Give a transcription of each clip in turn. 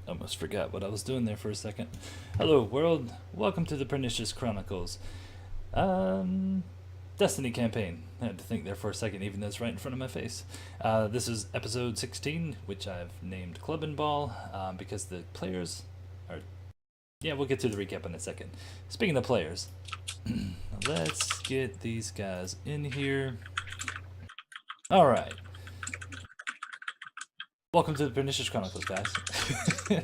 Almost forgot what I was doing there for a second. Hello, world. Welcome to the Pernicious Chronicles. Um, Destiny campaign. I had to think there for a second, even though it's right in front of my face. This is episode 16, which I've named Clubbin Ball, because the players are. Yeah, we'll get to the recap in a second. Speaking of players, let's get these guys in here. All right. Welcome to the Pernicious Chronicles, guys. You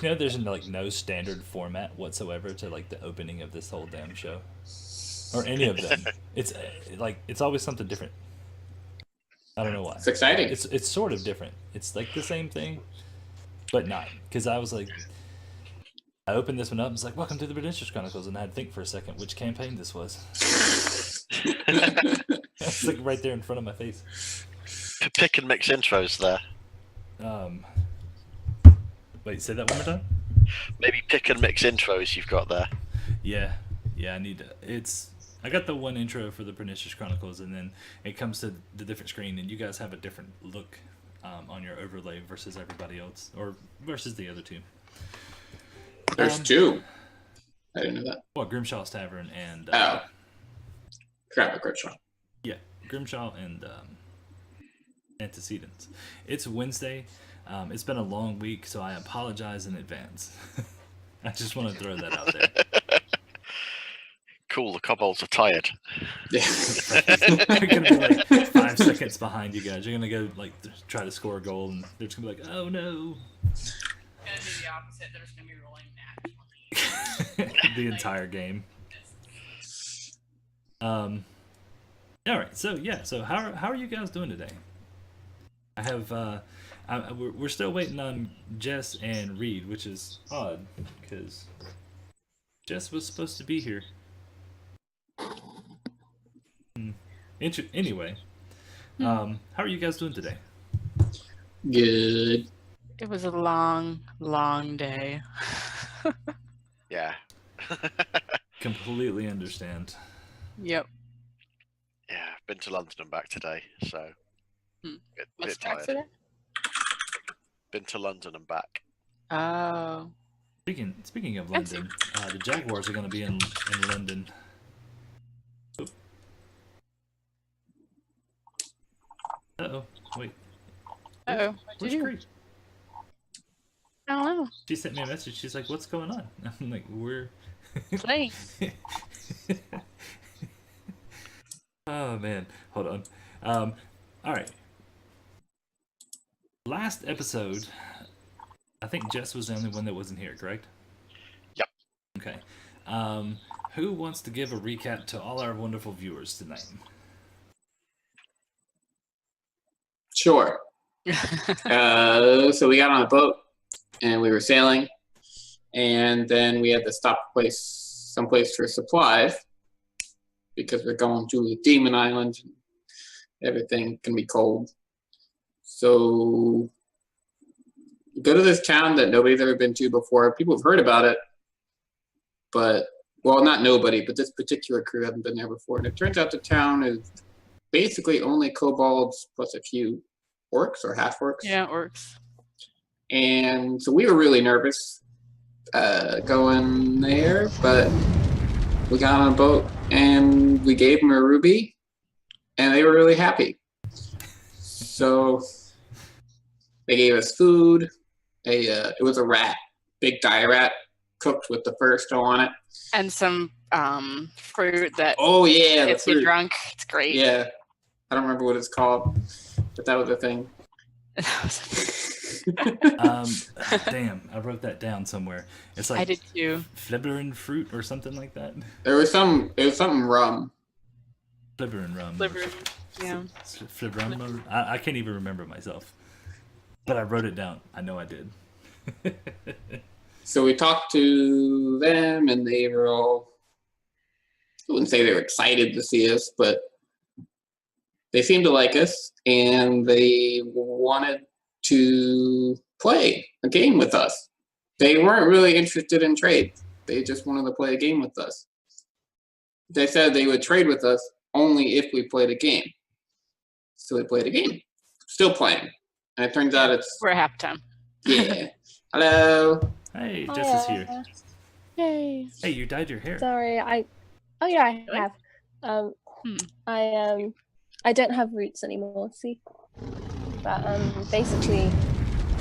know, there's no standard format whatsoever to the opening of this whole damn show, or any of them. It's always something different. I don't know why. It's exciting. It's sort of different. It's like the same thing, but not. Because I was like, I opened this one up and it's like, "Welcome to the Pernicious Chronicles," and I had to think for a second which campaign this was. It's like right there in front of my face. Pick and mix intros there. Wait, say that one more time. Maybe pick and mix intros you've got there. Yeah, I need to. I got the one intro for the Pernicious Chronicles, and then it comes to the different screen, and you guys have a different look on your overlay versus everybody else, or versus the other two. There's two. I didn't know that. Well, Grimshaw's Tavern and Crap, Grimshaw. Yeah, Grimshaw and Antecedents. It's Wednesday. It's been a long week, so I apologize in advance. I just want to throw that out there. Cool, the Kobolds are tired. Yeah. They're going to be 5 seconds behind you guys. You're going to go try to score a goal, and they're just going to be like, oh no. It's going to be the opposite. They're just going to be rolling naturally. The entire game. All right, so how are you guys doing today? I have we're still waiting on Jess and Reed, which is odd because Jess was supposed to be here. Anyway, how are you guys doing today? Good. It was a long, long day. Yeah. Completely understand. Yep. Yeah, been to London and back today, so What's bit tired. today? Been to London and back. Oh. Speaking of London, the Jaguars are going to be in London. Oop. Uh-oh, wait. Uh-oh. Where's Cree? I don't know. She sent me a message. She's like, "What's going on?" I'm like, "We're Playing. Oh man, hold on. All right. Last episode, I think Jess was the only one that wasn't here, correct? Yep. Okay. Who wants to give a recap to all our wonderful viewers tonight? Sure. So we got on a boat and we were sailing, and then we had to stop someplace for supplies because we're going to the Demon Island. Everything can be cold. So we go to this town that nobody's ever been to before. People have heard about it, but, well, not nobody, but this particular crew hasn't been there before. And it turns out the town is basically only kobolds plus a few orcs or half-orcs. Yeah, orcs. And so we were really nervous going there, but we got on a boat and we gave them a ruby, and they were really happy. So they gave us food. It was a rat, big dire rat, cooked with the fur still on it. And some fruit that Oh yeah, the gets you fruit. drunk. It's great. Yeah, I don't remember what it's called, but that was the thing. Damn, I wrote that down somewhere. It's like I did too. Flibberin fruit or something like that. It was something rum. Flibberin rum. Liver. Yeah. Flibberin. I can't even remember myself, but I wrote it down. I know I did. So we talked to them, and they were all, I wouldn't say they were excited to see us, but they seemed to like us, and they wanted to play a game with us. They weren't really interested in trade. They just wanted to play a game with us. They said they would trade with us only if we played a game. So we played a game. Still playing. And it turns out it's We're at halftime. Yeah. Hello. Hey, Jess is here. Yay. Hey, you dyed your hair. Sorry, Oh yeah, I Really? have. Hmm. I don't have roots anymore. See, but basically,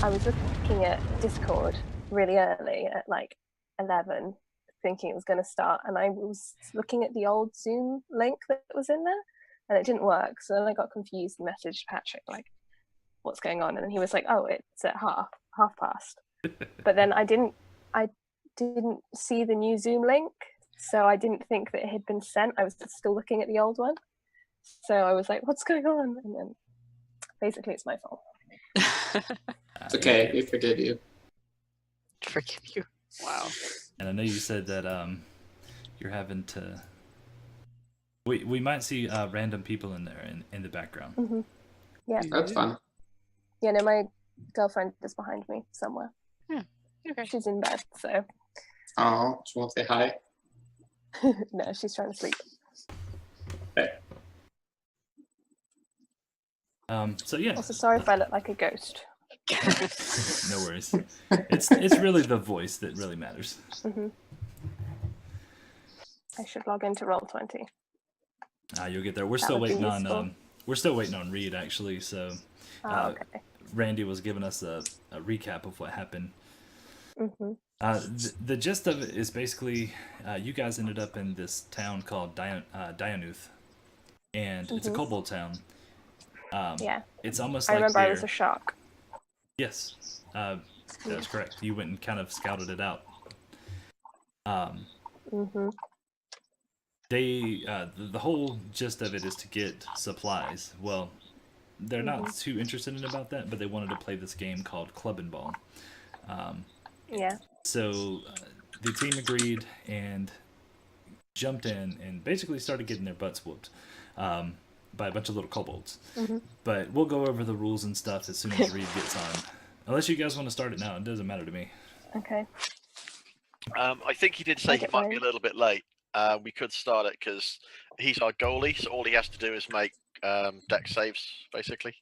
I was looking at Discord really early at like 11, thinking it was going to start, and I was looking at the old Zoom link that was in there, and it didn't work. So then I got confused and messaged Patrick like, "What's going on?" And he was like, "Oh, it's at half past." But then I didn't see the new Zoom link, so I didn't think that it had been sent. I was still looking at the old one. So I was like, what's going on? And then basically it's my fault. It's okay. We forgive you. Forgive you. Wow. And I know you said that you're having to. We might see random people in there in the background. Mm-hmm. Yeah. That's fun. Yeah, no, my girlfriend is behind me somewhere. Okay. She's in bed, so. Oh, she won't say hi. No, she's trying to sleep. Okay. So yeah. Also, sorry if I look like a ghost. No worries. It's really the voice that really matters. Mm-hmm. I should log into Roll20. You'll get there. We're That still would be waiting useful. on. We're still waiting on Reed actually. So Okay. Randy was giving us a recap of what happened. Mm-hmm. The gist of it is basically you guys ended up in this town called Dianuth, and it's a Mhm. kobold town. Yeah. It's almost I like remember I they're- was a shock. Yes, that's correct. You went and kind of scouted it out. Mm-hmm. They the whole gist of it is to get supplies. Well, they're not too interested in about that, but they wanted to play this game called Clubbin Ball. Yeah. So the team agreed and jumped in and basically started getting their butts whooped by a bunch of little kobolds. Mm-hmm. But we'll go over the rules and stuff as soon as Reed gets on. Unless you guys want to start it now, it doesn't matter to me. Okay. I think he did say I he don't might be a mind. little bit late. We could start it because he's our goalie, so all he has to do is make deck saves, basically.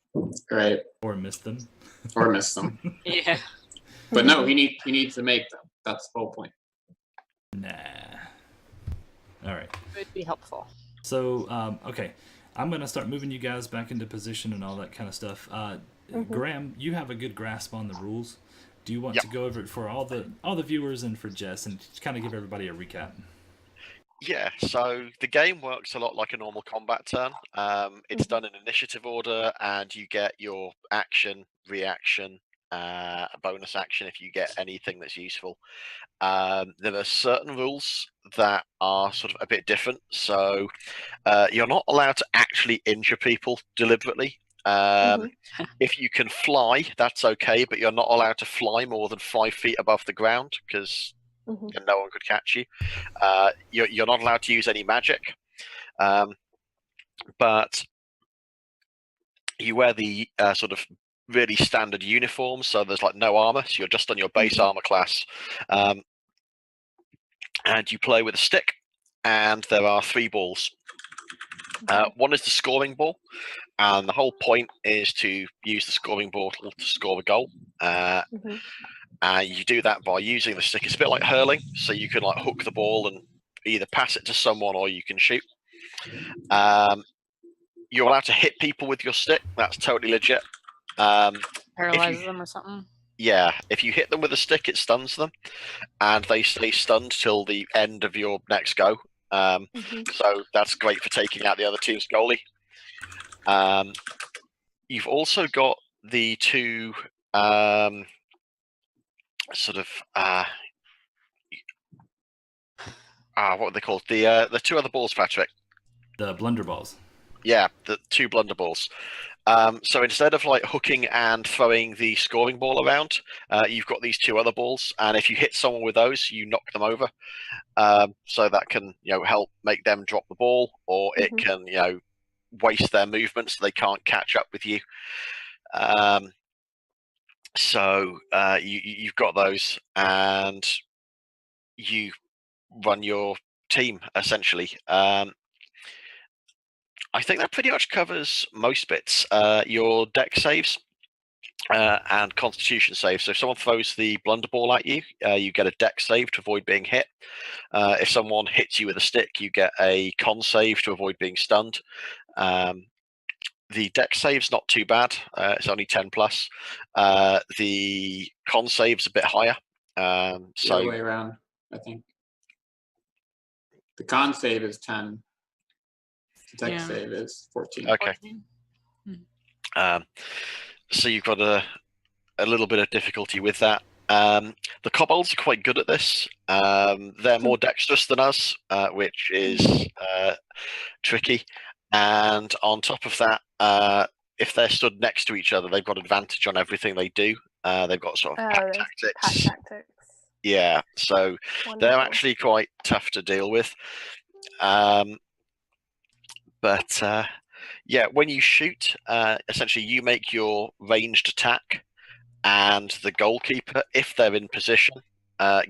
Right. Or miss them. Or miss them. Yeah. But no, he needs to make them. That's the whole point. Nah. All right. Would be helpful. So, okay. I'm going to start moving you guys back into position and all that kind of stuff. Graham, you have a good grasp on the rules. Do you want Yep. to go over it for all the viewers and for Jess and just kind of give everybody a recap? Yeah, so the game works a lot like a normal combat turn. It's done in initiative order, and you get your action, reaction, bonus action if you get anything that's useful. There are certain rules that are sort of a bit different. So you're not allowed to actually injure people deliberately. If you can fly, that's okay, but you're not allowed to fly more than 5 feet above the ground because no one could catch you. You're not allowed to use any magic, but you wear the sort of really standard uniforms, so there's like no armor, so you're just on your base armor class, and you play with a stick, and there are 3 balls. One is the scoring ball, and the whole point is to use the scoring ball to score a goal. You do that by using the stick. It's a bit like hurling, so you can like hook the ball and either pass it to someone or you can shoot. You're allowed to hit people with your stick. That's totally legit. Paralyzes them or something. Yeah, if you hit them with a stick, it stuns them, and they stay stunned till the end of your next go. So that's great for taking out the other team's goalie. You've also got the 2 sort of what are they called? The 2 other balls, Patrick. The blunderballs. Yeah, the 2 blunderballs. So instead of like hooking and throwing the scoring ball around, you've got these 2 other balls, and if you hit someone with those, you knock them over. So that can help make them drop the ball, or it can waste their movement so they can't catch up with you. So you've got those, and you run your team essentially. I think that pretty much covers most bits. Your deck saves. and Constitution save. So if someone throws the blunder ball at you, you get a dex save to avoid being hit. If someone hits you with a stick, you get a con save to avoid being stunned. The dex save's not too bad. It's only 10 plus. The con save's a bit higher. The So other way around, I think. The con save is 10. The dex Yeah. save is 14. okay. 14. So you've got a little bit of difficulty with that. The kobolds are quite good at this. They're more dexterous than us, which is tricky. And on top of that, if they're stood next to each other, they've got advantage on everything they do. They've got sort of pack Pack tactics. tactics. Yeah, so they're Wonderful. actually quite tough to deal with. But yeah, when you shoot, essentially you make your ranged attack, and the goalkeeper, if they're in position,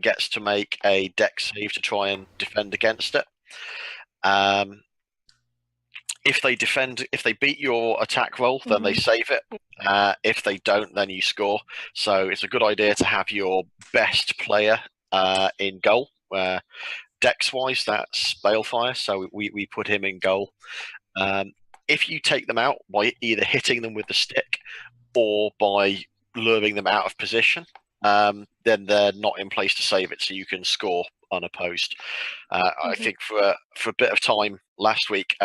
gets to make a dex save to try and defend against it. If they beat your attack roll, then they save it. If they don't, then you score. So it's a good idea to have your best player in goal. Dex-wise, that's Balefire, so we put him in goal. If you take them out by either hitting them with the stick or by luring them out of position, then they're not in place to save it, so you can score unopposed. I think for a bit of time last week,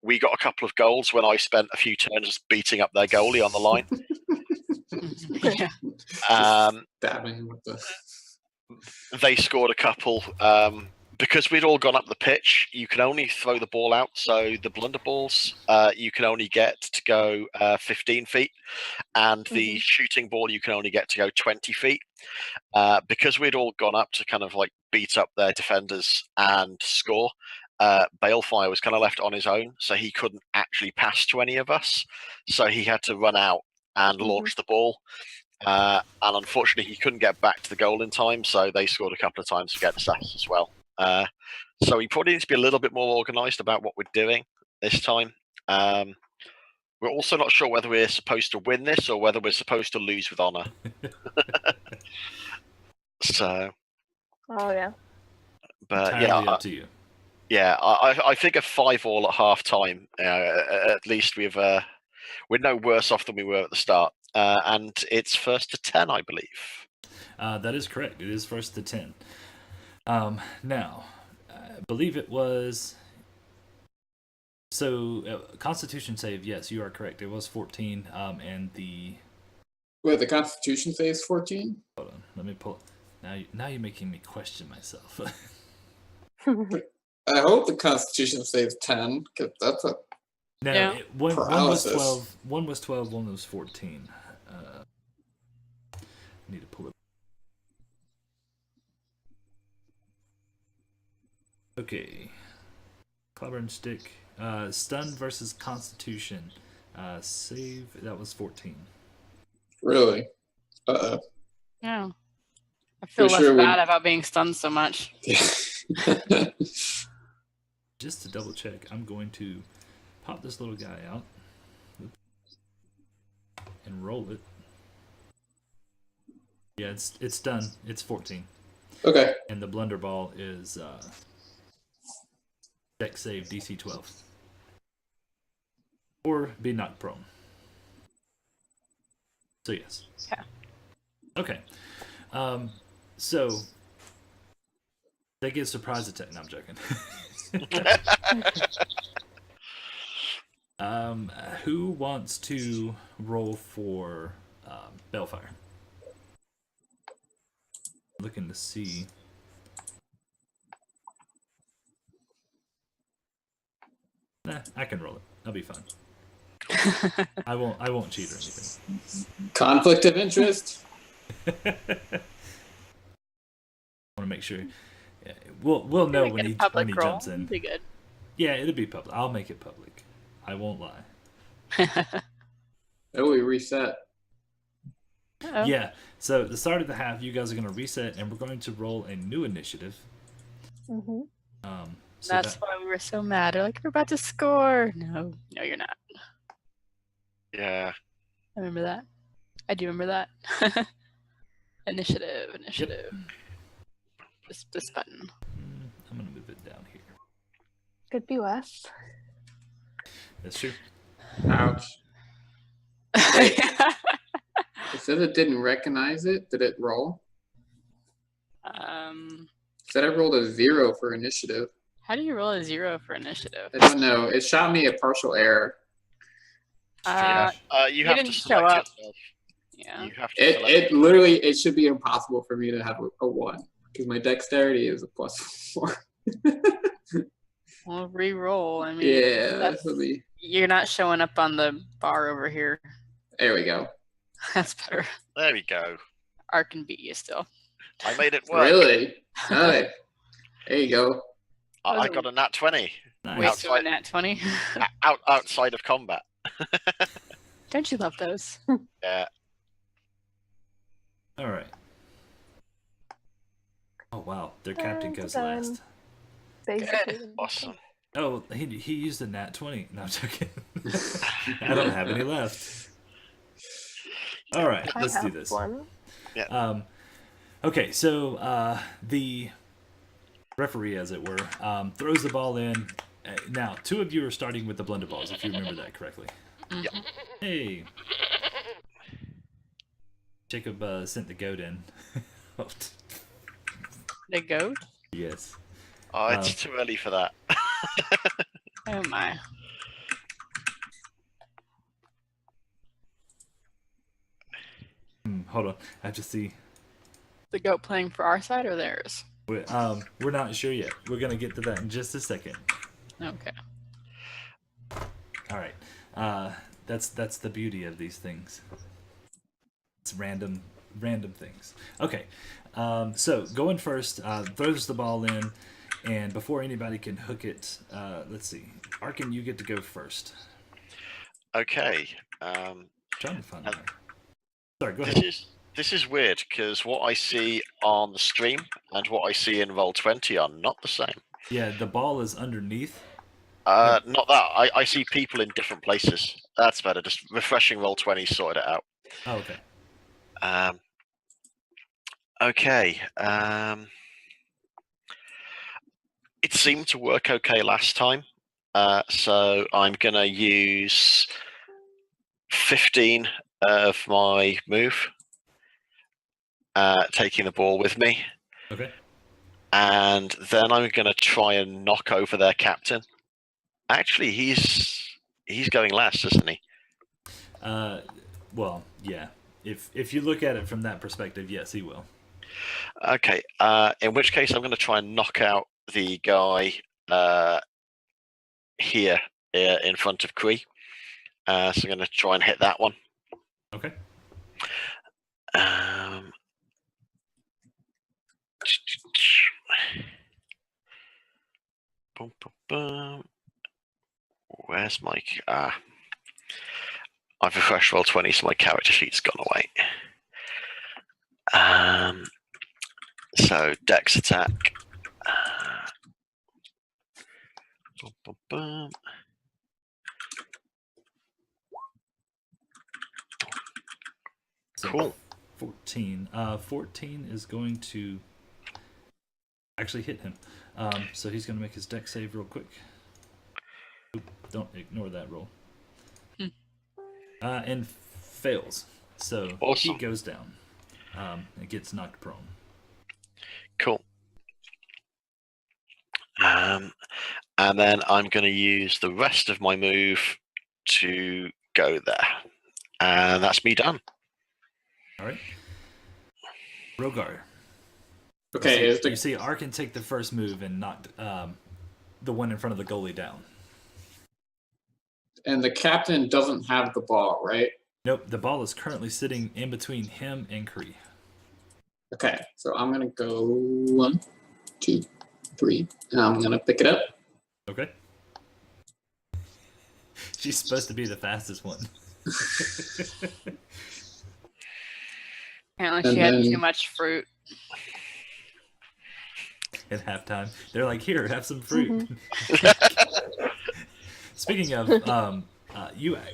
we got a couple of goals when I spent a few turns beating up their goalie on the line. Dabbing with the... They scored a couple. Because we'd all gone up the pitch, you can only throw the ball out. So the blunder balls, you can only get to go 15 feet. And the shooting ball, you can only get to go 20 feet. Because we'd all gone up to kind of like beat up their defenders and score, Balefire was kind of left on his own. So he couldn't actually pass to any of us. So he had to run out and launch the ball. And unfortunately, he couldn't get back to the goal in time. So they scored a couple of times against us as well. So we probably need to be a little bit more organised about what we're doing this time. We're also not sure whether we're supposed to win this or whether we're supposed to lose with honour. So. Oh yeah. But Entirely yeah, up to you. Yeah, I think a 5-5 at half time. At least we're no worse off than we were at the start, and it's first to 10, I believe. That is correct. It is first to 10. Now, I believe it was. So, Constitution save. Yes, you are correct. It was 14. And the. Wait, the Constitution saves 14? Hold on. Let me pull. Now you're making me question myself. I hope the Constitution saves 10, because that's a... No, Yeah. one was Paralysis. 12. One was 12. One was 14. I need to pull it. Okay. Clobber and stick. Stun versus Constitution. Save. That was 14. Really? Uh-oh. Yeah. I feel For less sure we- bad about being stunned so much. Just to double check, I'm going to pop this little guy out and roll it. Yeah, it's done. It's 14. Okay. And the blunder ball is dex save DC 12. Or be knocked prone. So yes. Yeah. Okay. So they get surprise attack. No, I'm joking. Who wants to roll for Balefire? Looking to see. Nah, I can roll it. I'll be fine. I won't cheat or anything. Conflict of interest? I want to make sure. Yeah, we'll know Make when it a he public roll. jumps in. Be good. Yeah, it'll be public. I'll make it public. I won't lie. Oh, we reset. Uh-oh. Yeah. So the start of the half, you guys are going to reset, and we're going to roll a new initiative. Mhm. So That's why we were so mad. They're like, we're about to score. No, you're not. Yeah. I remember that. I do remember that. Initiative. This button. I'm gonna move it down here. Could be worse. That's true. Ouch. It said it didn't recognize it. Did it roll? It said I rolled a 0 for initiative. How do you roll a 0 for initiative? I don't know. It shot me a partial error. You you have to didn't show select up. yourself. Yeah. You have to select It literally, it should be impossible for me to have a 1 because my dexterity is a +4. Well, re-roll. I mean, Yeah, that's, this will be. you're not showing up on the bar over here. There we go. That's better. There we go. Arc can beat you still. I made it work. Really? Alright. There you go. I got a nat 20 Nice. Wait, so a nat 20? outside of combat. Don't you love those? Yeah. All right. Oh wow, their captain goes Dun. last. Basically. Awesome. Oh, he used a nat 20. No, I'm joking. I don't have any left. All right, I let's do have this. one. Okay, so the referee, as it were, throws the ball in. Now, 2 of you are starting with the blunderballs, if you remember that correctly. Yep. Hey. Jacob sent the goat in. Oh, The goat? yes. Oh, it's too early for that. Oh my. Hold on, I have to see. The goat playing for our side or theirs? We're not sure yet. We're gonna get to that in just a second. Okay. All right. That's the beauty of these things. It's random things. Okay. So going first, throws the ball in, and before anybody can hook it, let's see. Arkin, you get to go first. Okay. Trying to find out. Sorry, go ahead. This is weird because what I see on the stream and what I see in Roll20 are not the same. Yeah, the ball is underneath. Not that. I see people in different places. That's better. Just refreshing Roll20 sorted it out. Oh, okay. Okay. It seemed to work okay last time. So I'm going to use 15 of my move, taking the ball with me. Okay. And then I'm going to try and knock over their captain. Actually, he's going last, isn't he? Well, yeah. If you look at it from that perspective, yes, he will. Okay. In which case, I'm going to try and knock out the guy here in front of Kree. So I'm going to try and hit that one. Okay. Boom, boom, boom. Where's my... I've refreshed Roll20, so my character sheet's gone away. So, Dex attack. Boom, boom, boom. So Cool. 14. 14 is going to actually hit him. So he's going to make his dex save real quick. Oop, don't ignore that roll. And fails. So Awesome. he goes down. And gets knocked prone. Cool. And then I'm going to use the rest of my move to go there. And that's me done. All right. Rogar. Okay, You see Arkin take the first move and knocked the one in front of the goalie down. and the captain doesn't have the ball, right? Nope, the ball is currently sitting in between him and Kree. Okay, so I'm gonna go 1, 2, 3, and I'm gonna pick it up. Okay. She's supposed to be the fastest one. Apparently, And she had then- too much fruit. At halftime, they're like, "Here, have some fruit." Speaking of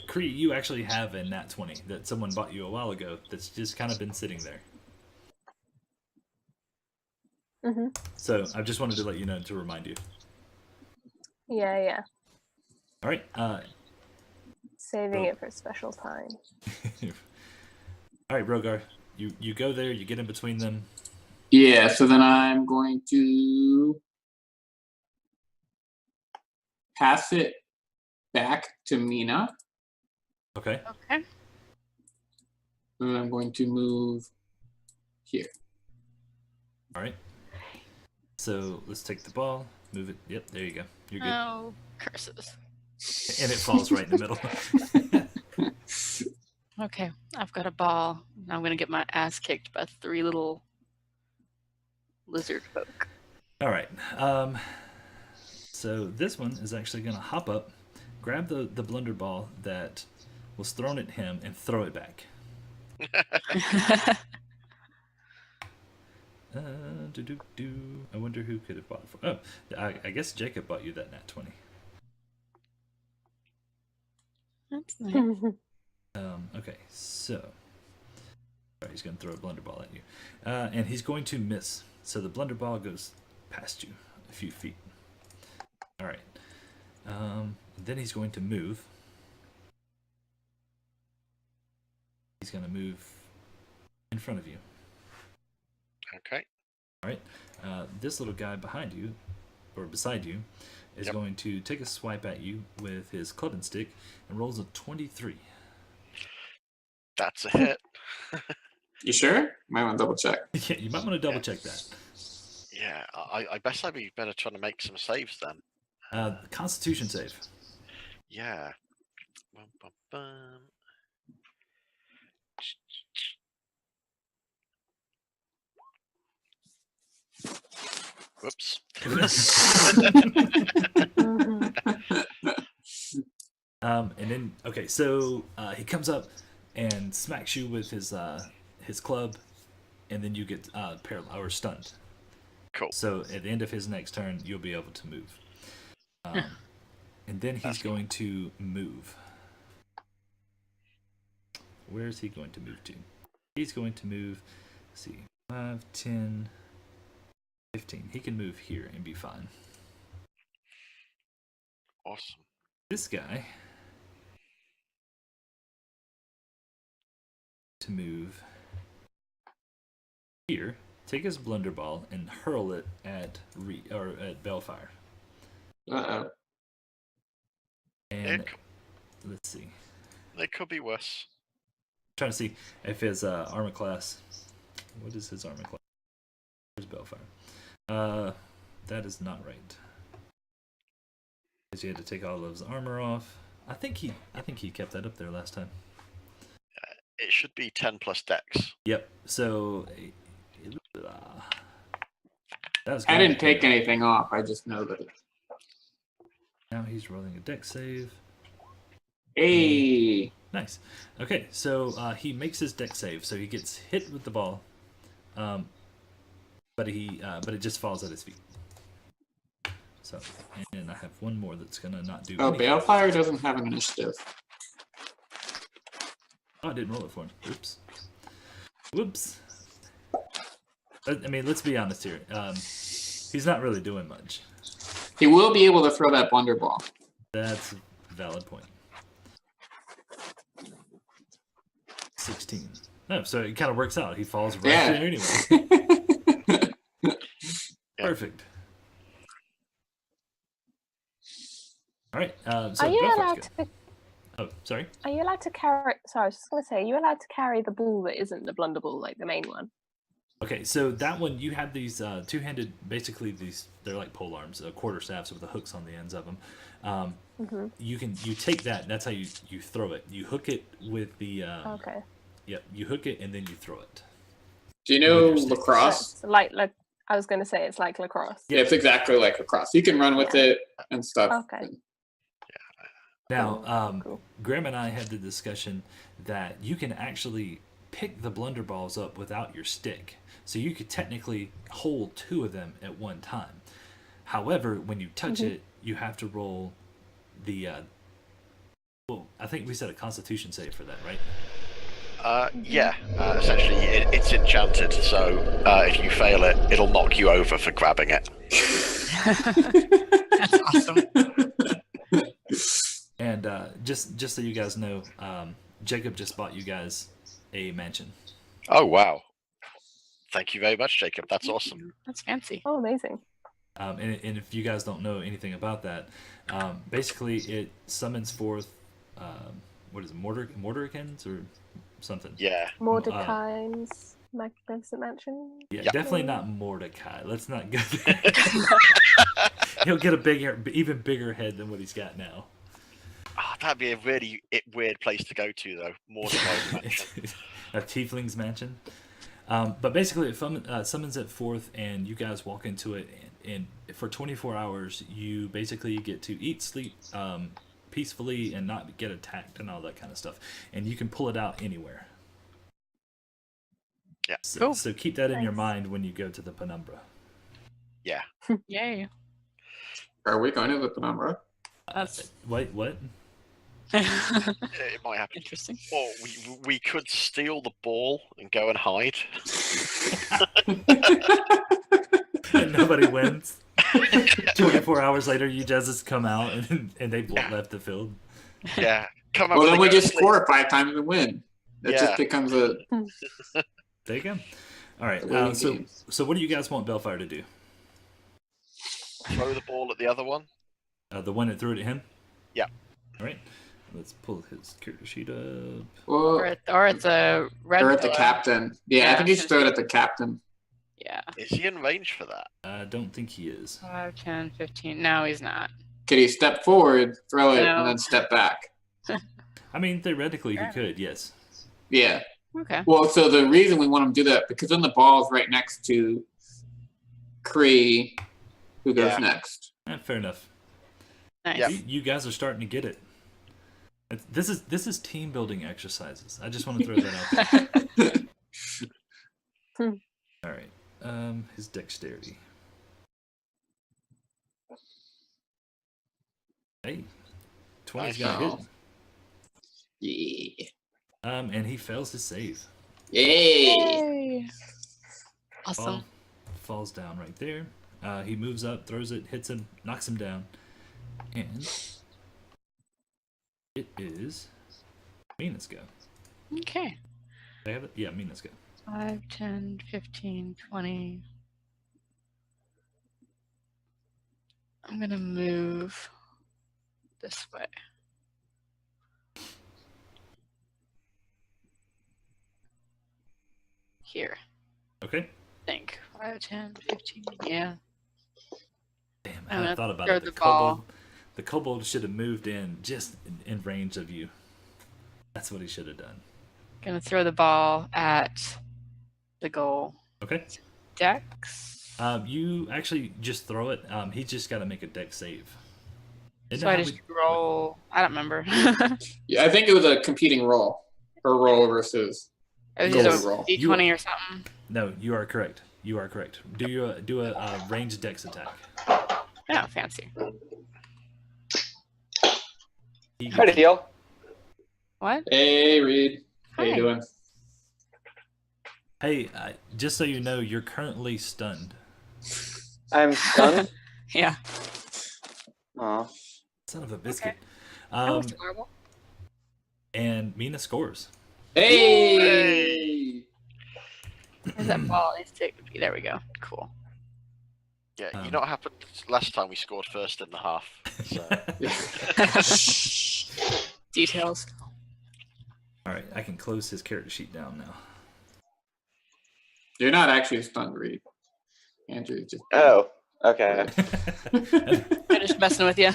Cree, you actually have a nat 20 that someone bought you a while ago. That's just kind of been sitting there. Mm-hmm. So I just wanted to let you know to remind you. Yeah. All right. Saving Bro- it for a special time. All right, Rogar. You go there. You get in between them. Yeah, so then I'm going to pass it back to Mina. Okay. Okay. And I'm going to move here. All right. So let's take the ball, move it. Yep, there you go. You're good. Oh, curses. And it falls right in the middle. Okay, I've got a ball. Now I'm gonna get my ass kicked by 3 little lizard folk. All right. So this one is actually going to hop up, grab the blunder ball that was thrown at him, and throw it back. I wonder who could have bought it for. Oh, I guess Jacob bought you that nat 20. That's nice. Okay, so all right, he's going to throw a blunder ball at you, and he's going to miss. So the blunder ball goes past you a few feet. All right. Then he's going to move. He's going to move in front of you. Okay. All right. This little guy behind you, or beside you, is going to take a swipe at you with his clubbing stick and rolls a 23. That's a hit. You sure? Might want to double check. Yeah, you might want to double check that. Yeah, I guess I'd be better trying to make some saves then. Constitution save. Yeah. Bum, bum, bum. Whoops. And then okay, so he comes up and smacks you with his club, and then you get paralyzed or stunned. Cool. So at the end of his next turn, you'll be able to move. And then he's going to move. Where is he going to move to? He's going to move, let's see, 5, 10, 15. He can move here and be fine. Awesome. This guy to move here, take his blunder ball and hurl it at at Bellfire. Uh-oh. And let's see. It could be worse. I'm trying to see if his armor class. What is his armor class? Where's Bellfire? That is not right. Because you had to take all of his armor off. I think he kept that up there last time. It should be 10 plus dex. Yep. So that was. I didn't take anything off. I just know that. Now he's rolling a dex save. Hey. Nice. Okay, so he makes his dex save, so he gets hit with the ball, but it just falls at his feet. So, and I have one more that's gonna not do. Oh, anything. Balefire doesn't have an initiative. Oh, I didn't roll it for him. Oops. Whoops. I mean, let's be honest here. He's not really doing much. He will be able to throw that blunder ball. That's a valid point. 16. No, so it kind of works out. He falls right there anyway. Perfect. All right. So Are you Belfart's allowed good. to? Oh, sorry. Are you allowed to carry? Sorry, I was just going to say, are you allowed to carry the ball that isn't the blunder ball, like the main one? Okay, so that one, you have these two-handed, basically they're like pole arms, quarter staffs with the hooks on the ends of them. You take that. That's how you throw it. You hook it with the. Okay. Yep, you hook it and then you throw it. Do you know With your stick. lacrosse? So like I was going to say, it's like lacrosse. Yeah, it's exactly like lacrosse. You can run with it and stuff. Okay. Now, Cool. Graham and I had the discussion that you can actually pick the blunder balls up without your stick. So you could technically hold two of them at one time. However, when you touch it, you have to roll the Well, I think we said a Constitution save for that, right? Yeah. Essentially, it's enchanted, so if you fail it, it'll knock you over for grabbing it. That's awesome. And just so you guys know, Jacob just bought you guys a mansion. Oh wow! Thank you very much, Jacob. That's awesome. That's fancy. Oh, amazing. And if you guys don't know anything about that, basically it summons forth, what is it, Mordorikins or something? Yeah. Mordecai's Magnificent Mansion. Yeah, Yeah. definitely not Mordecai. Let's not go there. He'll get a even bigger head than what he's got now. Oh, that'd be a really weird place to go to, though. Mordecai's mansion. A tiefling's mansion. But basically, it summons it forth, and you guys walk into it, and for 24 hours, you basically get to eat, sleep peacefully, and not get attacked and all that kind of stuff. And you can pull it out anywhere. Yeah. Cool. So keep that in your Nice. mind when you go to the Penumbra. Yeah. Yay. Are we going to the Penumbra? That's Wait, what? It might happen. interesting. Or we could steal the ball and go and hide. And nobody wins. 24 hours later, you just come out, and they've left the field. Yeah. Come up Well, with then a we go just sleep. score it 5 times and win. It Yeah. just becomes a There you go. All right. winning So game. what do you guys want Bellfire to do? Throw the ball at the other one. The one that threw it at him? Yeah. All right. Let's pull his character sheet up. Well, Or at the red. or at the pillar. captain. Yeah, I think you should throw it at the captain. Yeah. Is he in range for that? I don't think he is. 5, 10, 15. No, he's not. Could he step forward, throw it, No. and then step back? I mean, theoretically, he Yeah. could, yes. Yeah. Okay. Well, so the reason we want him to do that, because then the ball's right next to Kree, who goes Yeah. next. Fair enough. Nice. Yeah. You guys are starting to get it. This is team building exercises. I just want to throw that out there. All right. His dexterity. Hey, 20's got Nice. hit. Yeah. And he fails to save. Yay! Yay. Awesome. Falls down right there. He moves up, throws it, hits him, knocks him down, and it is Mina's go. Okay. They have it? Yeah, Mina's go. 5, 10, 15, 20. I'm going to move this way. Here, Okay. I think. 5, 10, 15. Yeah. Damn, I I'm hadn't gonna thought about throw it. the ball. The kobold should have moved in just in range of you. That's what he should have done. Going to throw the ball at the goal. Okay. Dex. You actually just throw it. He's just got to make a dex save. Isn't So that I how just we- roll. I don't remember. Yeah, I think it was a competing roll. Or roll versus. It was Goal just a roll. D20 or something. No, you are correct. You are correct. Do a ranged dex attack. Yeah, fancy. He How to gets- heal? What? Hey, Reed. How you Hi. doing? Hey, just so you know, you're currently stunned. I'm stunned. Yeah. Aw. Son of a biscuit. That was adorable. And Mina scores. Hey! Where's that ball? Needs to be. There we go. Cool. Yeah. You Um, know what happened last time we scored first in the half? So. Details. All right, I can close his character sheet down now. You're not actually stunned, Reed. Andrew just. Oh, okay. I'm just messing with you.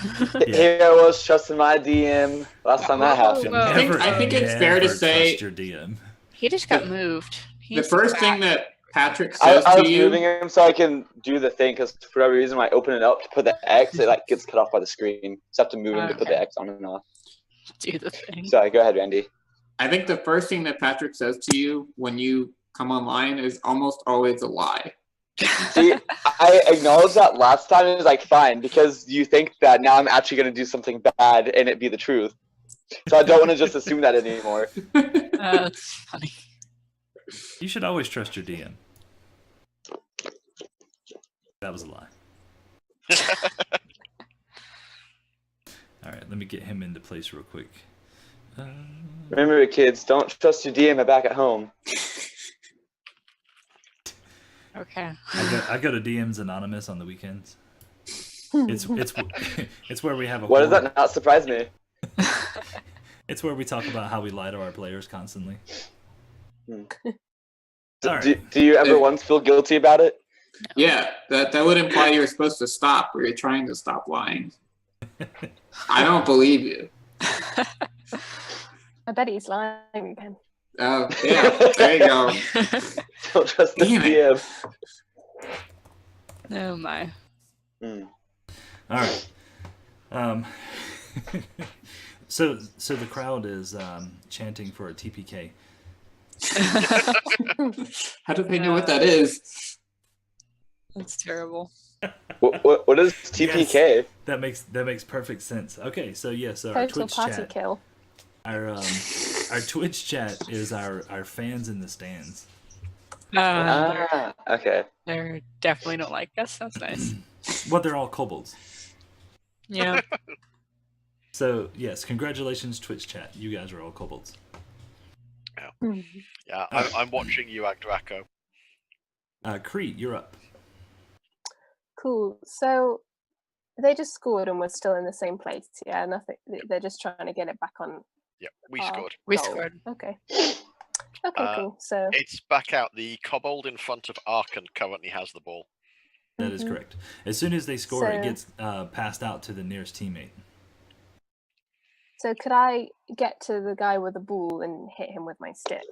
Yeah. Here I was trusting my DM last time that happened. Whoa. I think it's fair to never say- trust your DM. He just got moved. He The needs to go first thing back. that Patrick I says was to you. moving him so I can do the thing because for whatever reason when I open it up to put the X, it like gets cut off by the screen. So I have to move him to put the Okay. X on and off. Do the thing. Sorry, go ahead, Randy. I think the first thing that Patrick says to you when you come online is almost always a lie. See, I acknowledged that last time. It was like fine because you think that now I'm actually going to do something bad and it be the truth. So I don't want to just assume that anymore. That's funny. You should always trust your DM. That was a lie. All right, let me get him into place real quick. Remember, kids, don't trust your DM back at home. Okay. I go to DMs Anonymous on the weekends. It's where we have a. Why does that not surprise me? It's where we talk about how we lie to our players constantly. Hmm. All right. Do you ever once feel guilty about it? Yeah, that would imply you're supposed to stop, or you're trying to stop lying. I don't believe you. I bet he's lying again. Oh, yeah, there you go. Don't trust the Damn it. DM. Oh my. Hmm. All right. So the crowd is chanting for a TPK. How do they know what that is? That's terrible. What is TPK? Yes, that makes perfect sense. Okay, so our Total Twitch party chat, kill. our Twitch chat is our fans in the stands. Okay. They definitely don't like us. That's nice. Well, they're all kobolds. Yeah. So yes, congratulations, Twitch chat. You guys are all kobolds. Yeah, I'm watching you, Agdraco. Crete, you're up. Cool. So they just scored and we're still in the same place. Yeah, nothing. They're just trying to get it back on. Yeah, we our scored. We goal. scored. Okay. Okay, cool. So It's back out. The Kobold in front of Arkan currently has the ball. That is correct. As soon as they score, it So- gets passed out to the nearest teammate. so could I get to the guy with the ball and hit him with my stick?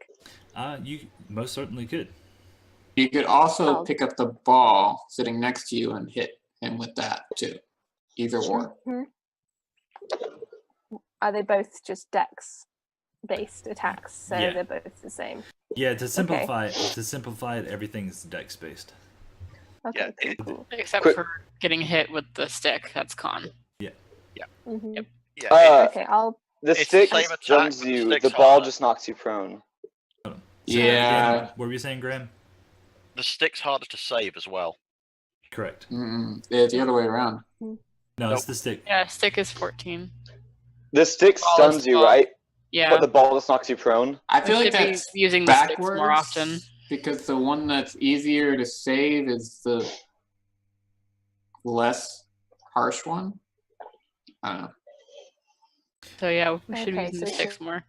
You most certainly could. You could also Oh. pick up the ball sitting next to you and hit him with that too. Either or. Mhm. Are they both just dex based attacks? So Yeah. they're both the same. Yeah, to simplify it, everything's dex based. Okay, Yeah, cool. Except Quick- for getting hit with the stick. That's con. Mhm. Yep. Yeah, Okay, I'll. The It's the stick same attack, stuns but the you. stick's The ball harder. just knocks you prone. Yeah. Again, what were you saying, Graham? the stick's harder to save as well. Correct. Yeah, it's the other way around. No, it's the stick. Yeah, stick is 14. The stick Ball is stuns you, 12. right? Yeah. But the ball just knocks you prone. I feel We like should be that's using the sticks backwards more often. because the one that's easier to save is the less harsh one. I don't know. So yeah, we should be Okay, using the so sticks should- more.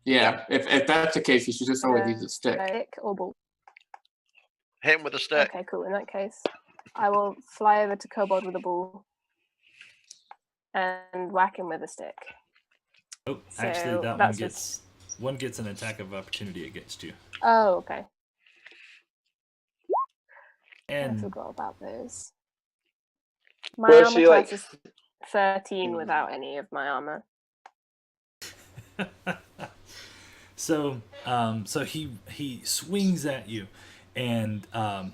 Yeah, if that's the case, you should just always use the stick. Stick or ball. Hit him with a stick. Okay, cool. In that case, I will fly over to Kobold with a ball and whack him with a stick. Oh, actually, So that one that's gets an attack of opportunity against you. Oh, okay. I And forgot about those. My Where armor she, class like- is 13 without any of my armor. so he swings at you, and out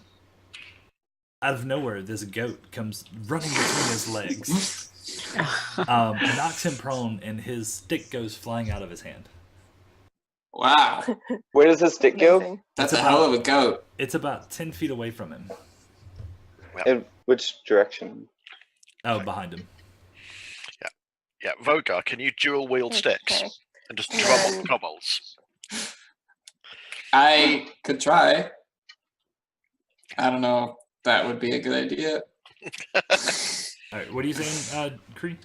of nowhere, this goat comes running between his legs, knocks him prone, and his stick goes flying out of his hand. Wow, Where does the stick go? Amazing. that's It's a hell about- of a goat. It's about 10 feet away from him. In which direction? Oh, behind him. Yeah, Vogar, can you dual wield sticks Okay. and just And drum on then- the Kobolds? I could try. I don't know if that would be a good idea. All right, what are you saying, Cree?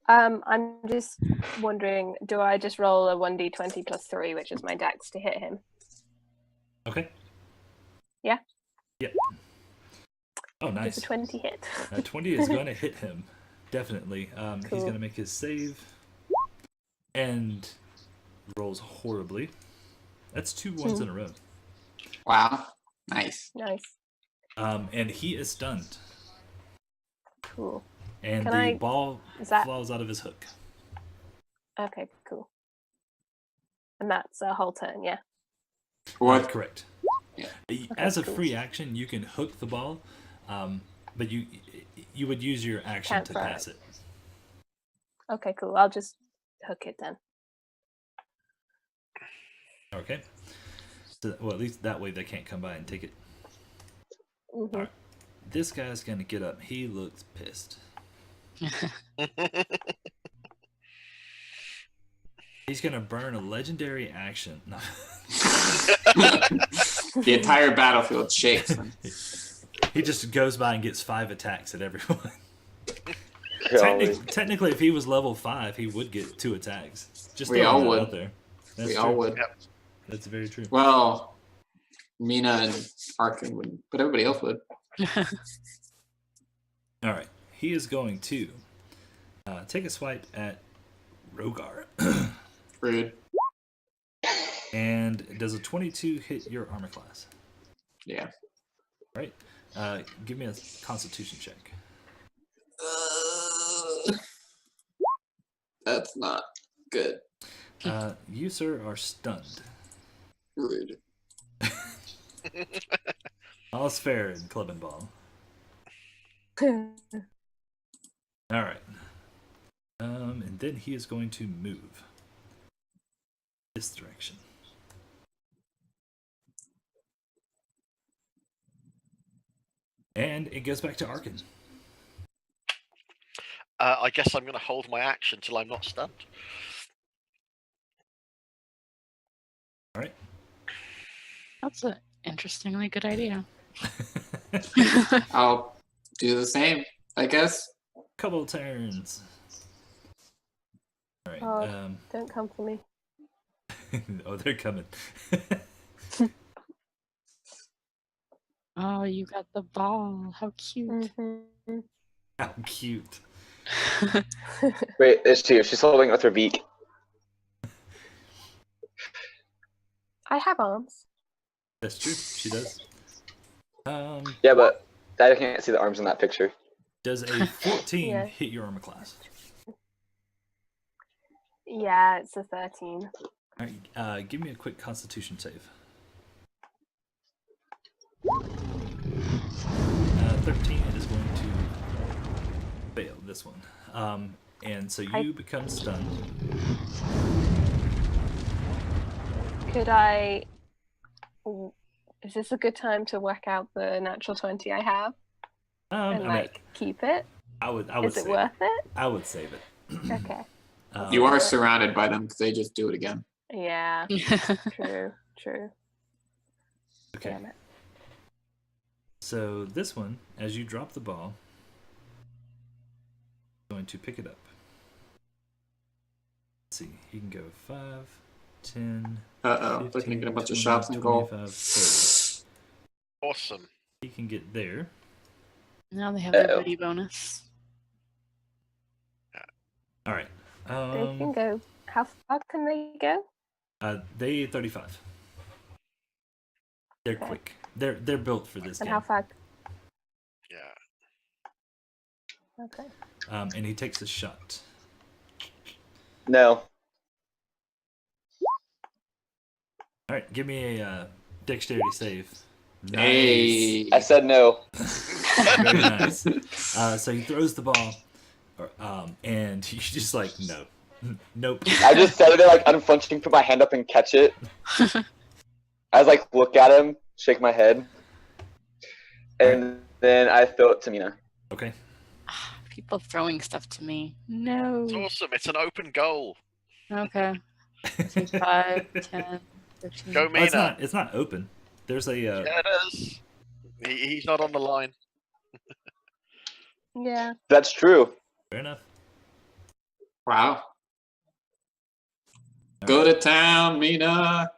I'm just wondering, do I just roll a 1d20 plus 3, which is my dex, to hit him? Okay. Yeah? Yep. Oh, Does nice. a 20 hit? 20 is going to hit him, definitely. He's Cool. going to make his save, and rolls horribly. That's 2 ones in a row. Wow, nice. Nice. And he is stunned, Cool. and Can the I- ball Is that falls out of his hook. okay? Cool. And that's a whole turn, yeah. What? Correct. Yeah. As a cool. free action, you can hook the ball, but you would use your action Can't to throw pass it. it. Okay, cool. I'll just hook it then. Okay. So, well, at least that way they can't come by and take it. Mm-hmm. All right. This guy's going to get up. He looks pissed. He's going to burn a legendary action. No. The entire battlefield shakes. He just goes by and gets 5 attacks at everyone. Golly. Technically, if he was level 5, he would get 2 attacks. Just We throwing all that would. out there. That's We true. all would. Yep. That's very true. Well, Mina and Arkin wouldn't, but everybody else would. All right. He is going to take a swipe at Rogar. Rude. And does a 22 hit your armor class? Yeah. Right. Give me a Constitution check. That's not good. You, sir, are stunned. Rude. All's fair in Clubbin Ball. All right. And then he is going to move this direction. And it goes back to Arkin. I guess I'm going to hold my action till I'm not stunned. All right. That's an interestingly good idea. I'll do the same, I guess. Couple turns. All right. Oh. Don't come for me. Oh, they're coming. Oh, you got the ball. How cute. Mm-hmm. How cute. Wait, there's 2. She's holding it with her beak. I have arms. That's true. She does. Yeah, but I can't see the arms in that picture. Does a 14 Yeah. hit your armor class? Yeah, it's a 13. All right. Give me a quick Constitution save. 13 is going to fail this one. And so you become stunned. Could I... Is this a good time to work out the natural 20 I have and keep it? I would Is it worth it? I would save it. Okay. You are surrounded by them because they just do it again. Yeah. True. Okay. Damn it. So this one, as you drop the ball, going to pick it up. Let's see, he can go 5, 10. Uh-oh, 15, they're going to get a bunch of 20, shots and goal. 25, 30. Awesome. He can get there. Now they have their buddy bonus. All right. They can go. How far can they go? They 35. They're Okay. quick. They're built for this And game. how far? Yeah. Okay. And he takes a shot. No. All right, give me a dexterity save. Nice. Hey. I said no. Very nice. So he throws the ball, and he's just like, no, nope. I just sat there like unflinching, put my hand up and catch it. I was like, look at him, shake my head, and then I throw it to Mina. Okay. People throwing stuff to me. No. It's awesome. It's an open goal. Okay. So 5, 10, 15. Go Oh, Mina. it's not open. There's a. Yeah, it is. He's not on the line. Yeah. That's true. Fair enough. Wow. Go to town, Mina.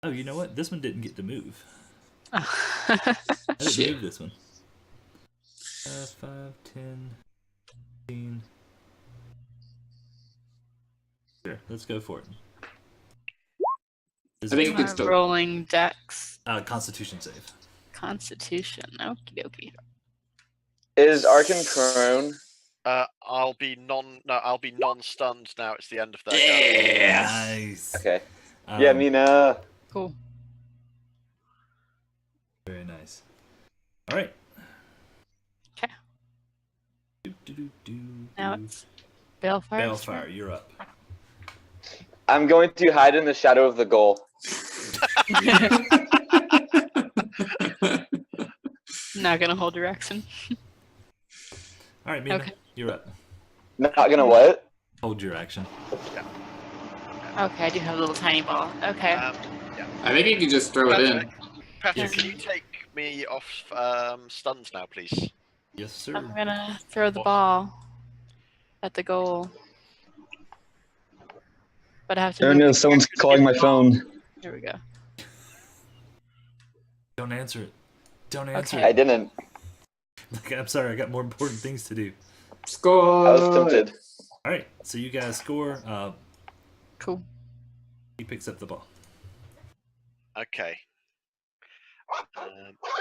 Oh, you know what? This one didn't get to move. Oh. I didn't Shit. move this one. 5, 10, 15. Sure, let's go for it. Is I think it you can still. Rolling dex. Constitution save? Constitution. Okie dokie. Is Arkin prone? I'll be non-stunned now. It's the end of their go. Yeah. Nice. Okay. Yeah, Mina. Cool. Very nice. All right. 'Kay. Now it's Balefire. Balefire, you're up. I'm going to hide in the shadow of the goal. Not gonna hold your action. All right, Mina, Okay. you're up. Not gonna what? Hold your action. Okay, I do have a little tiny ball. Okay. Yeah. I think you can just throw it in. Patrick, Yes. can you take me off stuns now, please? Yes, sir. I'm gonna throw the ball at the goal. But I have to Oh move. no, someone's calling my phone. Here we go. Don't answer it. Don't answer Okay. I it. didn't. Like, I'm sorry, I got more important things to do. Score. I was tempted. All right, so you guys score. Cool. He picks up the ball. Okay.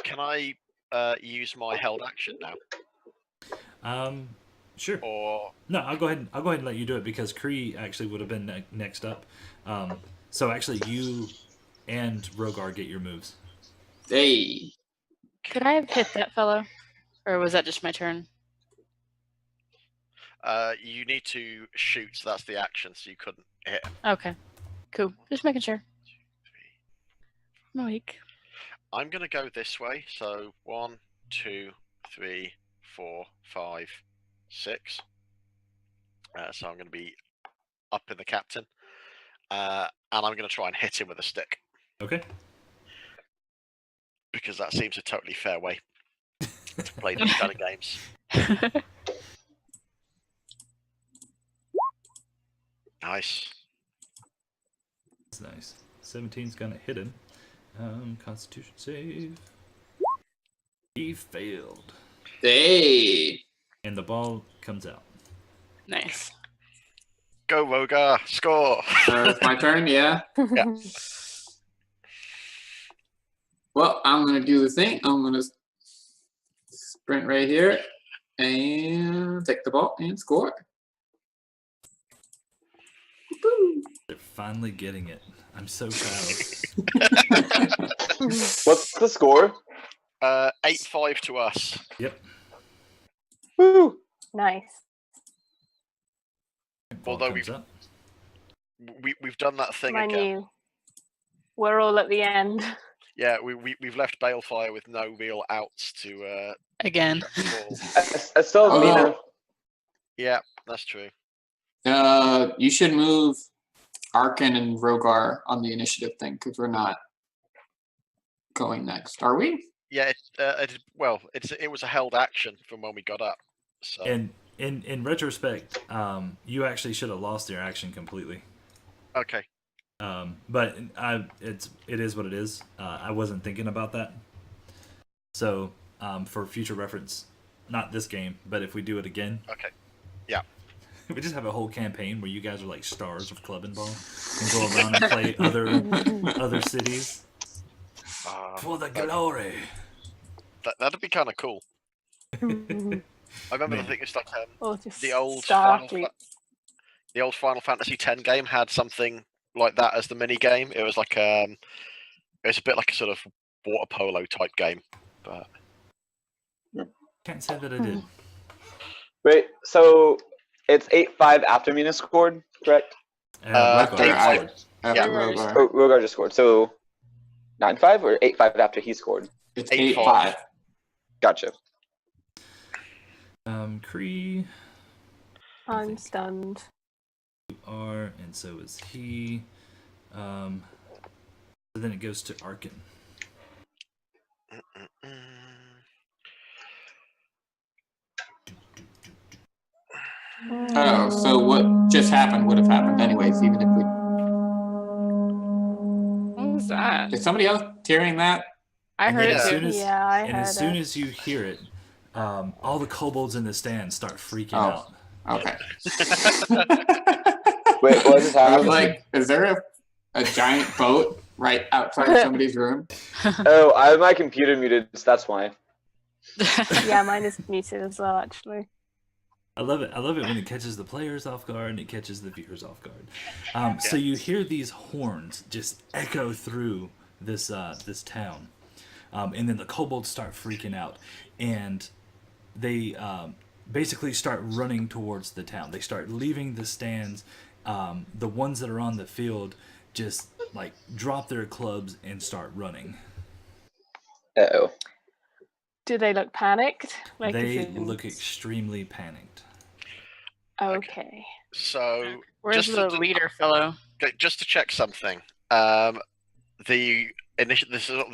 Can I use my held action now? Sure. Or No, I'll go ahead and let you do it because Kree actually would have been next up. So actually, you and Rogar get your moves. Hey. Could I have hit that fellow? Or was that just my turn? you need to shoot, so that's the action, so you couldn't hit him. Okay. Cool. Just making sure. I'm awake. I'm gonna go this way. So 1, 2, 3, 4, 5, 6. So I'm gonna be up in the captain, and I'm gonna try and hit him with a stick Okay. because that seems a totally fair way to play these kind of games. Nice. That's nice. 17's gonna hit him. Constitution save. He failed. Hey. And the ball comes out. Nice. Go Rogar, score. It's my turn, yeah? Yeah. Well, I'm gonna do the thing. I'm gonna sprint right here and take the ball and score. Woo. They're finally getting it. I'm so proud. What's the score? 8-5 to us. Yep. Woo! Nice. Ball Although comes up. We've done that thing Mind again. you, we're all at the end. Yeah, we've left Balefire with no real outs to Again. ball. I still have Mina. Oh, Yeah, that's true. you should move Arkin and Rogar on the initiative thing because we're not going next, are we? Yeah, it was a held action from when we got up. So And in retrospect, you actually should have lost your action completely. okay. But it is what it is. I wasn't thinking about that. So for future reference, not this game, but if we do it again, Okay. Yeah. we just have a whole campaign where you guys are like stars of Clubbin Ball and go around and play other cities for the glory. That'd be kind of cool. I remember Man. I think it's like Or just the old Starfleet. Final Fantasy X game had something like that as the mini game. It was like it was a bit like a sort of water polo type game. But Can't say that I did. Wait, so it's 8-5 after Mina scored, correct? After Rogar I- scored. After Yeah. Rogar. Oh, Rogar just scored. So 9-5 or 8-5 after he scored? It's 8-5. 8-5. Gotcha. Kree, I'm stunned. you are, and so is he. So then it goes to Arkin. Oh, so what just happened would have happened anyways, even if we. What was that? Is somebody else hearing that? I And heard then it as too. soon as Yeah, I and heard as soon it. as you hear it, all the kobolds in the stand start freaking Oh. out. Okay. Wait, what just I was happened? like, is there a giant boat right outside somebody's room? Oh, I have my computer muted, so that's why. Yeah, mine is muted as well, actually. I love it. I love it when it catches the players off guard and it catches the viewers off guard. So you hear these horns just echo through this this town, and then the kobolds start freaking out, and they basically start running towards the town. They start leaving the stands the ones that are on the field just like drop their clubs and start running. Uh-oh. Do they look panicked? Like They as in- look extremely panicked. Okay. So Where's just the to, leader fellow? just to check something, the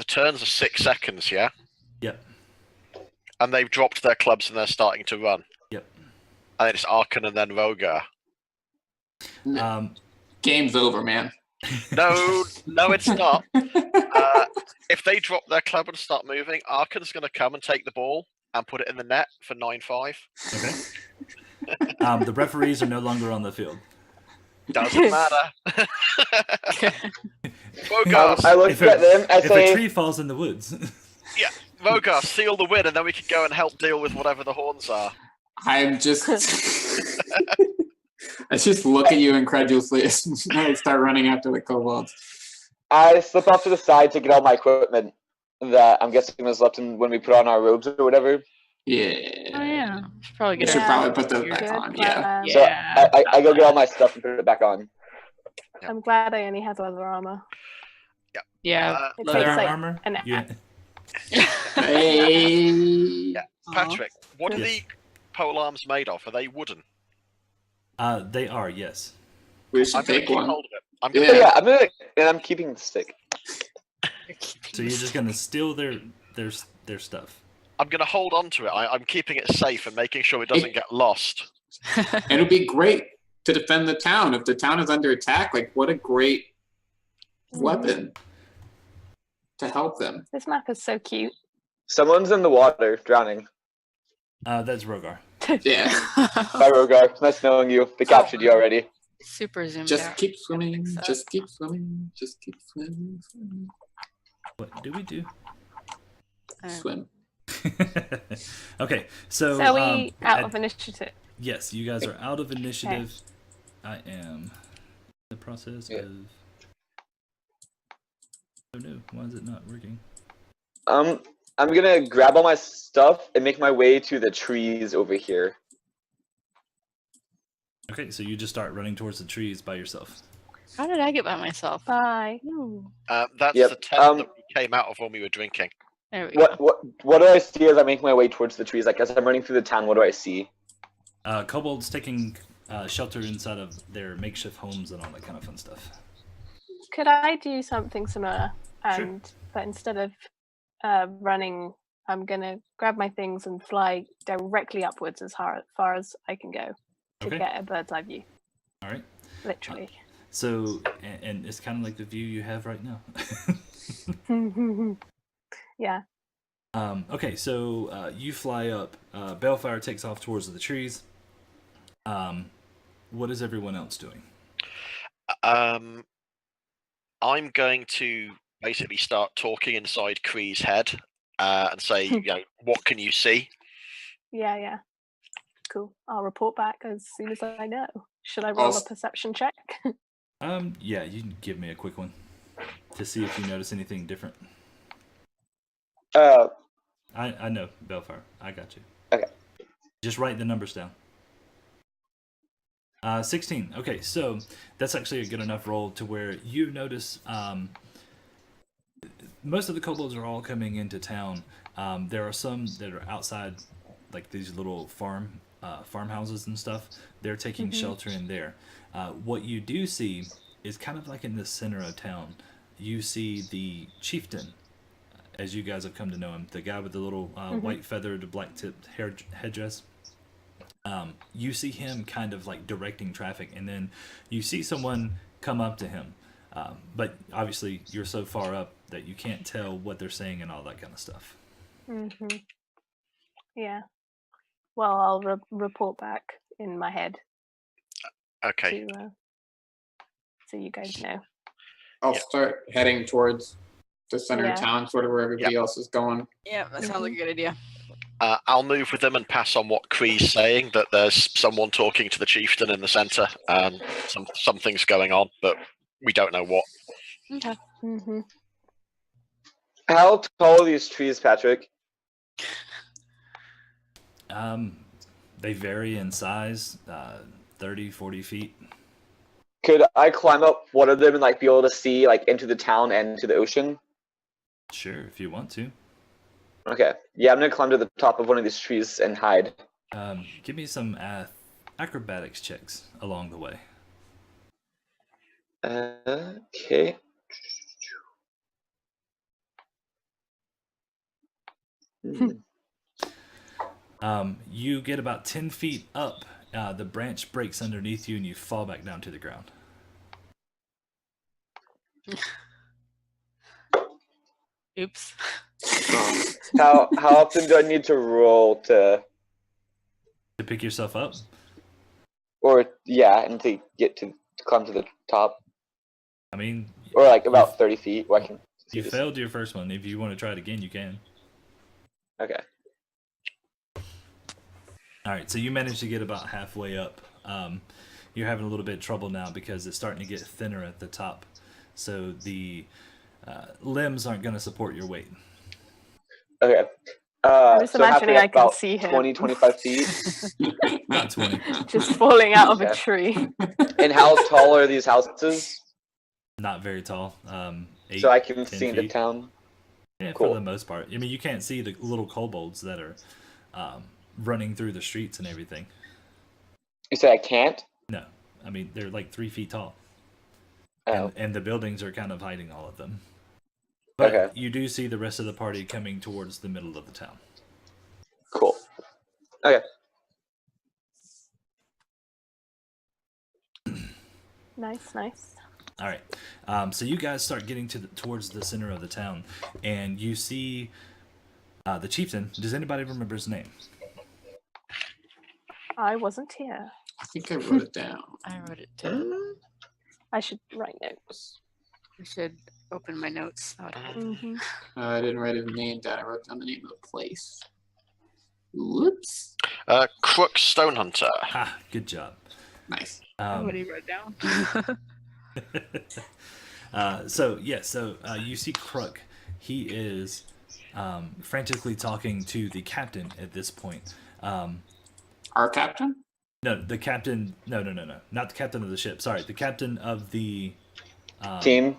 turns are 6 seconds, yeah, Yep. and they've dropped their clubs and they're starting to run. Yep. And it's Arkan and then Rogar. Game's over, man. No, it's not. If they drop their club and start moving, Arkan's going to come and take the ball and put it in the net for 9-5. Okay. The referees are no longer on the field. Doesn't matter. Rogar, I looked at them. I If a say, tree falls in the woods. yeah, Rogar, seal the win, and then we can go and help deal with whatever the horns are. I'm just. I just look at you incredulously as I start running after the kobolds. I slip off to the side to get all my equipment that I'm guessing was left in when we put on our robes or whatever. Yeah. Oh yeah, should probably You get should it. probably put those Good back on. Yeah. plan. So I go get all my stuff and put it back on. I'm glad I only have leather armor. Yeah. It Feather takes like armor? an Yeah. Hey. Yeah, Patrick, what are the pole arms made of? Are they wooden? They are, yes. We I'm should going to take keep one. hold of it. I'm So gonna, yeah, I'm keeping the stick. So you're just gonna steal their stuff. I'm going to hold on to it. I'm keeping it safe and making sure it doesn't get lost. It'll be great to defend the town. If the town is under attack, like what a great weapon to help them. This map is so cute. Someone's in the water, drowning. That's Rogar. Yeah. Bye, Rogar. Nice knowing you. They captured you already. Super zoomed Just out. keep swimming. That makes Just keep swimming. Just keep swimming. What do we do? Swim. Okay, so So are we out of initiative? yes, you guys are out of initiative. I am in the process Yeah. of. Oh no! Why is it not working? I'm gonna grab all my stuff and make my way to the trees over here. Okay, so you just start running towards the trees by yourself. How did I get by myself? Bye. That's Yep, the tent that we came out of when we were drinking. There we go. What do I see as I make my way towards the trees? Like as I'm running through the town, what do I see? Kobolds taking shelter inside of their makeshift homes and all that kind of fun stuff. Could I do something similar? Sure. But instead of running, I'm gonna grab my things and fly directly upwards as far as I can go to Okay. get a bird's eye view. All right. Literally. So, and it's kind of like the view you have right now. Yeah. Okay, so you fly up. Balefire takes off towards the trees. What is everyone else doing? I'm going to basically start talking inside Kree's head and say, what can you see? Yeah. Cool. I'll report back as soon as I know. Should I roll a perception check? Yeah, you can give me a quick one to see if you notice anything different. I know, Belfire. I got you. Okay. Just write the numbers down. 16. Okay, so that's actually a good enough roll to where you notice most of the kobolds are all coming into town. There are some that are outside, like these little farmhouses and stuff. They're taking shelter in there. What you do see is kind of like in the center of town. You see the chieftain, as you guys have come to know him, the guy with the little white feathered, black tipped headdress. You see him kind of like directing traffic, and then you see someone come up to him. But obviously, you're so far up that you can't tell what they're saying and all that kind of stuff. Yeah. Well, I'll report back in my head. Okay. So you guys know. I'll start heading towards the center of Yeah. town, sort of where everybody else is going. Yeah, that sounds like a good idea. I'll move with them and pass on what Kree's saying, that there's someone talking to the chieftain in the centre and something's going on, but we don't know what. Okay. How tall are these trees, Patrick? They vary in size, 30, 40 feet. Could I climb up one of them and like be able to see like into the town and to the ocean? Sure, if you want to. Okay. Yeah, I'm gonna climb to the top of one of these trees and hide. Give me some acrobatics checks along the way. Okay. You get about 10 feet up. The branch breaks underneath you, and you fall back down to the ground. Oops. How often do I need to roll to pick yourself up? and to get to climb to the top? I mean, or like about 30 feet where I can see you this. failed your first one. If you want to try it again, you can. Okay. All right, so you managed to get about halfway up. You're having a little bit of trouble now because it's starting to get thinner at the top. So the limbs aren't going to support your weight. Okay. I'm just so imagining halfway I can about see him. 20, 25 feet. About 20. Just falling out of a Okay. tree. And how tall are these houses? Not very tall. 8, So I can 10 see into feet. town. Yeah, Cool. for the most part. I mean, you can't see the little kobolds that are running through the streets and everything. You say I can't? No. I mean, they're like 3 feet tall. Oh. And the buildings are kind of hiding all of them. But Okay. you do see the rest of the party coming towards the middle of the town. Cool. Okay. Nice. All right. So you guys start getting towards the center of the town, and you see the chieftain. Does anybody remember his name? I wasn't here. I think I wrote it down. I wrote it down. I should write notes. I should open my notes. That would help. Mm-hmm. I didn't write his name down. I wrote down the name of the place. Whoops. Crook Stonehunter. Ha! Good job. Nice. What do you write down? So you see Crook. He is frantically talking to the captain at this point. Our captain? No, the captain. No, not the captain of the ship. Sorry, the captain of the Team?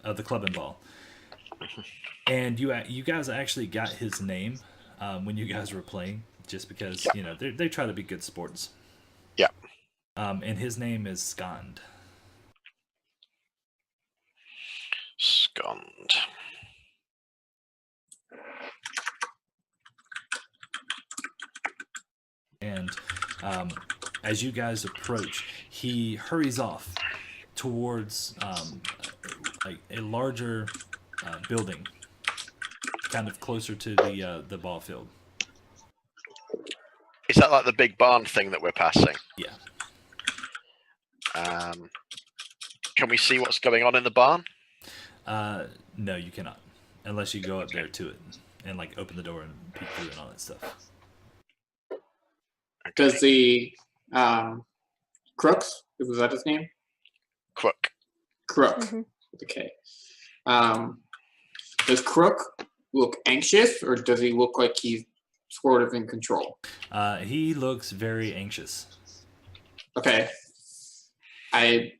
Of the Clubbin Ball. And you guys actually got his name when you guys were playing, just because they try to be good sports. Yeah. And his name is Skond. Scond. And as you guys approach, he hurries off towards like a larger building, kind of closer to the ball field. Is that like the big barn thing that we're passing? Yeah. Can we see what's going on in the barn? No, you cannot, unless you go up there to it and like open the door and peek through and all that stuff. Does the Crooks, was that his name? Crook. Crook. Mm-hmm. With a K. Does Crook look anxious, or does he look like he's sort of in control? He looks very anxious. Okay. I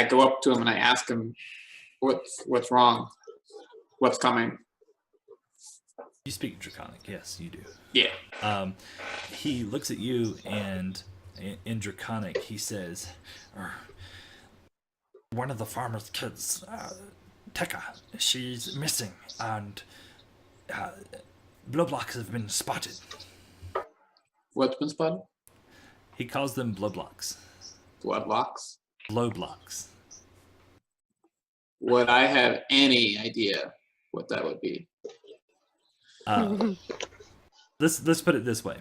go up to him and I ask him, what's wrong? What's coming? You speak Draconic, yes, you do. Yeah. He looks at you, and in Draconic, he says, one of the farmer's kids, Tekka, she's missing, and blowblocks have been spotted. What's been spotted? He calls them blowblocks. Bloodlocks. Blowblocks. Would I have any idea what that would be? Let's put it this way.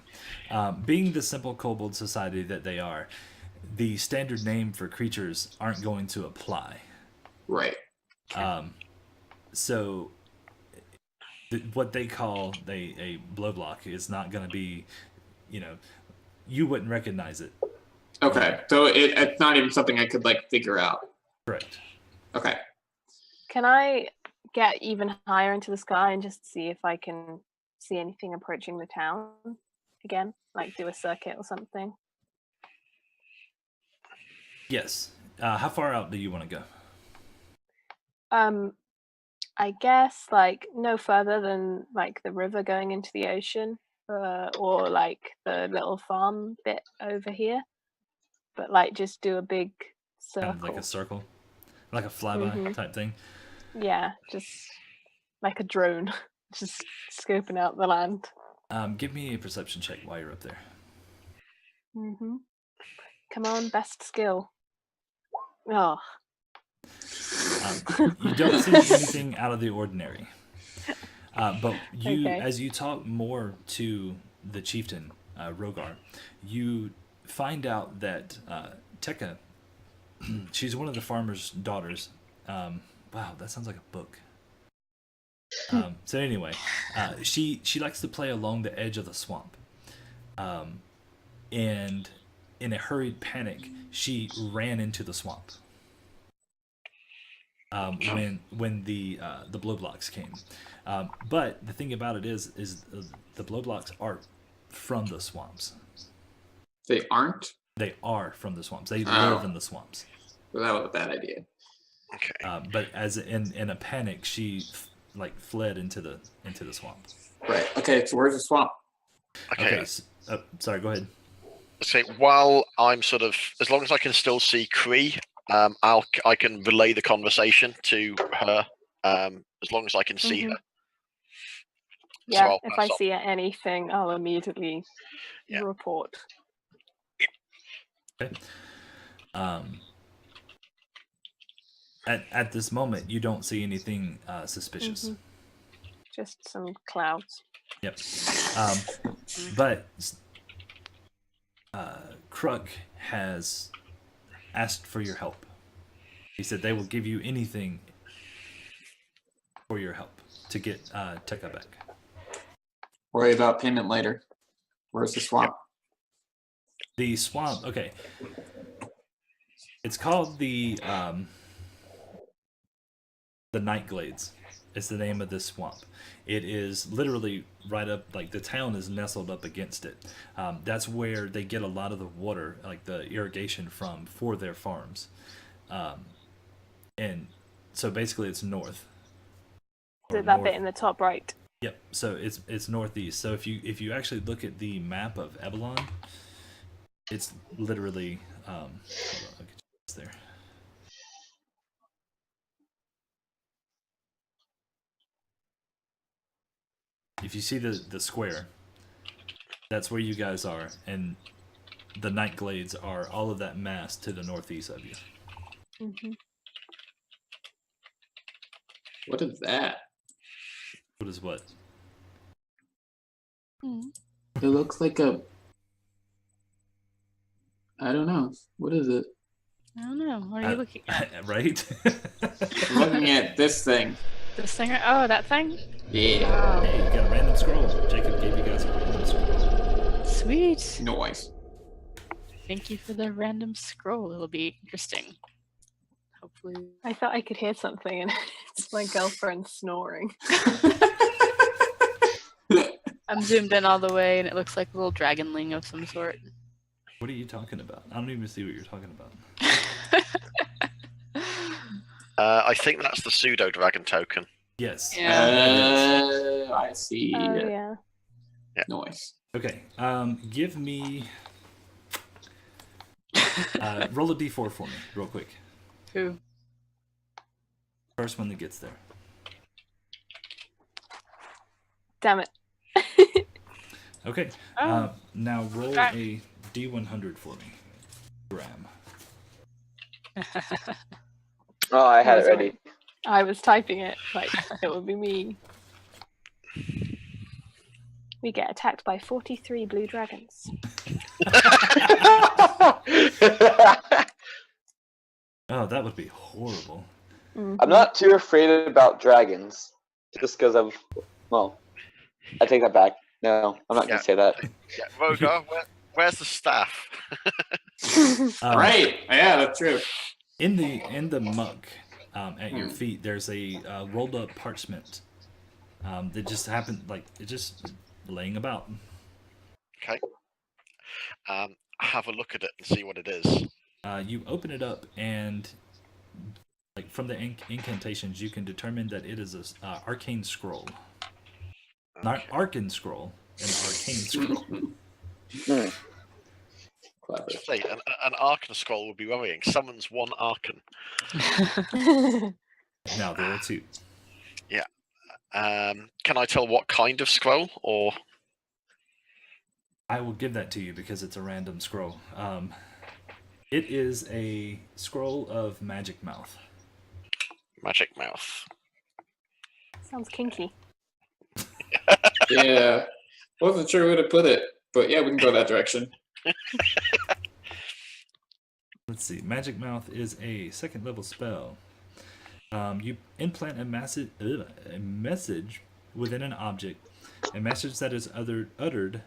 Being the simple kobold society that they are, the standard name for creatures aren't going to apply. Right. So what they call a blowblock is not going to be, you wouldn't recognize it. Okay. So it's not even something I could figure out. Correct. Okay. Can I get even higher into the sky and just see if I can see anything approaching the town again? Like do a circuit or something? Yes. How far out do you want to go? I guess like no further than like the river going into the ocean, or like the little farm bit over here. But like just do a big circle. Kind of like a circle, like a flyby type thing. Yeah, just like a drone, just scoping out the land. Give me a perception check while you're up there. Come on, best skill. Oh. You don't see anything out of the ordinary. But you, Okay. as you talk more to the chieftain, Rogar, you find out that Tekka, she's one of the farmer's daughters. Wow, that sounds like a book. So anyway, she likes to play along the edge of the swamp. And in a hurried panic, she ran into the swamp. When the blowblocks came, but the thing about it is the blowblocks are from the swamps. They aren't? They are from the swamps. They live in the swamps. Well, that was a bad idea. Okay. But as in a panic, she fled into the swamp. Right. Okay. So where's the swamp? Okay. Sorry. Go ahead. So while I'm sort of, as long as I can still see Kree, I can relay the conversation to her. As long as I can see her. Yeah. So if I see anything, I'll immediately report. Okay. At this moment, you don't see anything suspicious. Just some clouds. Yep. But Kruk has asked for your help. He said they will give you anything for your help to get Tekka back. Worry about payment later. Where's the swamp? The swamp, okay. It's called the Night Glades. It's the name of this swamp. It is literally right up, like the town is nestled up against it. That's where they get a lot of the water, like the irrigation from, for their farms. And so basically it's north. Is it that bit in the top right? Yep. So it's northeast. So if you actually look at the map of Avalon, it's literally hold on, I'll get you this there. If you see the square, that's where you guys are, and the Night Glades are all of that mass to the northeast of you. What is that? What is what? It looks like a... I don't know. What is it? I don't know. What are you looking at? Right? I'm looking at this thing. This thing? Oh, that thing? Yeah. Hey, you got a random scroll. Jacob gave you guys a random scroll. Sweet. Noise. Thank you for the random scroll. It'll be interesting. Hopefully. I thought I could hear something, and it's my girlfriend snoring. I'm zoomed in all the way, and it looks like a little dragonling of some sort. What are you talking about? I don't even see what you're talking about. I think that's the pseudo dragon token. Yes. Yeah. I see. Oh yeah. Noise. Okay. Give me roll a d4 for me, real quick. Who? First one that gets there. Damn it. Okay. Oh. Now roll a d100 for me. Graham. Oh, I had it ready. I was typing it like it would be me. We get attacked by 43 blue dragons. Oh, that would be horrible. I'm not too afraid about dragons, just because of, well, I take that back. No, I'm not going to say that. Yeah, Rogar, where's the staff? Right. Yeah, that's true. In the muck at your feet, there's a rolled up parchment that just happened, like it just laying about. Okay. Have a look at it and see what it is. You open it up, and like from the incantations, you can determine that it is a arcane scroll. Not Okay. arcane scroll, an arcane scroll. Clever. Say, an Arcan scroll would be worrying. Summons one Arcan. Now there are two. Can I tell what kind of scroll, or I will give that to you because it's a random scroll. It is a scroll of magic mouth. magic mouth? Sounds kinky. Yeah. Wasn't sure where to put it, but yeah, we can go that direction. Let's see. Magic mouth is a 2nd level spell. You implant a message within an object, a message that is uttered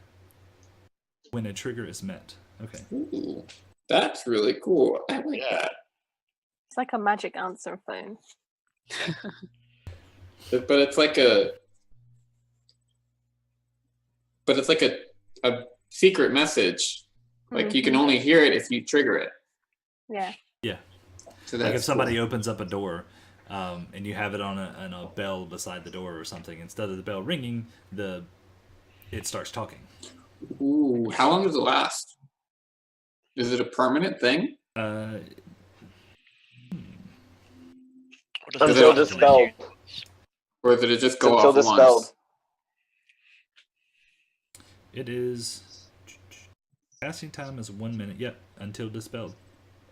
when a trigger is met. Okay. Ooh, that's really cool. I like Yeah. that. It's like a magic answer phone. But it's like a secret message. Like you can only hear it if you trigger it. Yeah. Yeah. So Like if that's somebody cool. opens up a door, and you have it on a bell beside the door or something, instead of the bell ringing, it starts talking. Ooh, how long does it last? Is it a permanent thing? Or does it Until have to dispelled. Or did it just go Until off dispelled. once? It is casting time is 1 minute. Yep, until dispelled.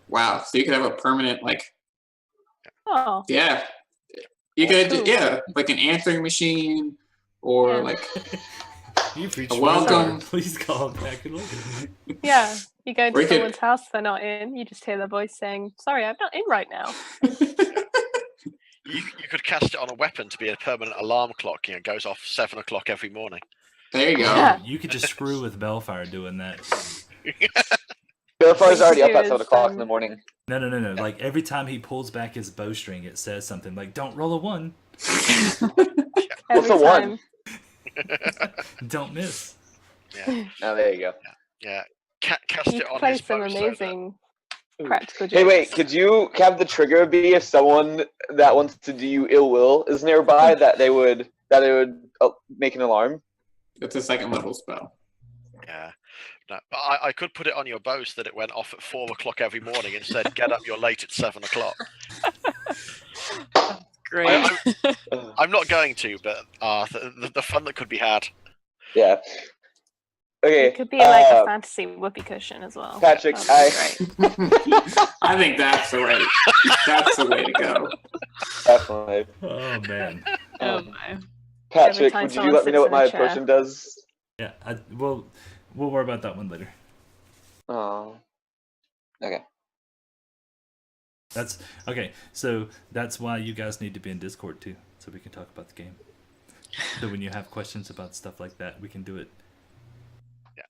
Wow, so you could have a permanent, like, Oh, yeah. You could, Cool. yeah, like an answering machine, or Yeah. like, You've reached welcome. Please call back and later. yeah. You go Or to you could- someone's house, they're not in. You just hear their voice saying, "Sorry, I'm not in right now." You could cast it on a weapon to be a permanent alarm clock. It goes off 7 o'clock every morning. there you go. Yeah. You could just screw with Bellfire doing that. Bellfire's already up do at is, 7 o'clock in the morning. No. Like every time he pulls back his bowstring, it says something like, "Don't roll a 1. Every the one? time. Don't miss." Yeah, Oh, there you go. yeah. Cast You it could on play his some bow so that- amazing practical jokes. Hey, wait, could you have the trigger be if someone that wants to do you ill will is nearby that they would make an alarm? It's a 2nd level spell. Yeah. No, but I could put it on your bow so that it went off at 4 o'clock every morning and said, "Get up, you're late at 7 o'clock." Great. I'm not going to, but the fun that could be had. Yeah. Okay. It could be like a fantasy whoopee cushion as well. Patrick, That'd be great. I think that's the way to go. Definitely. Oh man. Oh my. Patrick, time would you someone let me know sits what in a my chair. potion does? Yeah. We'll worry about that one later. Oh. Okay. That's okay. So that's why you guys need to be in Discord too, so we can talk about the game. So when you have questions about stuff like that, we can do it. Yeah.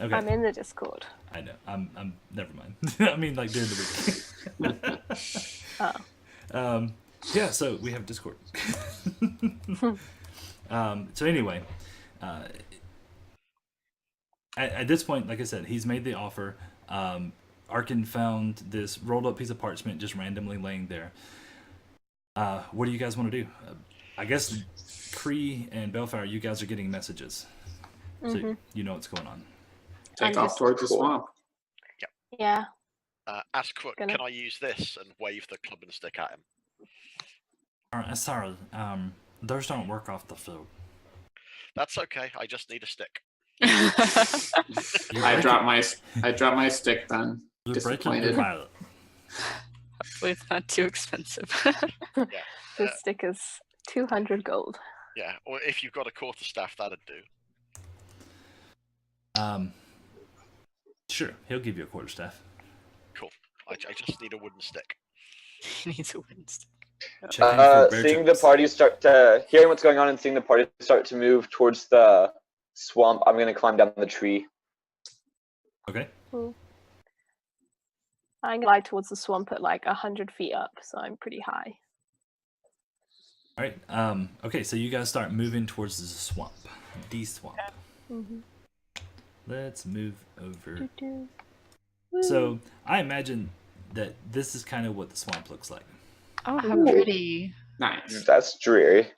Okay. I'm in the Discord. I know. I'm. Never mind. I mean, like during the week. Oh. Yeah. So we have Discord. So anyway, at this point, like I said, he's made the offer. Arkin found this rolled up piece of parchment just randomly laying there. What do you guys want to do? I guess Kree and Bellfire, you guys are getting messages, so you know what's going on. Take I'm off just- towards the swamp. Yeah. Ask Crook, Gonna- can I use this and wave the clubbing stick at him? Sorry, those don't work off the field. That's okay. I just need a stick. I drop my stick then. You're breaking disappointed. your pilot. Hopefully it's not too expensive. This stick is 200 gold. Yeah, or if you've got a quarterstaff, that'd do. Sure, he'll give you a quarterstaff. Cool. I just need a wooden stick. He needs a wooden stick. Checking for bear Seeing the traps. party start to hearing what's going on and seeing the party start to move towards the swamp, I'm gonna climb down the tree. Okay. Cool. I'm glide towards the swamp at like 100 feet up, so I'm pretty high. All right. Okay, so you guys start moving towards the swamp. The swamp. Mm-hmm. Let's move over So I imagine that this is kind of what the swamp looks like. Oh, how pretty. Nice. That's dreary.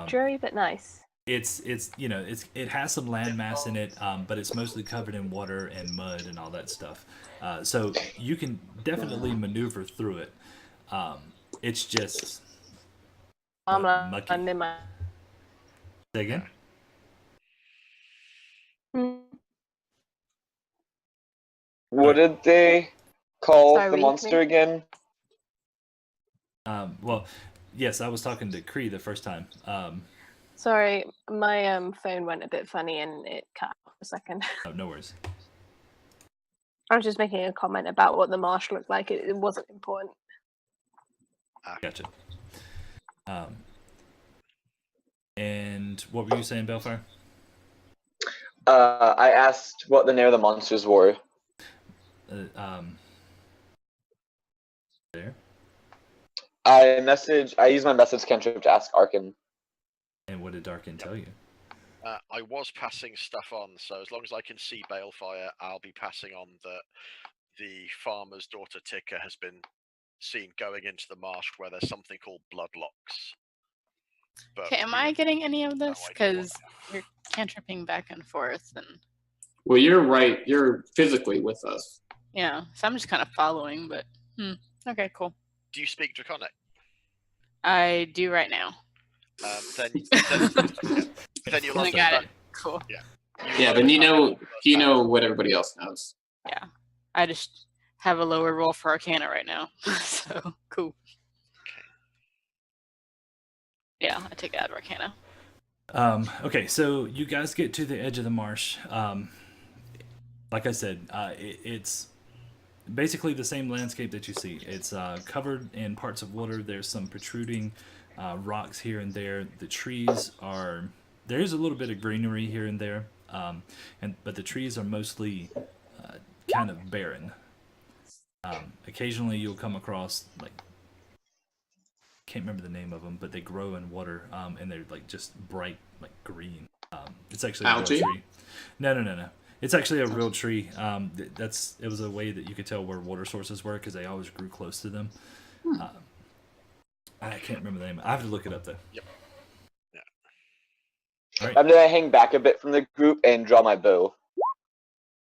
Dreary but nice. It has some land mass in it, but it's mostly covered in water and mud and all that stuff. So you can definitely maneuver through it. It's just mucky. I'm in my. Say again? What did they call Sorry, the monster again? Well, yes, I was talking to Cree the first time. Sorry, my phone went a bit funny and it cut out for a second. Oh, no worries. I was just making a comment about what the marsh looked like. It wasn't important. Gotcha. And what were you saying, Bellfire? I asked what the name of the monsters were. There. I used my message cantrip to ask Arkin. And what did Darkin tell you? I was passing stuff on, so as long as I can see Balefire, I'll be passing on that the farmer's daughter Tika has been seen going into the marsh where there's something called bloodlocks. Okay, am I getting any of this? idea Because what- you're cantripping back and forth, and Well, you're right. You're physically with us. yeah, so I'm just kind of following. But okay, cool. Do you speak Draconic? I do right now. Then you'll I got it. Cool. Yeah, then you know what everybody else knows. Yeah, I just have a lower roll for Arcana right now, so cool. Yeah, I take it out of Arcana. Okay, so you guys get to the edge of the marsh. Like I said, it's basically the same landscape that you see. It's covered in parts of water. There's some protruding rocks here and there. The trees are... There is a little bit of greenery here and there, but the trees are mostly kind of barren. Occasionally you'll come across, like, can't remember the name of them, but they grow in water, and they're like just bright, like green. It's actually Algae? a real tree. No. It's actually a real tree. It was a way that you could tell where water sources were because they always grew close to them. I can't remember the name. I have to look it up though. Yep. Yeah. All right. I'm gonna hang back a bit from the group and draw my bow.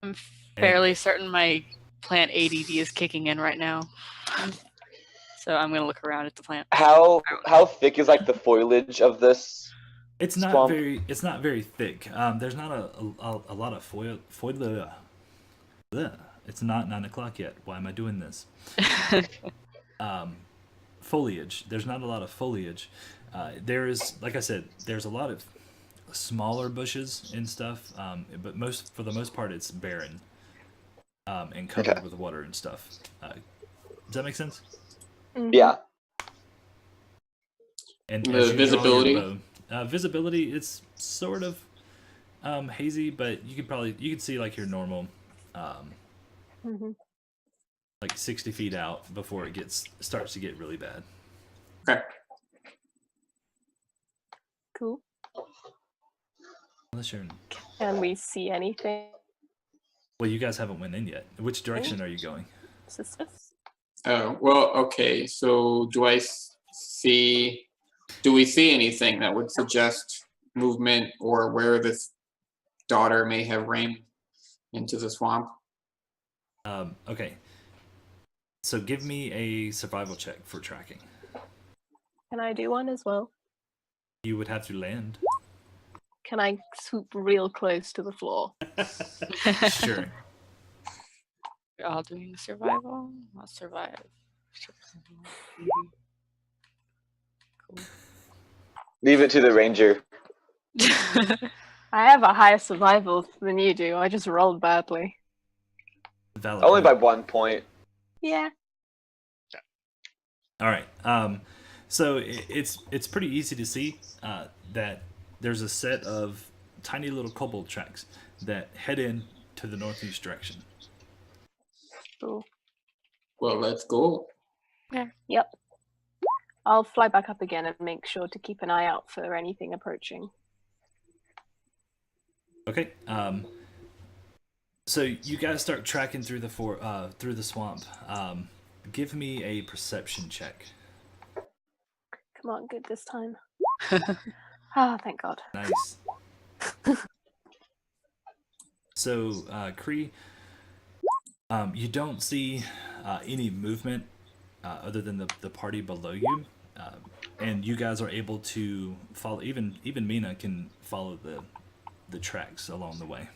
I'm fairly certain my plant ADD is kicking in right now. So I'm gonna look around at the plant. How thick is like the foliage of this? It's not swamp? It's not very thick. There's not a lot of foliage. It's not 9 o'clock yet. Why am I doing this? Foliage. There's not a lot of foliage. There is, like I said, there's a lot of smaller bushes and stuff. But for the most part, it's barren and covered with water and stuff. Does that make sense? Yeah. And The as you draw your visibility? bow, visibility, it's sort of hazy, but you could see like your normal, like 60 feet out before it starts to get really bad. Okay. Cool. Unless you're Can we see anything? well, you guys haven't went in yet. Which direction are you going? Suspicious? Oh, well, okay. So do we see anything that would suggest movement or where this daughter may have ran into the swamp? Okay. So give me a survival check for tracking. Can I do one as well? You would have to land. Can I swoop real close to the floor? Sure. We're all doing survival. I'll survive. Cool. Leave it to the ranger. I have a higher survival than you do. I just rolled badly. Valid Only by point. 1 point. Yeah. All right. So it's pretty easy to see that there's a set of tiny little kobold tracks that head in to the northeast direction. Cool. Well, let's go. Yep. I'll fly back up again and make sure to keep an eye out for anything approaching. Okay. So you guys start tracking through the swamp. Give me a perception check. Come on, good this time. Ah, thank God. Nice. So, Kree, you don't see any movement other than the party below you, and you guys are able to follow. Even Mina can follow the tracks along the way.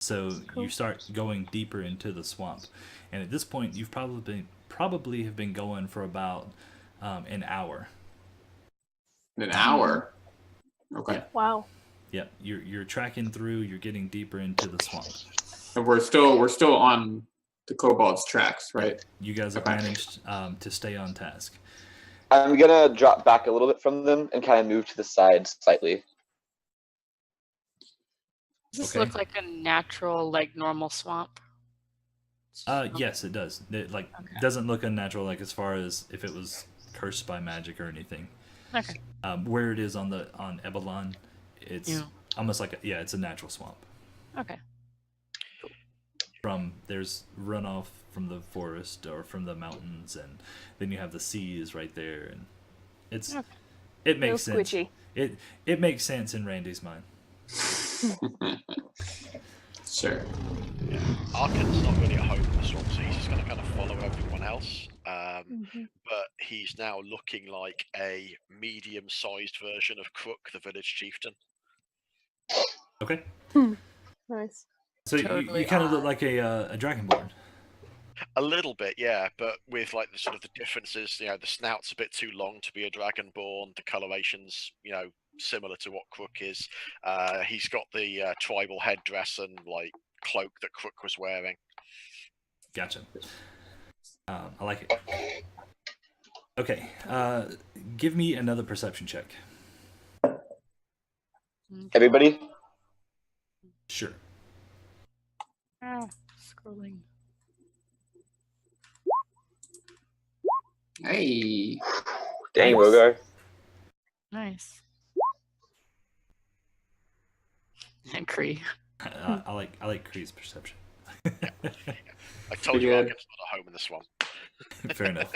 So Cool. you start going deeper into the swamp, and at this point, you've probably have been going for about an hour. An hour. Okay. Yeah. Wow. Yep, you're tracking through. You're getting deeper into the swamp. And we're still on the Kobold's tracks, right? You guys have Okay. managed to stay on task. I'm gonna drop back a little bit from them and kind of move to the side slightly. Does this Okay. look like a natural, like normal swamp? Yes, it does. It Okay. doesn't look unnatural, like as far as if it was cursed by magic or anything. Okay. Where it is on Ebelon, it's Yeah. almost like it's a natural swamp. Okay. There's runoff from the forest or from the mountains, and then you have the seas right there, and it Real makes sense. squidgy. It makes sense in Randy's mind. Sure. Yeah. Arkin's not really at home in the swamp, so he's just going to kind of follow everyone else. But he's now looking like a medium-sized version of Crook, the village chieftain. Okay, Nice. so Totally you kind of look odd. like a dragonborn. A little bit, yeah, but with like the sort of the differences, the snout's a bit too long to be a dragonborn. The coloration's, similar to what Crook is. He's got the tribal headdress and like cloak that Crook was wearing. Gotcha. I like it. Okay, give me another perception check. Everybody? Sure. Scrolling. Hey. Dang, Nice. Rogar. Nice. And Kree. I like Kree's perception. I told you, Yeah. Arkin's not at home in the swamp. Fair enough.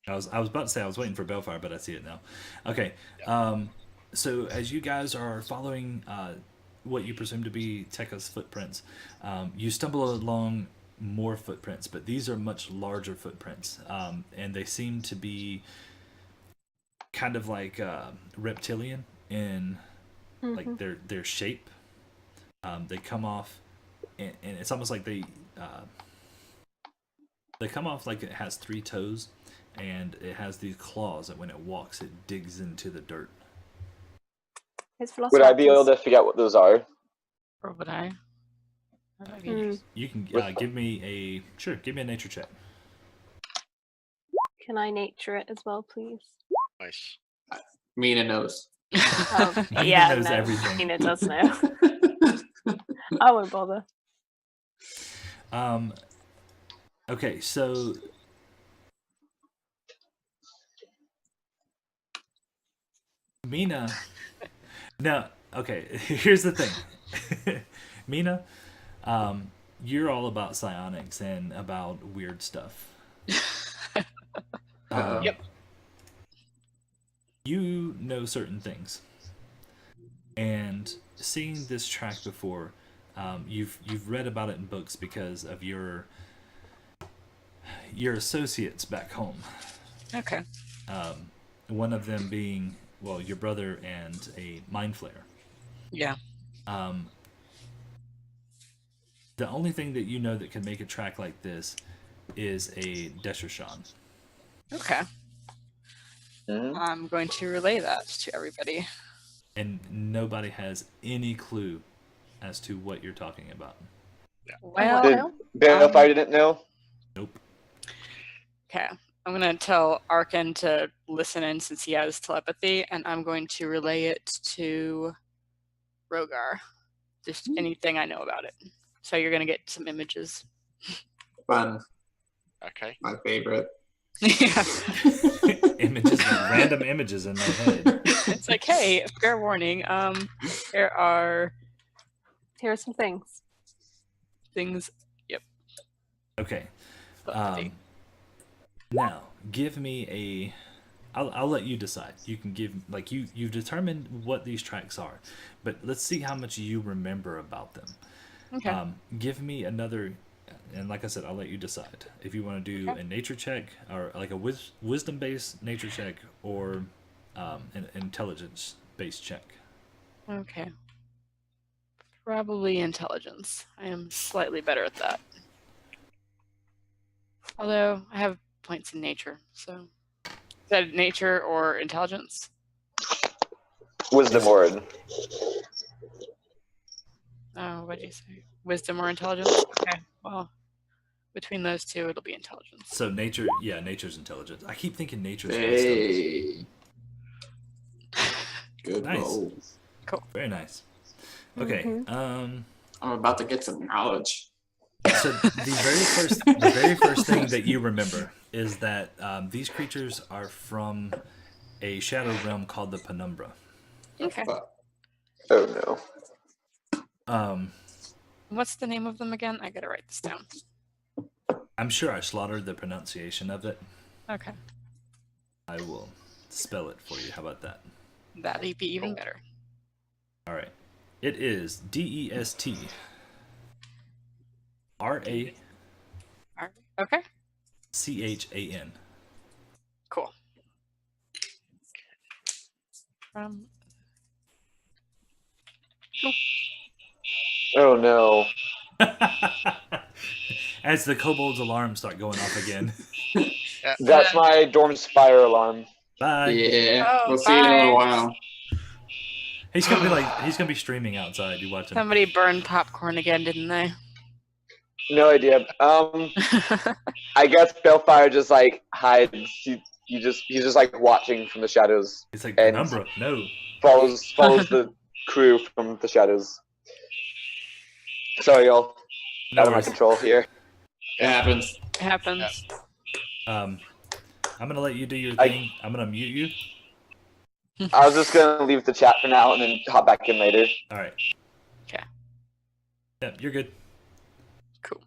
I was about to say I was waiting for Bellfire, but I see it now. Okay. So as you guys are following what you presume to be Tekka's footprints, you stumble along more footprints, but these are much larger footprints, and they seem to be kind of like reptilian in like their shape. They come off, and it's almost like they come off like it has 3 toes, and it has these claws that when it walks, it digs into the dirt. It's Would I be able velociraptors. to figure out what those are? Or would I? That might be Mm. interesting. You can give me a nature check. Can I nature it as well, please? Nice. Mina knows. Mina Yeah, knows no. everything. Mina does know. I won't bother. Okay, so Mina. Now, okay, here's the thing. Mina, you're all about psionics and about weird stuff. Yep. You know certain things, and seeing this track before, you've read about it in books because of your associates back home. Okay. One of them being, well, your brother and a mind flayer. Yeah. The only thing that you know that can make a track like this is a Deshershan. Okay. Mhm. I'm going to relay that to everybody. And nobody has any clue as to what you're talking about. Well, Did Balefire didn't know? Nope. okay. I'm going to tell Arkin to listen in since he has telepathy, and I'm going to relay it to Rogar. Just anything I know about it. So you're going to get some images. Fun. Okay. My favorite. Yeah. Images, random images in my head. It's like, hey, fair warning. There are Here are some things. Things. Okay. Telepathy. Now, give me a. I'll let you decide. You can give you've determined what these tracks are, but let's see how much you remember about them. Okay. Give me another, and like I said, I'll let you decide if you want to do a nature check or like a wisdom-based nature check or an intelligence-based check. Okay. Probably intelligence. I am slightly better at that. Although I have points in nature, so is that nature or intelligence? Wisdom word. Oh, what'd you say? Wisdom or intelligence? Okay. Well, between those two, it'll be intelligence. So nature's intelligence. I keep thinking nature's wisdom. Hey. Good Nice. roll. Cool. Very nice. Okay. Mhm. I'm about to get some knowledge. So the very first thing that you remember is that these creatures are from a shadow realm called the Penumbra. Okay. Oh no. What's the name of them again? I gotta write this down. I'm sure I slaughtered the pronunciation of it. Okay. I will spell it for you. How about that? That'd be even better. All right. It is DEST RACHAN. Okay. Cool. Oh no. As the Kobold's alarms start going off again. That's my dorm's fire alarm. Bye. Yeah, Oh, we'll see you in a little bye. while. He's gonna be streaming outside. You watch him. Somebody burned popcorn again, didn't they? No idea. I guess Balefire just like hides. He's just like watching from the shadows. It's like and Penumbra. No. follows the crew from the shadows. Sorry, y'all. No Out of my worries. control here. It happens. It happens. I'm gonna let you do your thing. I'm gonna mute you. I was just gonna leave the chat for now and then hop back in later. All right. Okay. Yep, you're good. Cool.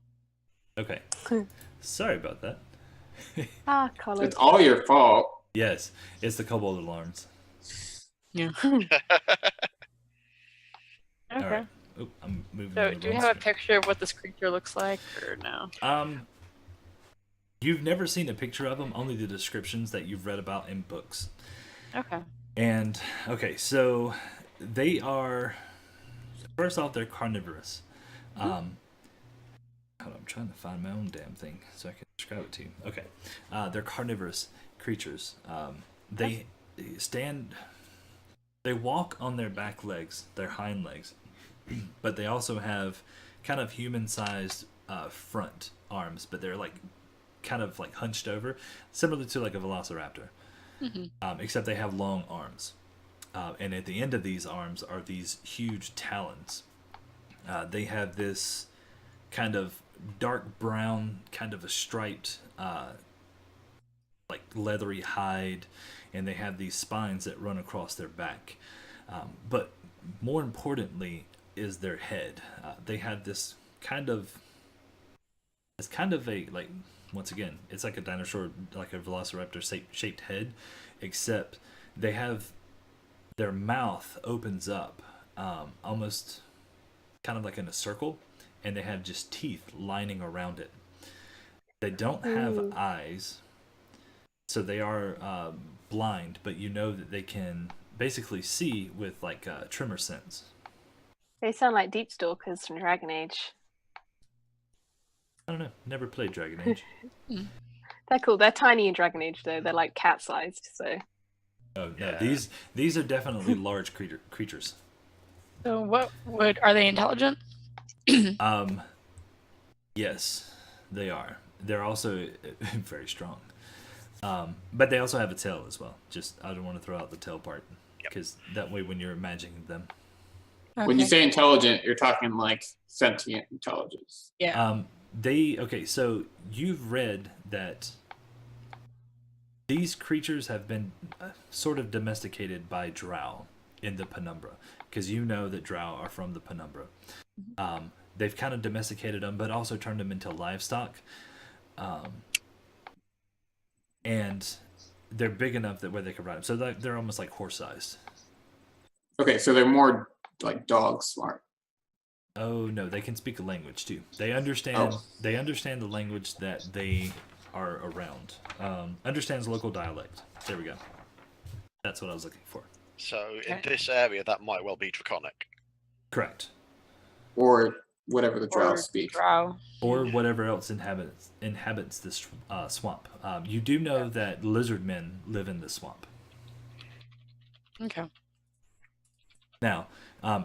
Okay. Sorry about that. Colin. It's all your fault. Yes, it's the Kobold alarms. Yeah. All Okay. right. Oop, I'm moving. So, on the do you wrong have a screen. picture of what this creature looks like, or no? You've never seen a picture of them, only the descriptions that you've read about in books. Okay. And okay, so they are. First off, they're carnivorous. Hold on, I'm trying to find my own damn thing so I can describe it to you. Okay, they're carnivorous creatures. They stand. They walk on their back legs, their hind legs, but they also have kind of human-sized front arms, but they're like kind of like hunched over, similar to like a velociraptor. Except they have long arms. And at the end of these arms are these huge talons. They have this kind of dark brown, kind of a striped, like leathery hide, and they have these spines that run across their back. But more importantly is their head. They have this it's kind of a, like, once again, it's like a dinosaur, like a velociraptor shaped head, except they have their mouth opens up almost kind of like in a circle, and they have just teeth lining around it. They don't have eyes, so they are blind, but you know that they can basically see with like tremor sense. They sound like deep stalkers from Dragon Age. I don't know, never played Dragon Age. They're cool. They're tiny in Dragon Age though. They're like cat-sized. So. Oh no, these are definitely large creatures. So, are they intelligent? Yes, they are. They're also very strong. But they also have a tail as well. Just, I don't want to throw out the tail part, because that way when you're imagining them. Okay. When you say intelligent, you're talking like sentient intelligence. Yeah. So you've read that these creatures have been sort of domesticated by drow in the Penumbra, because you know that drow are from the Penumbra. They've kind of domesticated them, but also turned them into livestock. And they're big enough that where they can ride them. So they're almost like horse-sized. Okay, so they're more like dog smart. Oh no, they can speak a language too. They understand. Oh. They understand the language that they are around. Understands local dialect. There we go. That's what I was looking for. So in this area, that might well be draconic. Correct. Or whatever the drow speak. Drow. Or whatever else inhabits this swamp. You do know that lizard men live in this swamp. Okay. Now,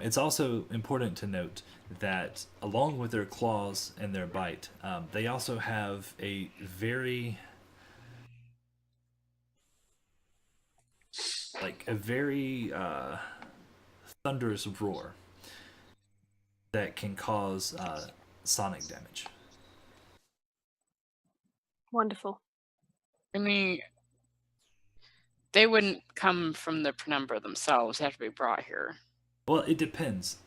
it's also important to note that along with their claws and their bite, they also have a very thunderous roar that can cause sonic damage. Wonderful. I mean, they wouldn't come from the penumbra themselves. They have to be brought here. Well, it depends.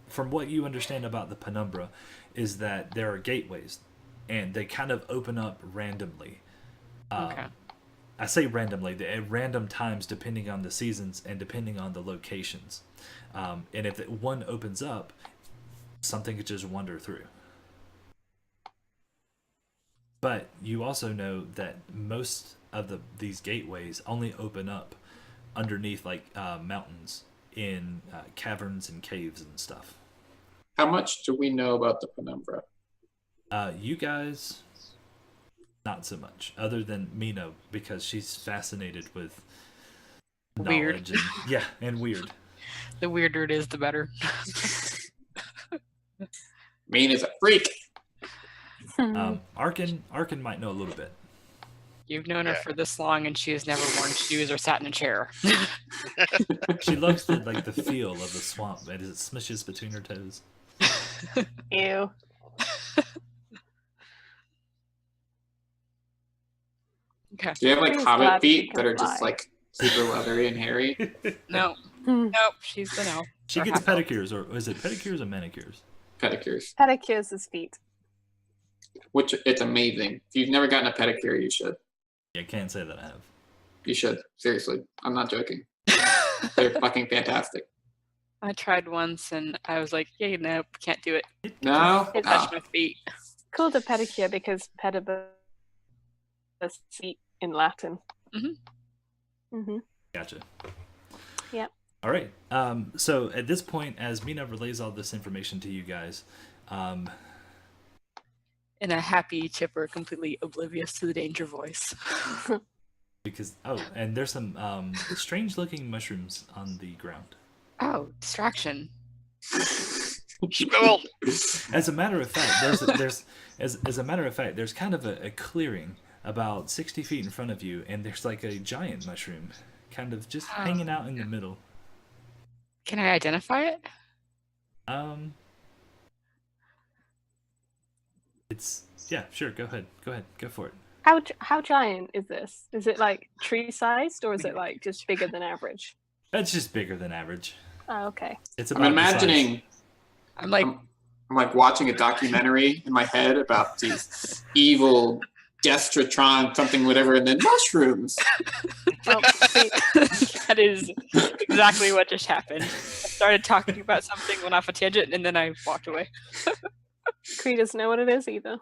From what you understand about the penumbra is that there are gateways, and they kind of open up randomly. Okay. I say randomly, at random times depending on the seasons and depending on the locations. And if one opens up, something could just wander through. But you also know that most of these gateways only open up underneath mountains in caverns and caves and stuff. How much do we know about the penumbra? You guys, not so much, other than Mina, because she's fascinated with Weird. knowledge. And weird. The weirder it is, the better. Mina's a freak. Arkin might know a little bit. You've known her for this long, and she has never worn shoes or sat in a chair. She loves the feel of the swamp as it smishes between her toes. Ew. Okay. Do you have Who's hobbit glad she feet can that are just fly? super leathery and hairy? No. Nope. She's the no. She Or gets half-elf. pedicures, or is it pedicures or manicures? Pedicures. Pedicures his feet. Which it's amazing. If you've never gotten a pedicure, you should. Yeah, I can't say that I have. You should. Seriously. I'm not joking. They're fucking fantastic. I tried once, and I was like, "Yeah, nope, can't do it. No? It's Touch my feet." Called a pedicure because pedibus is feet in Latin. Gotcha. Yep. All right. So at this point, as Mina relays all this information to you guys, In a happy, chipper, completely oblivious to the danger voice. and there's some strange-looking mushrooms on the ground. Oh, distraction. Squirrel! As a matter of fact, there's kind of a clearing about 60 feet in front of you, and there's like a giant mushroom, kind of just hanging out in the middle. Can I identify it? Sure. Go ahead. Go for it. How giant is this? Is it like tree sized, or is it like just bigger than average? It's just bigger than average. Oh, okay. It's I'm about the size. imagining. I'm like, I'm watching a documentary in my head about these evil Destratron something whatever, and then mushrooms. Oh, wait. that is exactly what just happened. I started talking about something, went off a tangent, and then I walked away. Cree doesn't know what it is either.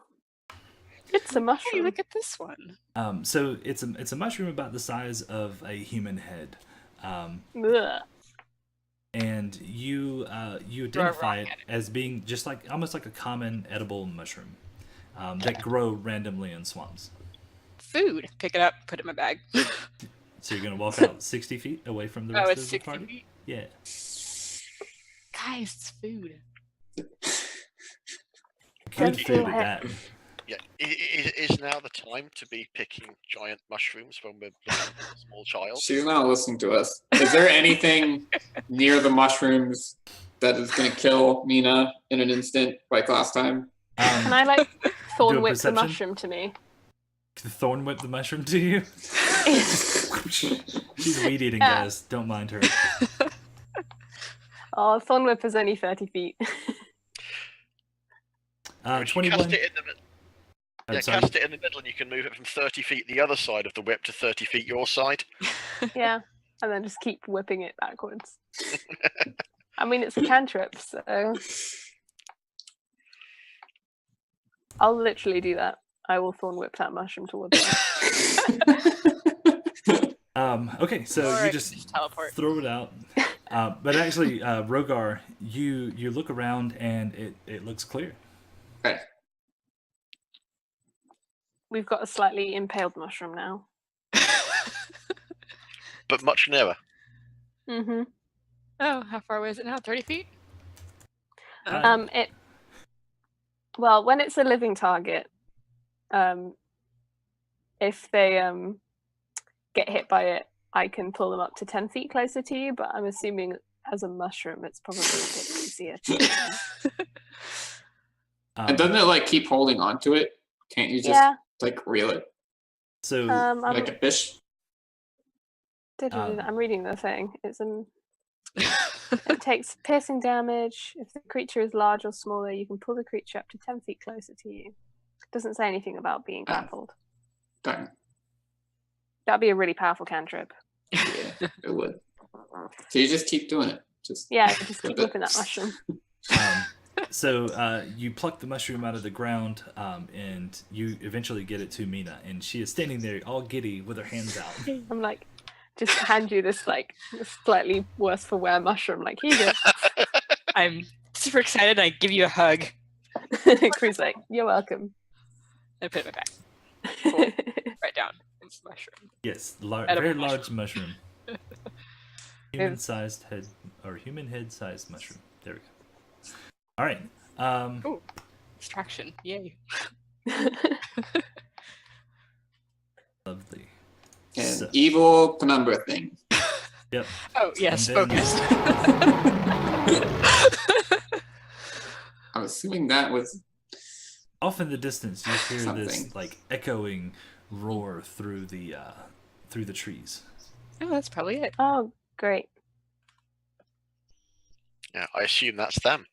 It's a Hey, mushroom. look at this one. So it's a mushroom about the size of a human head. Ugh. And you identify it as being just almost like a common edible mushroom that grow randomly in swamps. Food. Pick it up, put it in my bag. So you're gonna walk out 60 feet away from the rest it's of the 60 party. feet. Yeah. Guys, it's food. Good Don't food feel at that. Yeah, is now the time to be picking giant mushrooms when we're a small child? She's not listening to us. Is there anything near the mushrooms that is going to kill Mina in an instant, like last time? Can I thorn whip the perception? mushroom to me? Thorn whip the mushroom to you. She's weed eating, Yeah. guys. Don't mind her. Oh, thorn whip is only 30 feet. If you 21. cast it in the I'm yeah, sorry. cast it in the middle, and you can move it from 30 feet the other side of the whip to 30 feet your side. Yeah, and then just keep whipping it backwards. I mean, it's a cantrip, so I'll literally do that. I will thorn whip that mushroom towards them. Okay, so you Alright, just teleport. throw it out. But actually, Rogar, you look around and it looks clear. Okay. We've got a slightly impaled mushroom now. But much nearer. Mm-hmm. Oh, how far away is it now? 30 feet? Well, when it's a living target, if they get hit by it, I can pull them up to 10 feet closer to you, but I'm assuming as a mushroom, it's probably a bit easier. And doesn't it like keep holding on to it? Can't you just like reel it So like a fish? I'm reading the thing. It's it takes piercing damage. If the creature is large or smaller, you can pull the creature up to 10 feet closer to you. It doesn't say anything about being grappled. Darn. That'd be a really powerful cantrip. Yeah, it would. So you just keep doing it. Just Just keep whipping that mushroom. So you pluck the mushroom out of the ground, and you eventually get it to Mina, and she is standing there all giddy with her hands out. I'm like, just hand you this like slightly worse for wear mushroom. Like, here you go. I'm super excited. I give you a hug. Crew's like, you're welcome. I put it in my bag. Cool. Right down. It's a mushroom. Yes, Edible very mushroom. large mushroom. Human-sized head or human head-sized mushroom. There we go. All right. Ooh, distraction! Yay! Lovely. an So- evil penumbra thing. Yep. Oh yes, And then- focused. I'm assuming that was Off in the distance, you hear this Something. like echoing roar through the trees. Oh, that's probably it. Oh, great. Yeah, I assume that's them.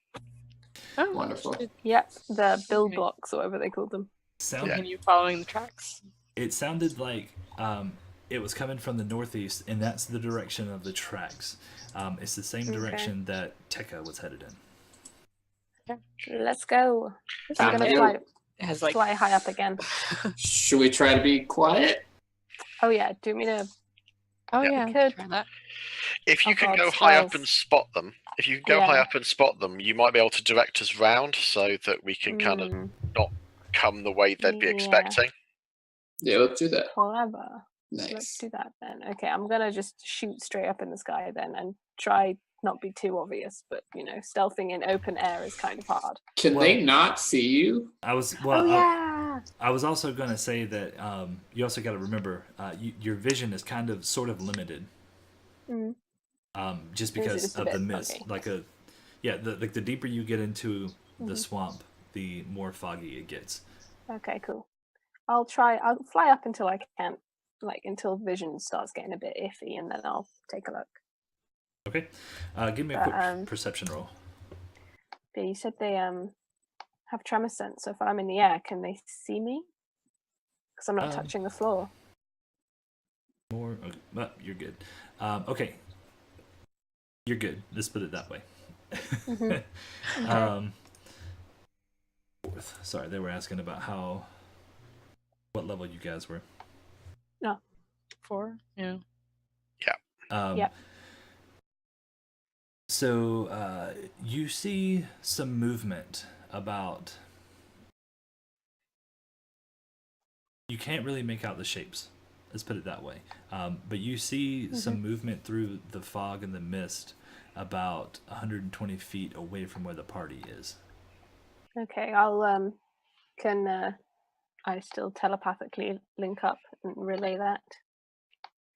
Oh, wonderful. Yep, the bill Okay. blocks or whatever they called them. Continue following the tracks. It sounded like it was coming from the northeast, and that's the direction of the tracks. It's the same Okay. direction that Tekka was headed in. Let's go. Time I'm to gonna go. fly, It has like fly high up again. Should we try to be quiet? Oh yeah, do me to oh Yeah. yeah, We could. try that. If you Oh, can God, go high up spells. and spot them, high Yeah. up and spot them, you might be able to direct us round so that we can kind of Mm, come the way they'd be Yeah. expecting. Yeah, let's do that. clever. Let's Nice. do that then. Okay, I'm gonna just shoot straight up in the sky then and try not be too obvious, but stealthing in open air is kind of hard. Can they not see you? I was Oh yeah. I was also going to say that you also got to remember your vision is kind of sort of limited, Mm. just Is it because just a of the bit? mist. Okay. The deeper you get into the Mhm. swamp, the more foggy it gets. Okay, cool. I'll fly up until I can, until vision starts getting a bit iffy, and then I'll take a look. Okay, give me a But, quick perception roll. But you said they have tremor sense, so if I'm in the air, can they see me? Because I'm not touching the floor. More, you're good. Okay, you're good. Let's put it that way. Mhm. Fourth. Sorry, they were asking about what level you guys were. 4. Yeah. Yep. So you see some movement about. You can't really make out the shapes. Let's put it that way. But you see some movement through the fog and the mist about 120 feet away from where the party is. Okay, I'll can I still telepathically link up and relay that?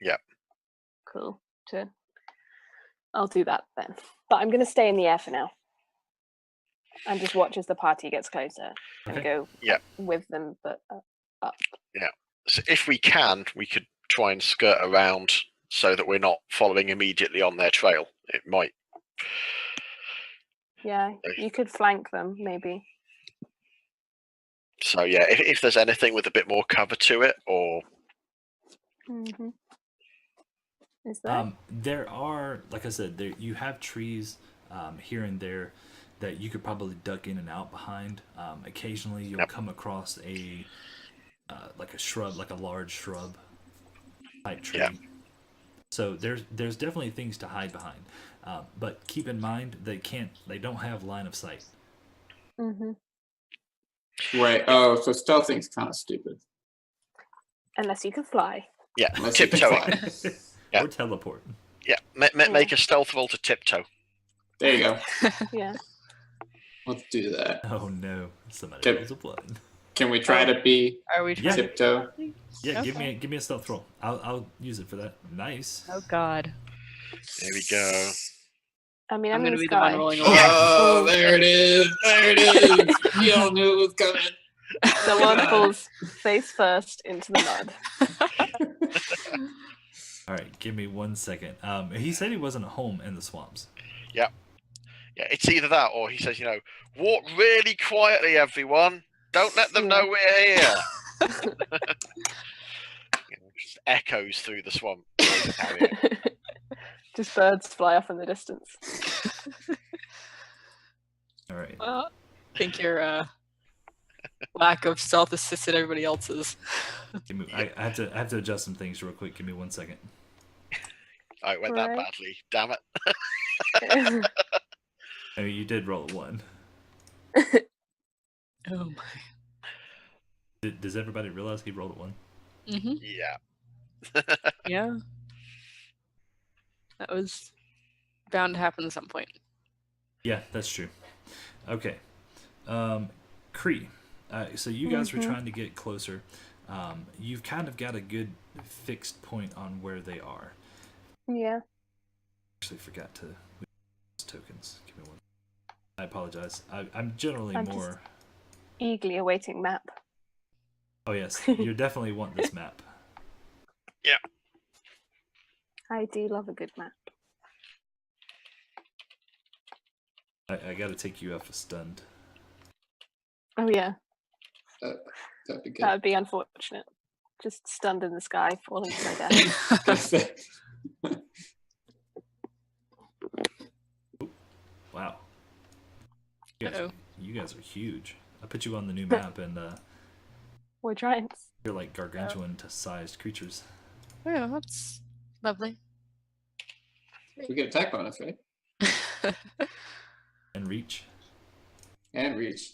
Yep. Cool. I'll do that then. But I'm gonna stay in the air for now. And just watch as the party gets closer and Okay. go Yep. with them, but up. So if we can, we could try and skirt around so that we're not following immediately on their trail. It might. Yeah, you could flank them maybe. So yeah, if there's anything with a bit more cover to it, or Mm-hmm. Is there? There are, like I said, there you have trees here and there that you could probably duck in and out behind. Occasionally, you'll Yep. come across like a shrub, like a large shrub type tree. Yeah. So there's definitely things to hide behind, but keep in mind they don't have line of sight. Mm-hmm. Right. Oh, so stealthing's kind of stupid. Unless you can fly. yeah, Unless you can tiptoeing. fly. Yeah. Or teleport. Yeah, make a stealth roll to tiptoe. There you go. Yeah. Let's do that. Oh no, somebody Tip. rolls a blood. Can we try to be Are we trying tiptoe? Yeah, Okay. give me a stealth roll. I'll use it for that. Nice. Oh God. There we go. I mean, I'm in gonna the be the one sky. rolling Oh, there it is. There it is. You all knew it was coming. Someone falls face first into the mud. All right, give me 1 second. He said he wasn't at home in the swamps. Yeah, it's either that or he says, walk really quietly, everyone. Don't let them know we're here. Just echoes through the swamp. Just birds fly off in the distance. All right. Well, I think your lack of stealth assisted everybody else's. I have to adjust some things real quick. Give me 1 second. Oh, it went that Right. badly. Damn it. I mean, you did roll a 1. Oh my. Does everybody realize he rolled a 1? Mm-hmm. Yeah. Yeah. That was bound to happen at some point. Yeah, that's true. Okay. Cree. So you guys were trying to get closer. You've kind of got a good fixed point on where they are. Yeah. Actually forgot to use tokens. Give me one. I apologize. I'm generally I'm more... Eagerly awaiting map. Oh yes, you definitely want this map. I do love a good map. I got to take you off of stunned. Oh yeah, That'd be good. that would be unfortunate. Just stunned in the sky, falling to my death. Wow. Uh-oh. You guys are huge. I put you on the new map, and We're giants. you're like gargantuan-sized creatures. Yeah, that's lovely. We get attack bonus, right? And reach. And reach.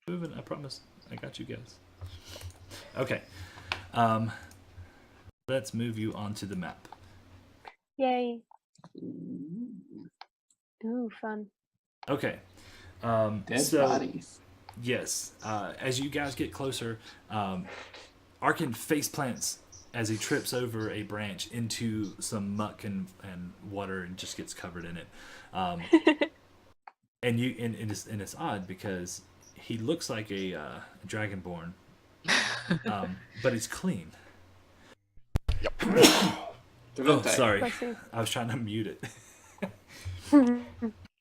Moving, I promise. I got you guys. Okay. Let's move you onto the map. Yay. Ooh, fun. Okay. Dead so, bodies. Yes. As you guys get closer, Arkin face plants as he trips over a branch into some muck and water and just gets covered in it. And it's odd because he looks like a dragonborn, but he's clean. Oh, sorry. Bless you. I was trying to mute it.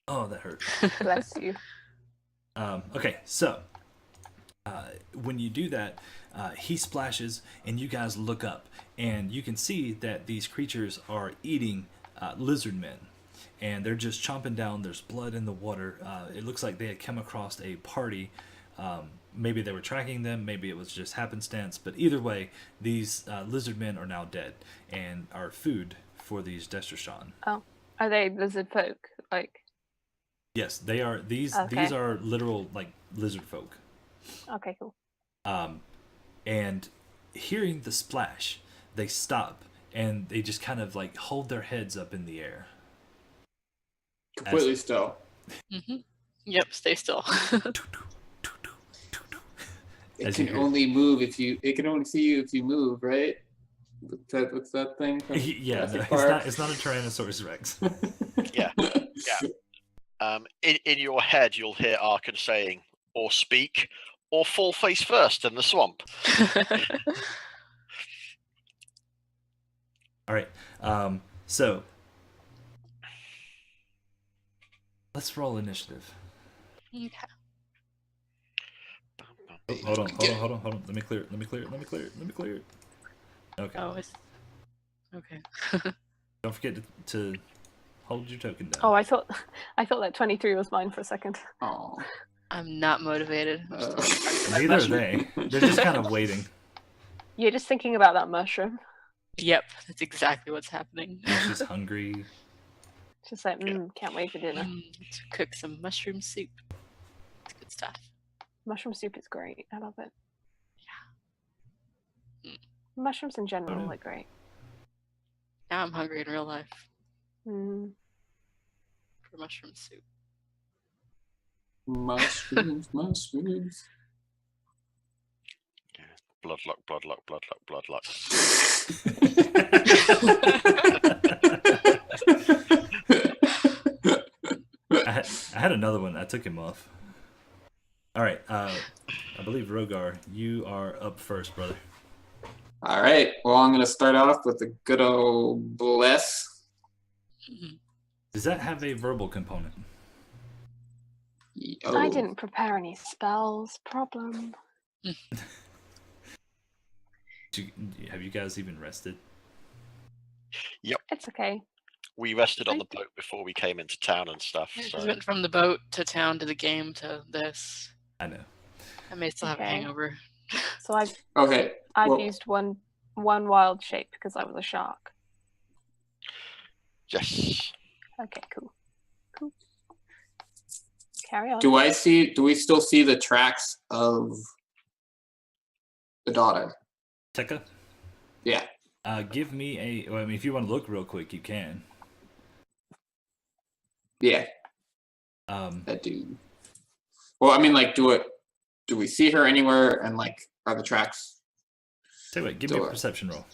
Oh, that hurt. Bless you. Okay, so when you do that, he splashes, and you guys look up, and you can see that these creatures are eating lizard men, and they're just chomping down. There's blood in the water. It looks like they had come across a party. Maybe they were tracking them, maybe it was just happenstance, but either way, these lizard men are now dead and are food for these Destrashan. Oh, are they lizard folk? Like, Yes, they are. These are literal like lizard folk. okay, cool. And hearing the splash, they stop and they just kind of like hold their heads up in the air. Completely still. Mm-hmm. Yep, stay still. It As you can hear- only move if you. It can only see you if you move, right? What's that thing? from Yeah, no, Jurassic Park? it's not a Tyrannosaurus Rex. Yeah. In your head, you'll hear Arkan saying, or speak, or fall face first in the swamp. All right. So Let's roll initiative. Okay. Oh, hold on. Let me clear it. Okay. Oh, it's okay. Don't forget to hold your token down. Oh, I thought that 23 was mine for a second. Oh. I'm not motivated. Neither are they. They're just kind of waiting. You're just thinking about that mushroom. Yep, that's exactly what's happening. She's hungry. Just like, can't wait for dinner. Let's cook some mushroom soup. It's good stuff. Mushroom soup is great. I love it. Yeah. Mushrooms in general are great. Now I'm hungry in real life Mm. for mushroom soup. Mushrooms. Bloodlock. I had another one. I took him off. All right. I believe Rogar, you are up first, brother. All right. Well, I'm gonna start off with a good old bless. Does that have a verbal component? Oh. I didn't prepare any spells. Problem. Have you guys even rested? It's okay. We rested on the boat before we came into town and stuff. We So went from the boat to town to the game to this. I know. I may still have a Okay. hangover. So I've Okay. well, used one wild shape because I was a shark. yes, Okay, cool. Carry on. Do we still see the tracks of the daughter? Tekka, Yeah. give me well, I mean, if you want to look real quick, you can. Yeah. Um, That dude. Well, I mean, like, do we see her anywhere? And like, are the tracks? tell you what, give me a Door. perception roll.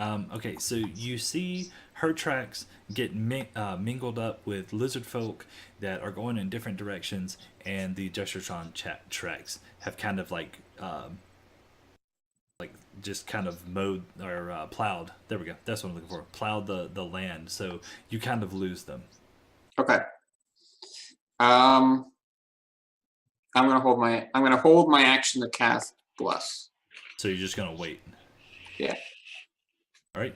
Okay, so you see her tracks get mingled up with lizard folk that are going in different directions, and the Jestertron tracks have kind of like just kind of mowed or plowed. There we go. That's what I'm looking for. Plowed the land, so you kind of lose them. Okay. I'm gonna hold my action to cast bless. So you're just gonna wait. Yeah. All right,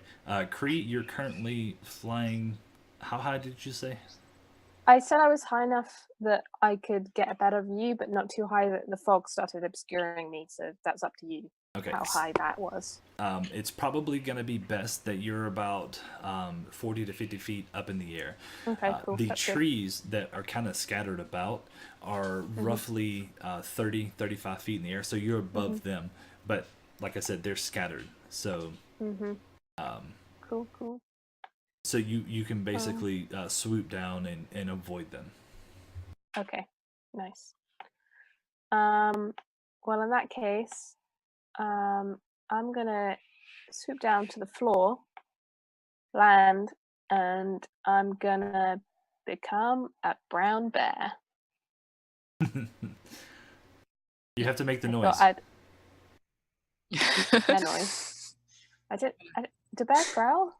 Kree, you're currently flying. How high did you say? I said I was high enough that I could get a better view, but not too high that the fog started obscuring me. So that's up to you. Okay. How high that was. It's probably going to be best that you're about 40 to 50 feet up in the air. Okay, cool. The That's good. trees that are kind of scattered about are roughly 30, 35 feet in the air, so you're above them. But like I said, they're scattered. So, Cool. so you can basically swoop down and avoid them. Okay, nice. Well, in that case, I'm gonna swoop down to the floor, land, and I'm gonna become a brown bear. You have to make the So noise. Bear noise. Do bears growl?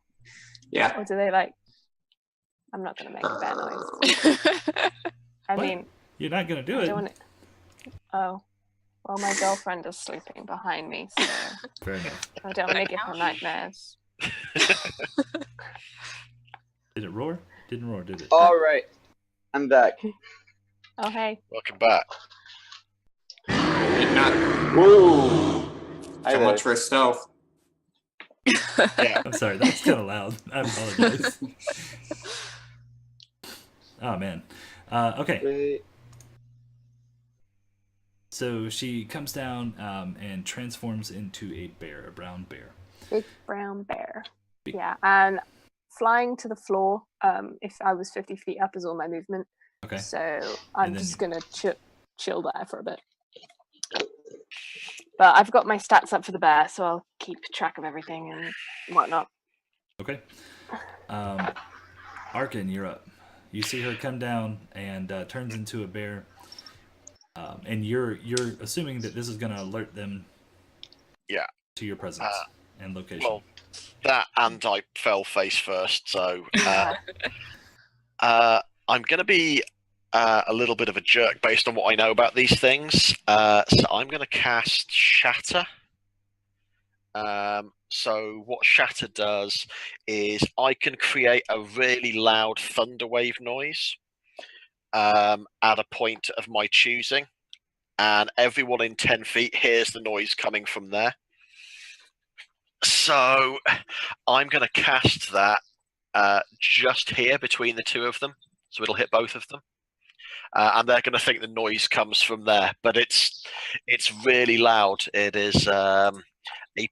Yeah. Or do they like? I'm not gonna make a bear noise. I What? mean, You're not going to do I it. don't want it. Oh, well, my girlfriend is sleeping behind me, so Fair enough. I don't want to give her nightmares. Did it roar? Didn't roar, did it? All right, I'm back. Oh, hey. welcome back. And not Ooh. Hi so there. much for stealth. Yeah, I'm sorry, that's kind of loud. I apologize. Oh, man. Okay. Wait. So she comes down and transforms into a brown bear. Big brown bear. Big- Yeah, and flying to the floor, if I was 50 feet up is all my movement. Okay. So I'm then just going to chill there for a bit. But I've got my stats up for the bear, so I'll keep track of everything and whatnot. Okay. Arkin, you're up. You see her come down and turns into a bear. And you're assuming that this is going to alert them Yeah. to your presence and location. well, That and I fell face first, so I'm going to be a little bit of a jerk based on what I know about these things. So I'm going to cast Shatter. So what Shatter does is I can create a really loud thunder wave noise at a point of my choosing, and everyone in 10 feet hears the noise coming from there. So I'm going to cast that just here between the two of them, so it'll hit both of them. And they're going to think the noise comes from there, but it's really loud. It is a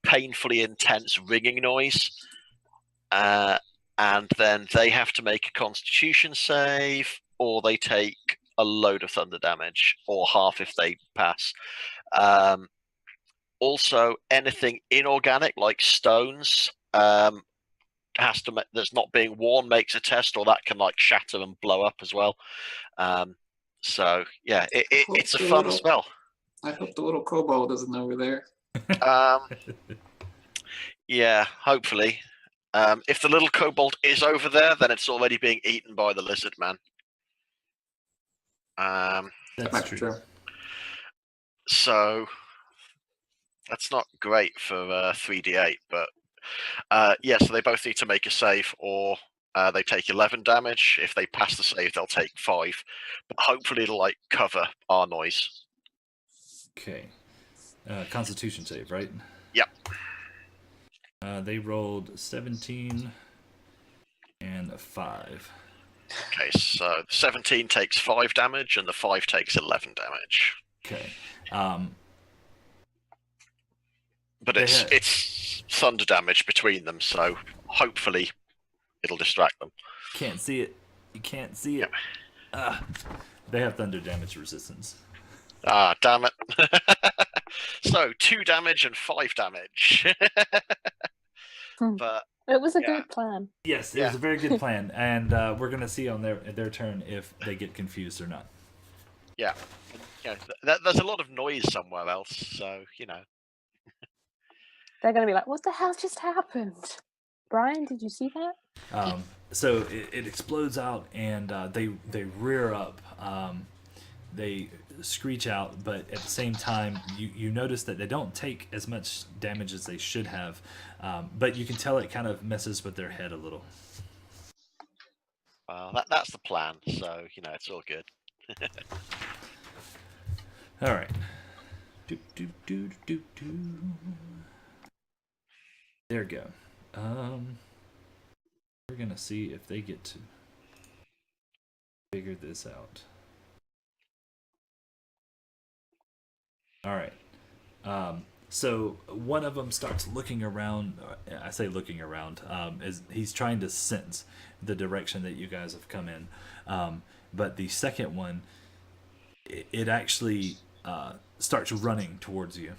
painfully intense ringing noise, and then they have to make a Constitution save, or they take a load of thunder damage, or half if they pass. Also, anything inorganic like stones has to that's not being worn makes a test, or that can like shatter and blow up as well. So yeah, it's a fun spell. I hope the little kobold isn't over there. Yeah, hopefully. If the little kobold is over there, then it's already being eaten by the lizard man. That's true. So that's not great for 3d8, but yeah, so they both need to make a save, or they take 11 damage. If they pass the save, they'll take 5. But hopefully it'll like cover our noise. Okay. Constitution save, right? Yep. They rolled 17 and a 5. Okay, so 17 takes 5 damage, and the 5 takes 11 damage. Okay. But it's thunder damage between them, so hopefully it'll distract them. Can't see it. You can't see it. They have thunder damage resistance. Ah, damn it. So 2 damage and 5 damage. But it was a good plan. Yes, it was a very good plan, and we're gonna see on their turn if they get confused or not. Yeah, there's a lot of noise somewhere else, so you know. They're gonna be like, "What the hell just happened?" Brian, did you see that? So it explodes out, and they rear up. They screech out, but at the same time, you notice that they don't take as much damage as they should have. But you can tell it kind of messes with their head a little. Well, that's the plan, so you know it's all good. All right. There we go. We're gonna see if they get to figure this out. All right. So one of them starts looking around. I say looking around, as he's trying to sense the direction that you guys have come in. But the second one, it actually starts running towards you.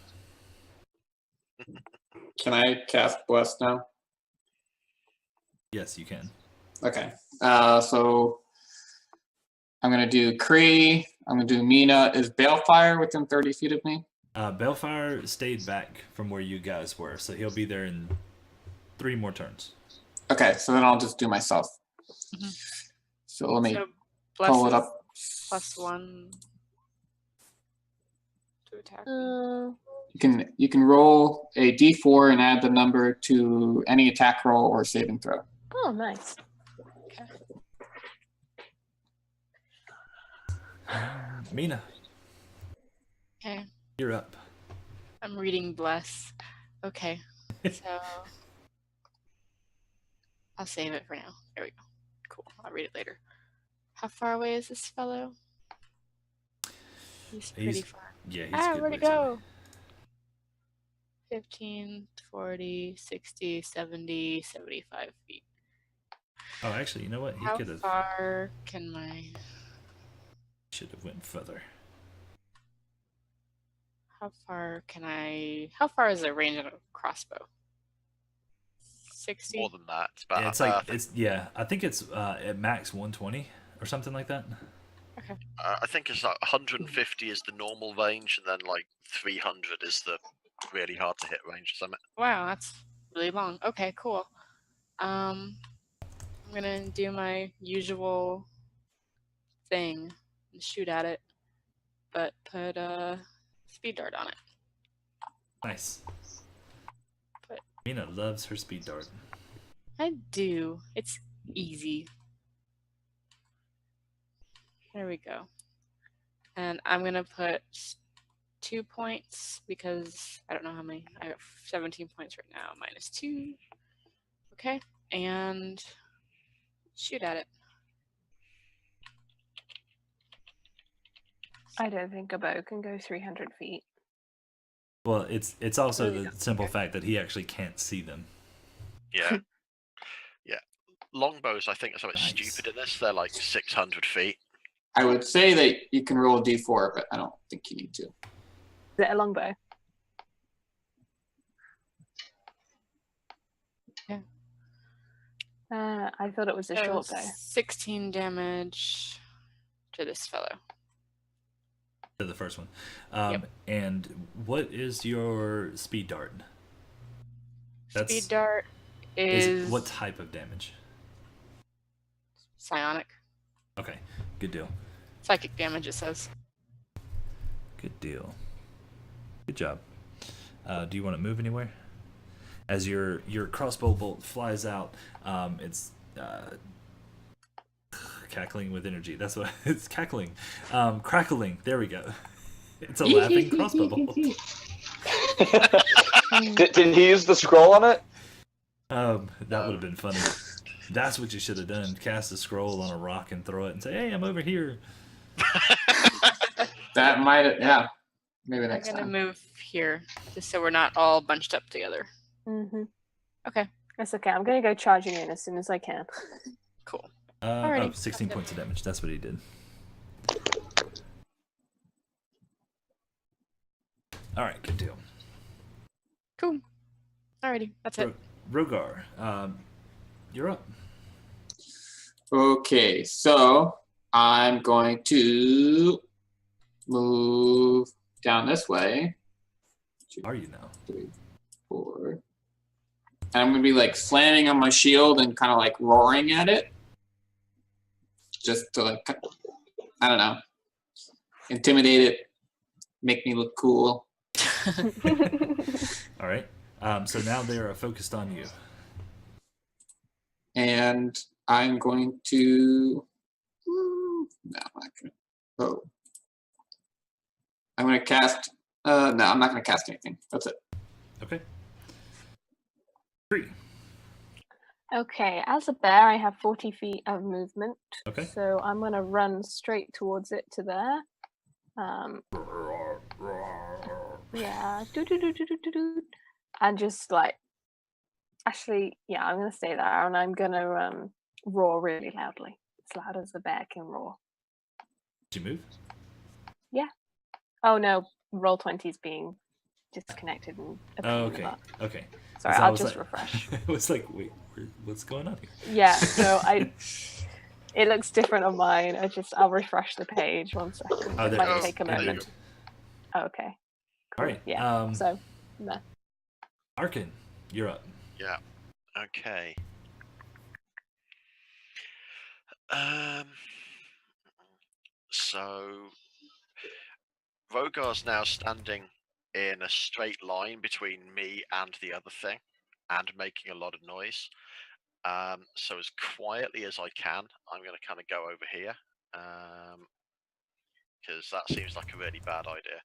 Can I cast Bless now? Yes, you can. Okay. So I'm going to do Kree. I'm going to do Mina. Is Balefire within 30 feet of me? Balefire stayed back from where you guys were, so he'll be there in 3 more turns. Okay, so then I'll just do myself. Mm-hmm. So let me pull it up. +1 to attack. You can roll a d4 and add the number to any attack roll or saving throw. Oh, nice. Okay. Mina. Okay. You're up. I'm reading Bless. Okay. So I'll save it for now. There we go. Cool. I'll read it later. How far away is this fellow? He's pretty far. Yeah, he's where'd he go? 15, 40, 60, 70, 75 feet. Oh, actually, you know what? He How could have. far can my... Should have went further. How far can I... How far is the range of a crossbow? 60? More than that. But, Yeah, it's like I think it's at max 120 or something like that. Okay. I think it's like 150 is the normal range, and then like 300 is the really hard to hit range or something. Wow, that's really long. Okay, cool. I'm gonna do my usual thing and shoot at it, but put a speed dart on it. Nice. But Mina loves her speed dart. I do. It's easy. There we go. And I'm gonna put 2 points because I don't know how many. I got 17 points right now. Minus 2. Okay, and shoot at it. I don't think a bow can go 300 feet. Well, it's also the simple fact that he actually can't see them. Yeah. Yeah. Longbows, I think, are something Nice. stupid in this. They're like 600 feet. I would say that you can roll a d4, but I don't think you need to. Is it a longbow? Yeah. I thought it was a short bow. 16 damage to this fellow. To the first one. Yep. And what is your speed dart? Speed dart is what type of damage? psionic. Okay, good deal. Psychic damage, it says. Good deal. Good job. Do you want to move anywhere? As your crossbow bolt flies out, it's cackling with energy. That's what it's cackling. Crackling. There we go. It's a laughing crossbow bolt. Did he use the scroll on it? That would have been funny. That's what you should have done. Cast a scroll on a rock and throw it and say, "Hey, I'm over here." That might, yeah. Maybe next I'm gonna time. move here just so we're not all bunched up together. Mm-hmm. Okay, That's okay. I'm going to go charging in as soon as I can. cool. 16 points of damage. That's what he did. All right, good deal. Cool. Alrighty, that's it. Rogar, you're up. Okay, so I'm going to move down this way. Are you now? 3, 4. And I'm going to be like slamming on my shield and kind of like roaring at it. Just to like, I don't know, intimidate it, make me look cool. All right. So now they're focused on you. And I'm going to, no, I'm not going to, oh. I'm going to cast, no, I'm not going to cast anything. That's it. Okay. 3. Okay, as a bear, I have 40 feet of movement. Okay. So I'm going to run straight towards it to there. Yeah. Do. And just like, actually, yeah, I'm going to stay there and I'm going to roar really loudly. As loud as the bear can roar. Did you move? Yeah. Oh no, roll 20 is being disconnected and a pain in the Okay. butt. Okay. Sorry, So I I'll was just like- refresh. It was like, wait, what's going on here? Yeah, no, it looks different on mine. I'll refresh the page 1 second. Oh, It there might it take a is. There you moment. Okay. All right. Yeah. So, no. Arkin, you're up. Yeah. Okay. So Rogar's now standing in a straight line between me and the other thing, and making a lot of noise. So as quietly as I can, I'm going to kind of go over here, because that seems like a really bad idea.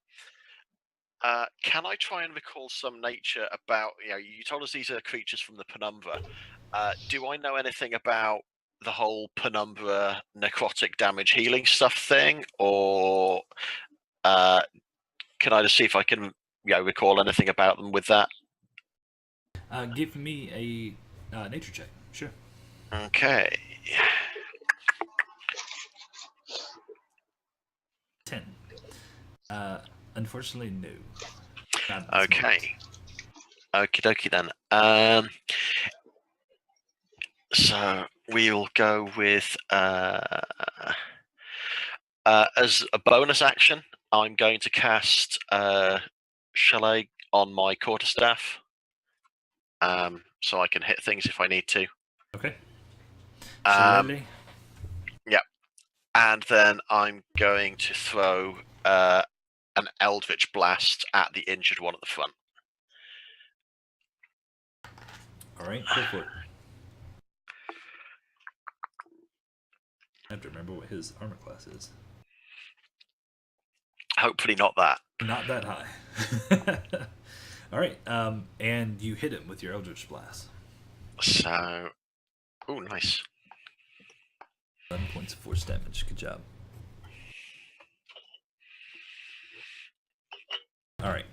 Can I try and recall some nature about, you told us these are creatures from the penumbra. Do I know anything about the whole penumbra necrotic damage healing stuff thing, or can I just see if I can recall anything about them with that? Give me a nature check. Sure. Okay. 10. Unfortunately, no. Not at this Okay. Okie dokie then. So we'll go with as a bonus action, I'm going to cast Chalet on my quarterstaff. so I can hit things if I need to. Okay. Um, Shillelagh. and then I'm going to throw an Eldritch Blast at the injured one at the front. All right, go for it. I have to remember what his armor class is. Hopefully not that. Not that high. All right, and you hit him with your Eldritch Blast. So, oh, nice. 11 points of force damage. Good job. All right.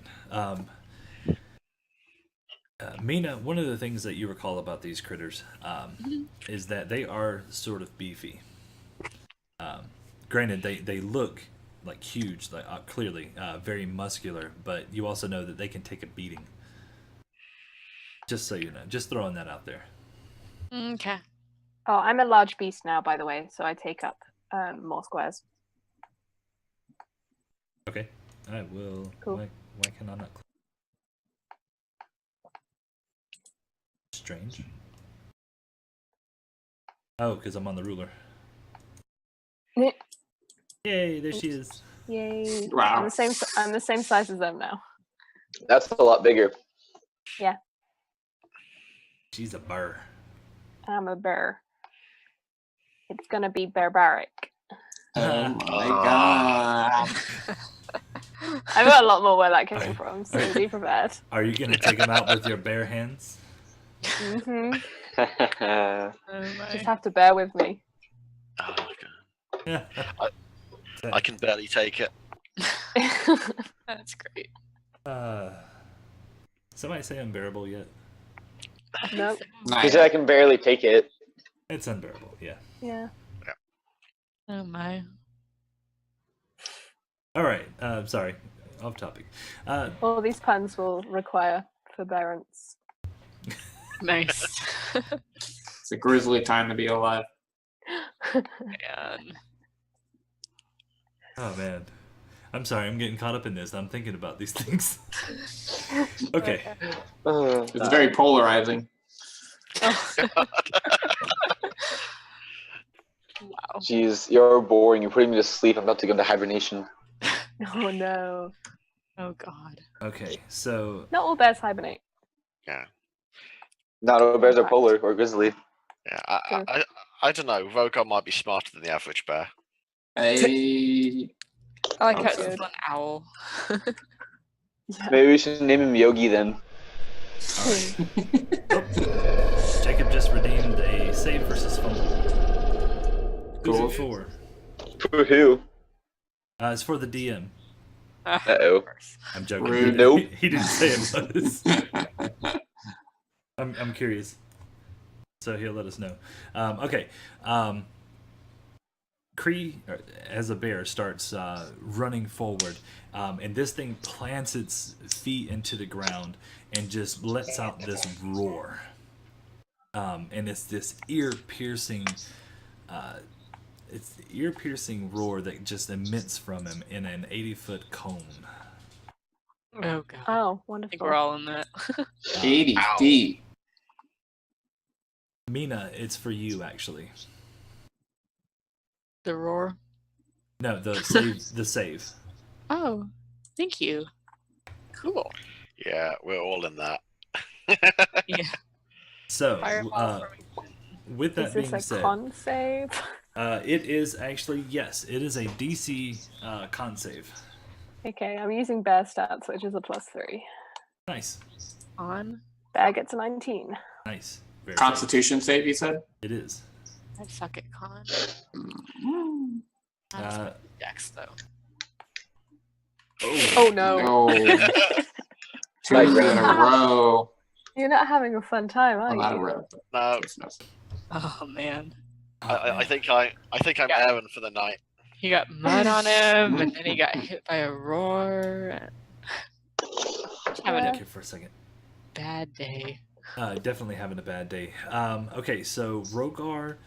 Mina, one of the things that you recall about these critters is that they are sort of beefy. Granted, they look like huge, like clearly very muscular, but you also know that they can take a beating. Just so you know, just throwing that out there. Okay. Oh, I'm a large beast now, by the way, so I take up more squares. Okay, I will. Cool. Why can I not? Strange. Oh, because I'm on the ruler. Yay! There she is. Yay! Wow. I'm the same size as them now. That's a lot bigger. Yeah, She's a burr. I'm a bear. It's gonna be barbaric. Oh my god. I've got a lot more where that came from, so be prepared. Are you gonna take him out with your bare hands? hmm Oh Just my. have to bear with me. Oh, God. Yeah. I can barely take it. That's great. Somebody say unbearable yet? Nope. He Nice. said I can barely take it. It's unbearable, yeah. Yeah. Oh my. All right. Sorry, off topic. All these puns will require forbearance. Nice. It's a grisly time to be alive. Man. Oh man, I'm sorry. I'm getting caught up in this. I'm thinking about these things. Okay. It's very polarizing. Wow. Jeez, you're boring. You're putting me to sleep. I'm about to go into hibernation. Oh no. Oh god. Okay. So Not all bears hibernate. Yeah. Not all bears are polar or grizzly. Yeah. True. I don't know. Rogar might be smarter than the average bear. Hey. I like Oh, how it's good. an owl. Yeah. Maybe we should name him Yogi then. Jacob just redeemed a save versus fumble. Who's Cool. it for? For who? It's for the DM. Uh-oh. I'm joking. Rude. Nope. He didn't say it was. I'm curious. So he'll let us know. Okay. Kree, as a bear, starts running forward, and this thing plants its feet into the ground and just lets out this roar. And it's this ear-piercing roar that just emits from him in an 80-foot cone. Oh god. Oh, I think wonderful. we're all in that. 80 Ow. feet. Mina, it's for you, actually. The roar. No, the save. The save. Oh, thank you. Cool. Yeah, we're all in that. Yeah. So, Fireball with that Is this being a said, con save? it is actually, yes, it is a DC con save. Okay, I'm using bear stats, which is a +3. Nice, on. Bear gets a 19. nice. Very Constitution save, you said? good. It is. I suck at con. Mm. Uh, Dex though. Oh no. No. Two in a row. You're not having a fun time, are Well, not a you? row. No, Oh man. I think I'm Yeah. Aaron for the night. He got mud on him, and then he got hit by a roar. And... having Back a here for a second. bad day. Definitely having a bad day. Okay, so Rogar,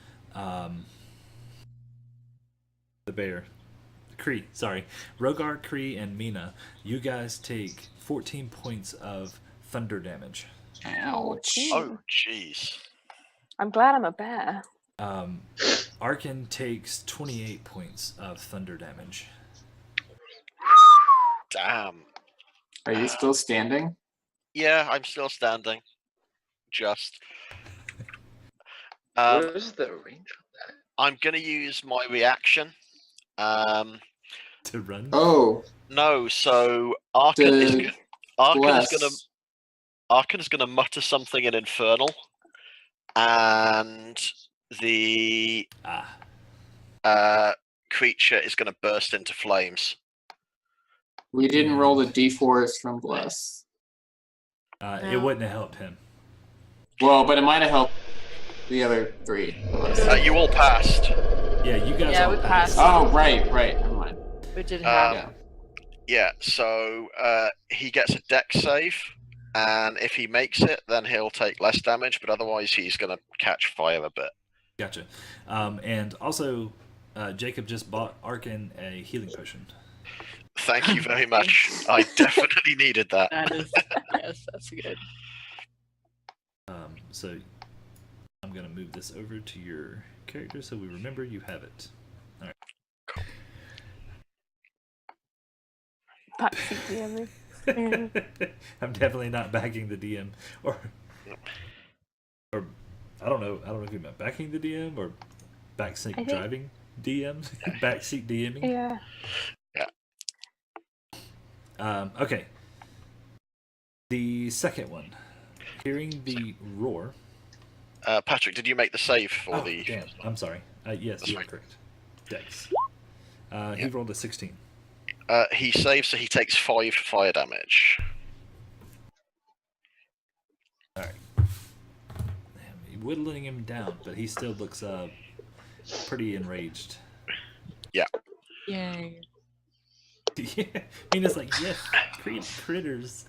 the bear, Kree, sorry, Rogar, Kree, and Mina, you guys take 14 points of thunder damage. Ouch. Oh, jeez. I'm glad I'm a bear. Arkin takes 28 points of thunder damage. Damn. Are you still standing? Yeah, I'm still standing. Just. What is the range of that? I'm gonna use my reaction. To run? Oh, No, so Arkin is the Arkin bless. is gonna mutter something in Infernal, and the creature is gonna burst into flames. We didn't roll the d4s from bless. It wouldn't have helped him. Well, but it might have helped the other 3. You all passed. Yeah, you guys Yeah, all we passed. Oh, right. Never mind. We did have. Yeah. Yeah, so he gets a dex save, and if he makes it, then he'll take less damage, but otherwise he's going to catch fire a bit. Gotcha. And also, Jacob just bought Arkin a healing potion. Thank you very much. I definitely needed that. That is, yes, that's good. So I'm going to move this over to your character so we remember you have it. All right. Backseat DM. I'm definitely not backing the DM, or I don't know if you meant backing the DM or backseat driving DM, backseat DMing. Yeah. Okay. The second one, hearing the roar. Patrick, did you make the save for the? Damn. I'm sorry. Yes, That's you are fine. correct. Dex. He rolled a 16. He saves, so he takes 5 fire damage. All right. Whittling him down, but he still looks pretty enraged. Yeah. Yay. Yeah, Mina's like, yes, critters.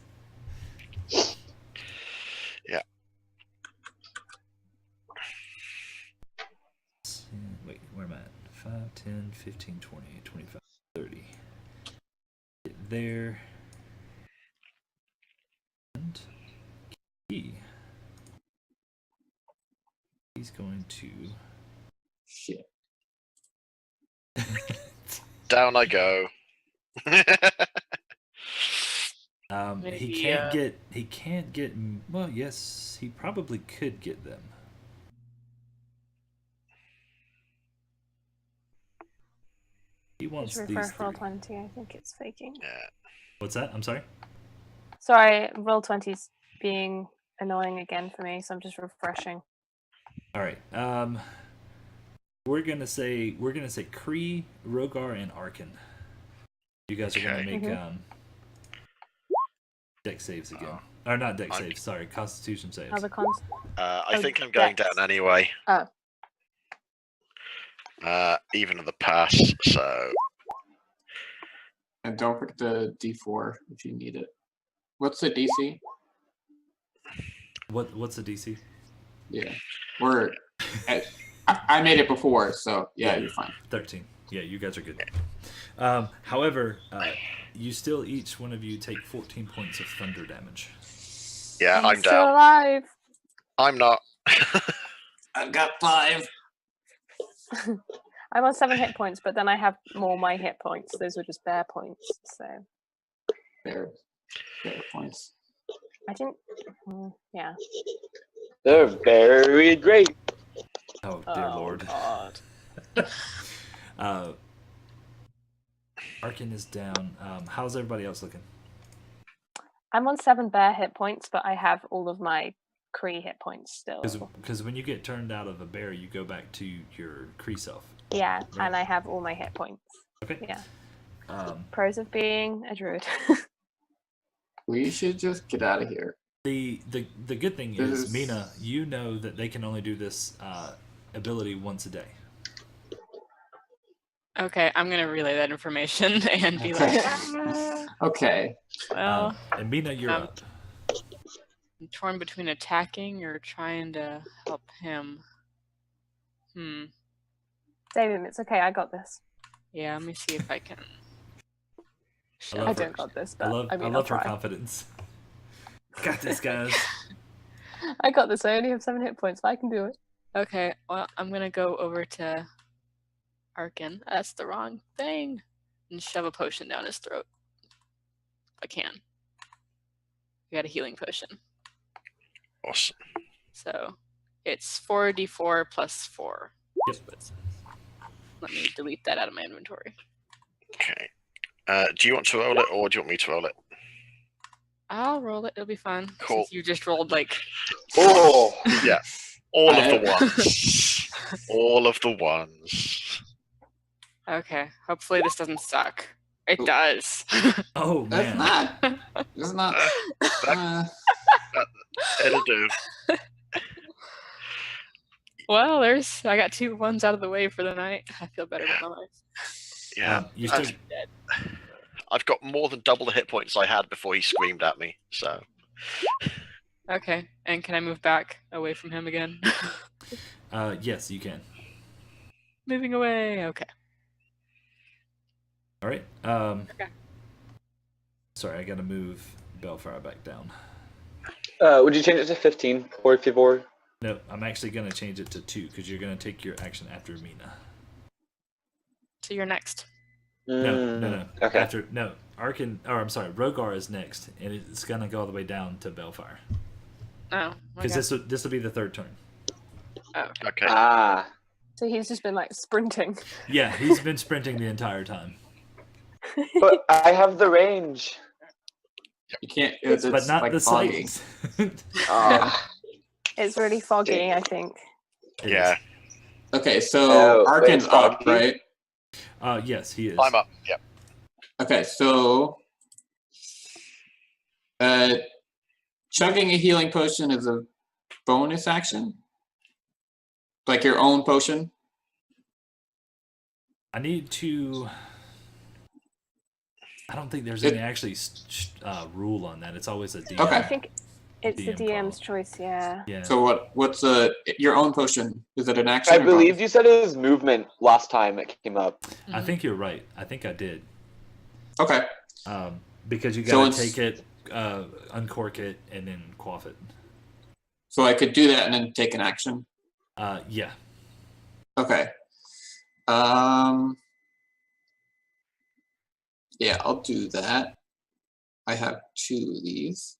Yeah. Wait, where am I at? 5, 10, 15, 20, 25, 30. Get there. And he's going to... Shit. Down I go. He can't get. He can't get. Well, yes, he probably could get them. He wants Just these refresh roll 3. 20. I think it's faking. Yeah. What's that? I'm sorry. Sorry, roll 20's being annoying again for me, so I'm just refreshing. All right. We're gonna say Kree, Rogar, and Arkin. You guys are gonna make dex saves again, or not dex saves. Sorry, Constitution saves. Other cons. I think I'm going dex. down anyway. Oh. Even at the pass, so. And don't forget the d4 if you need it. What's the DC? What's the DC? Yeah. I made it before, so yeah, you're fine. 13. Yeah, you guys are good. However, you still each one of you take 14 points of thunder damage. Yeah, I'm Still down. alive. I'm not. I've got 5. I'm on 7 hit points, but then I have more my hit points. Those were just bear points, so Bear points. I didn't. Yeah. They're very great. Oh dear lord. God. Arkin is down. How's everybody else looking? I'm on 7 bear hit points, but I have all of my Kree hit points still. Because when you get turned out of a bear, you go back to your Kree self. Yeah, Right. and I have all my hit points. Okay. Yeah. Um, Pros of being a druid. We should just get out of here. the good thing This is, is- Mina, you know that they can only do this ability once a day. Okay, I'm gonna relay that information and be like, Okay. well, And Mina, you're Um, up. I'm torn between attacking or trying to help him. David, it's okay. I got this. Yeah, let me see if I can. I love I her- don't got this, but I love I'll her try. confidence. Got this, guys. I got this. I only have 7 hit points, but I can do it. Okay, well, I'm gonna go over to Arkin. That's the wrong thing. And shove a potion down his throat. If I can. We got a healing potion. Awesome. So it's 4d4 plus 4. Yep. Let me delete that out of my inventory. Okay. Do you want to roll it, or do you want me to roll it? I'll roll it. It'll be fun. Cool. Since you just rolled like. Oh, Yeah. All of the ones. All of the ones. Okay. Hopefully this doesn't suck. It does. Oh That's man. not. That's not. It'll do. Well, I got 2 ones out of the way for the night. I feel better about my life. Yeah. You still, I've got more than double the hit points I had before he screamed at me. So. Okay. And can I move back away from him again? yes, you can. Moving away. Okay. All right. Okay. Sorry, I gotta move Bellfire back down. would you change it to 15 or 54? No, I'm actually gonna change it to 2 because you're gonna take your action after Mina. So you're next. No. Okay. I'm sorry, Rogar is next, and it's gonna go all the way down to Bellfire. Oh. Because Okay. this will be the 3rd turn. Oh. Okay. Ah. So he's just been like sprinting. Yeah, he's been sprinting the entire time. But I have the range. You can't. It's But not like the foggy. slightest. Ah. It's really foggy, I think. Yeah. Okay, so Oh, wait, Arkin's it's up, foggy? right? Yes, he is. I'm up. Yep. Okay, so chugging a healing potion is a bonus action, like your own potion. I need to. I don't think there's any actually rule on that. It's always a DM. Okay. I think it's the DM DM's choice, yeah. Yeah. So what's your own potion? Is it an action? I or believe bonus? you said it was movement last time it came up. I think you're right. I think I did. Okay. Because you So gotta it's- take it, uncork it, and then quaff it. So I could do that and then take an action. Yeah. Okay. Yeah, I'll do that. I have 2 of these.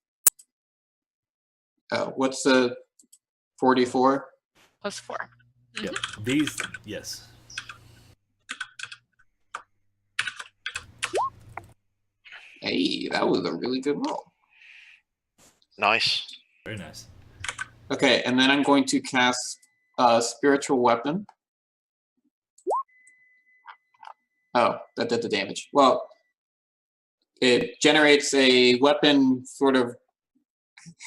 What's the 44? Plus 4. Yep. These, yes. Hey, that was a really good roll. Nice. Very nice. Okay, and then I'm going to cast Spiritual Weapon. Oh, that did the damage. Well, it generates a weapon sort of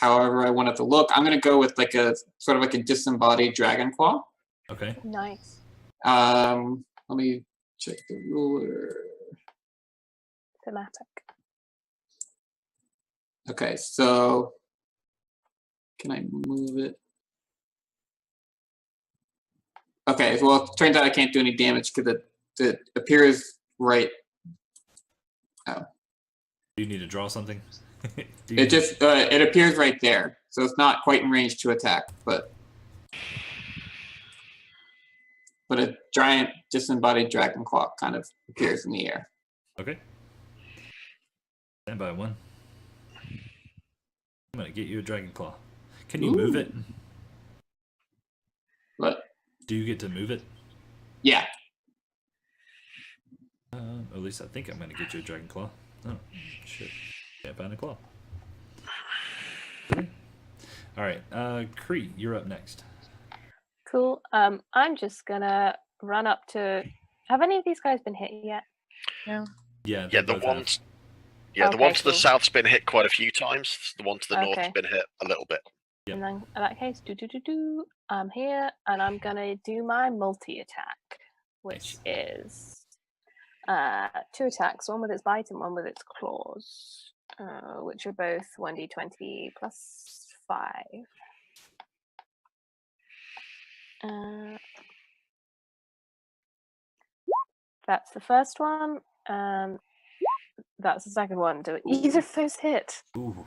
however I want it to look. I'm going to go with like a sort of like a disembodied dragon claw. Okay. Nice. Let me check the ruler. Thematic. Okay, so can I move it? Okay, well, it turns out I can't do any damage because it appears right. Oh. Do you need to draw something? It just it appears right there, so it's not quite in range to attack, but a giant disembodied dragon claw kind of appears in the air. Okay. Stand by 1. I'm gonna get you a dragon claw. Can you move it? What? Do you get to move it? Yeah. At least I think I'm gonna get you a dragon claw. Oh shit! Can't find a claw. Okay. All right, Cree, you're up next. Cool. I'm just gonna run up to. Have any of these guys been hit yet? No. Yeah. Yeah, they the both have. ones. Yeah, the Okay, one to the cool. south's been hit quite a few times. The one to the north has Okay. been hit a little bit. Yep. And then in that case, I'm here and I'm gonna do my multi-attack, which is 2 attacks, one with its bite and one with its claws, which are both 1d20 plus 5. That's the first one. That's the second one. Do either of those hit? Ooh.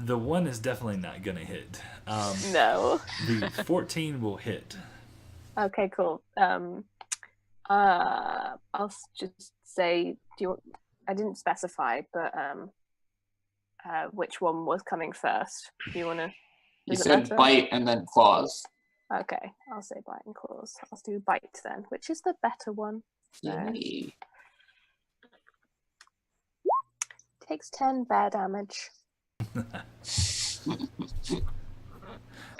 The 1 is definitely not gonna hit. No. The 14 will hit. Okay, cool. Just say, I didn't specify, but which one was coming first? Do you want to? You said bite and then claws. Okay, I'll say bite and claws. I'll do bite then, which is the better one. So. Yay. Takes 10 bear damage.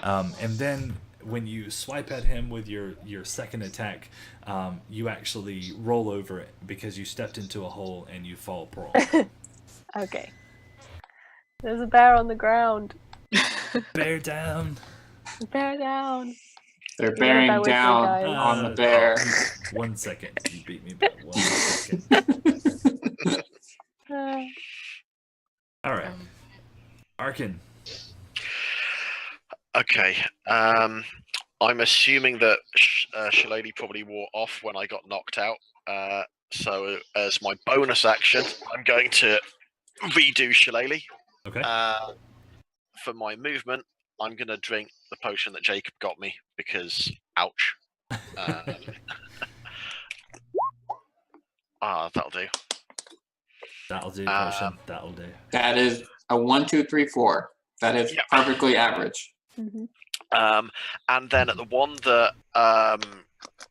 And then when you swipe at him with your second attack, you actually roll over it because you stepped into a hole and you fall prone. Okay. There's a bear on the ground. Bear down. Bear down. They're You wanna bear bearing with me, down guys? on the bear. 1 second. You beat me by 1 second. All right. Arkin. Okay. I'm assuming that Shillelagh probably wore off when I got knocked out. So as my bonus action, I'm going to redo Shillelagh. Okay. For my movement, I'm going to drink the potion that Jacob got me because, ouch. That'll do. That'll do, potion. That'll do. That is a 1, 2, 3, 4. That is perfectly average. Mm-hmm. And then the one that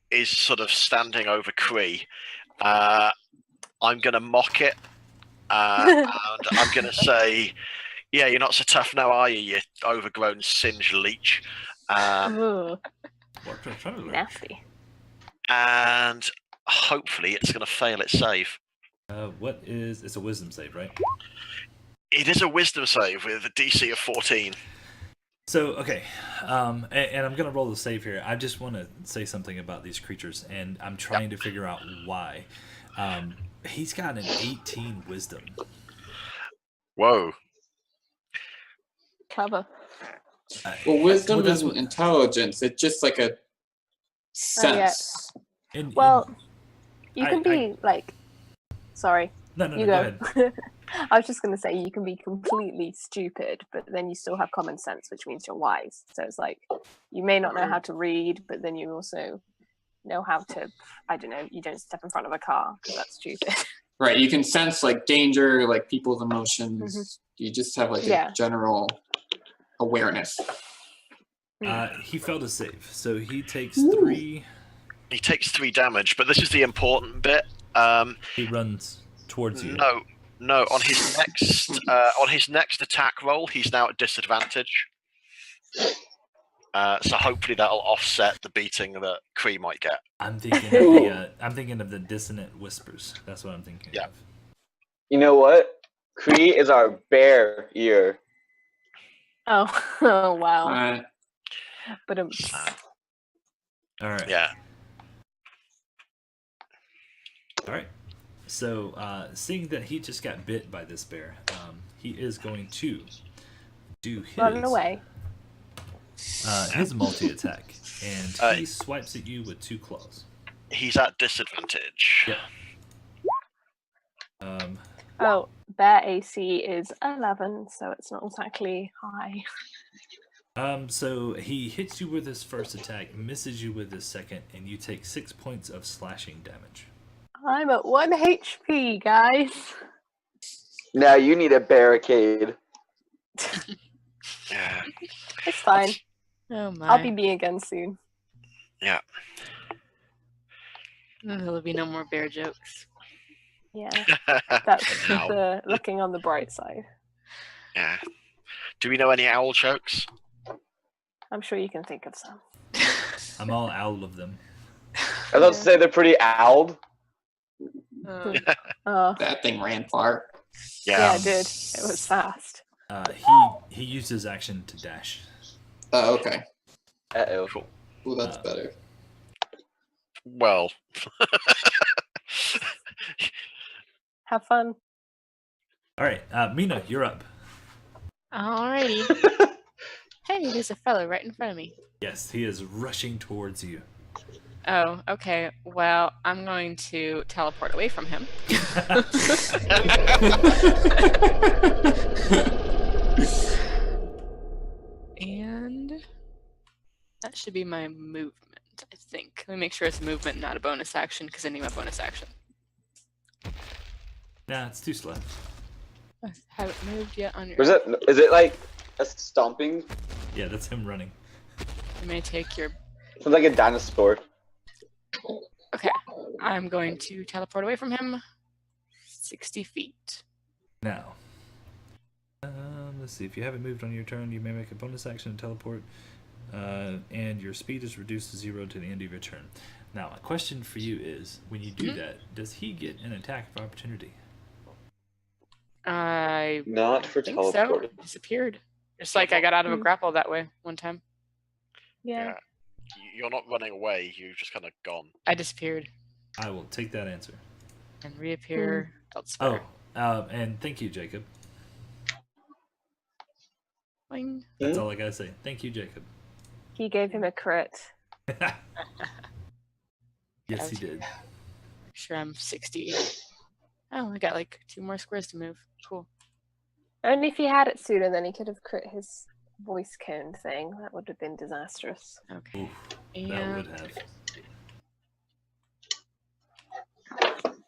is sort of standing over Kree, I'm going to mock it. And I'm going to say, yeah, you're not so tough now, are you, you overgrown singed leech? Ooh, nasty. And hopefully it's going to fail its save. It's a wisdom save, right? It is a wisdom save with a DC of 14. So, okay, and I'm going to roll the save here. I just want to say something about these creatures, and I'm trying to figure out why. He's got an 18 wisdom. Whoa. Clever. Well, wisdom isn't intelligence. It's just like a sense. Well, you can be like... Sorry. No, you go ahead. I was just going to say you can be completely stupid, but then you still have common sense, which means you're wise. So it's like you may not know how to read, but then you also know how to, I don't know, you don't step in front of a car because that's stupid. Right, you can sense like danger, like people's emotions. Mm-hmm. You just have like a general awareness. He failed a save, so he takes 3. He takes 3 damage, but this is the important bit. He runs towards you. No. On his next attack roll, he's now at disadvantage. So hopefully that'll offset the beating that Kree might get. I'm thinking of the dissonant whispers. That's what I'm thinking. Yeah. Of. You know what? Kree is our bear ear. Oh wow. But all right. Yeah. All right. So, seeing that he just got bit by this bear, he is going to do his run away. His multi-attack, and he swipes at you with 2 claws. He's at disadvantage. Yeah. Bear AC is 11, so it's not exactly high. So he hits you with his first attack, misses you with his second, and you take 6 points of slashing damage. I'm at 1 HP, guys. Now you need a barricade. Yeah. It's fine. Oh my. I'll be me again soon. Yeah. There'll be no more bear jokes. Yeah. That's No. the looking on the bright side. Yeah. Do we know any owl jokes? I'm sure you can think of some. I'm all out of them. I was about to say they're pretty owled. That thing ran far. Yeah, it did. It was fast. He used his action to dash. Oh, okay. Uh-oh. Well, that's better. Well. Have fun. All right, Mina, you're up. Alrighty. Hey, there's a fellow right in front of me. Yes, he is rushing towards you. Oh, okay. Well, I'm going to teleport away from him. That should be my movement, I think. Let me make sure it's a movement, not a bonus action, because I need my bonus action. Nah, it's too slow. I haven't moved yet on your. Is it like a stomping? Yeah, that's him running. You may take your. Sounds like a dinosaur. Okay, I'm going to teleport away from him 60 feet. Now, let's see. If you haven't moved on your turn, you may make a bonus action and teleport, and your speed is reduced to 0 to the end of your turn. Now, a question for you is, when you do that, does he get an attack of opportunity? I Not for think teleporting. so. Disappeared. Just like I got out of a grapple that way one time. Yeah. You're not running away. You've just kind of gone. I disappeared I will take that answer. and reappear elsewhere. And thank you, Jacob. Boing. That's all I gotta say. Thank you, Jacob. He gave him a crit. Yes, he did. Make sure I'm 60. Oh, I got like 2 more squares to move. Cool. Only if he had it sooner, then he could have crit his voice cone thing. That would have been disastrous. Okay. Oof, that And would have.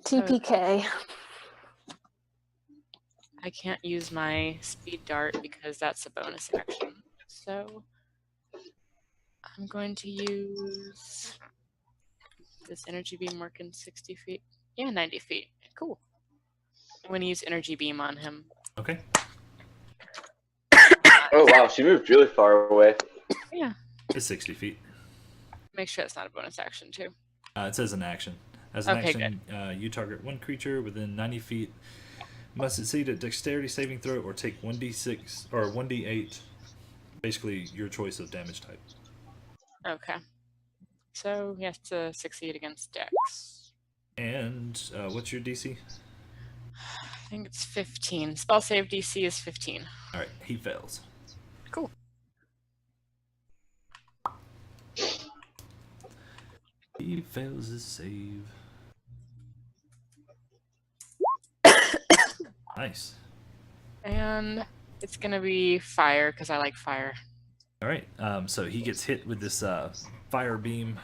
TPK. I can't use my speed dart because that's a bonus action. So I'm going to use this energy beam work in 60 feet. Yeah, 90 feet. Cool. I'm going to use energy beam on him. Okay. Oh wow, she moved really far away. Yeah. It's 60 feet. Make sure it's not a bonus action too. It says an action. As an Okay, action, you target one creature within 90 feet. Must succeed a dexterity saving throw or take 1d6 or 1d8. Basically, your choice of damage type. Okay. So he has to succeed against Dex. And what's your DC? I think it's 15. Spell save DC is 15. All right, he fails. Cool. He fails his save. Nice. And it's going to be fire because I like fire. All right. So he gets hit with this fire beam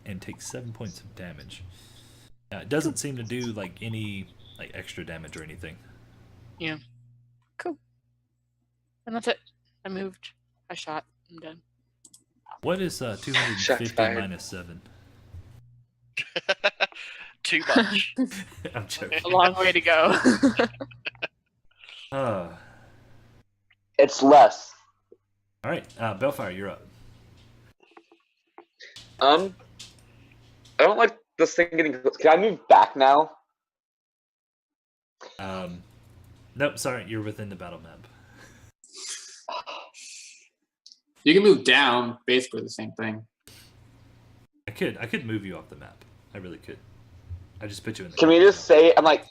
and takes 7 points of damage. It doesn't seem to do like any like extra damage or anything. Yeah. Cool. And that's it. I moved. I shot. I'm done. What is 250 minus 7? Too much. I'm joking. A long way to go. It's less. All right, Bellfire, you're up. I don't like this thing getting close. Can I move back now? Nope, sorry, you're within the battle map. You can move down, basically the same thing. I could move you off the map. I really could. I just put you in the Can we just say I'm like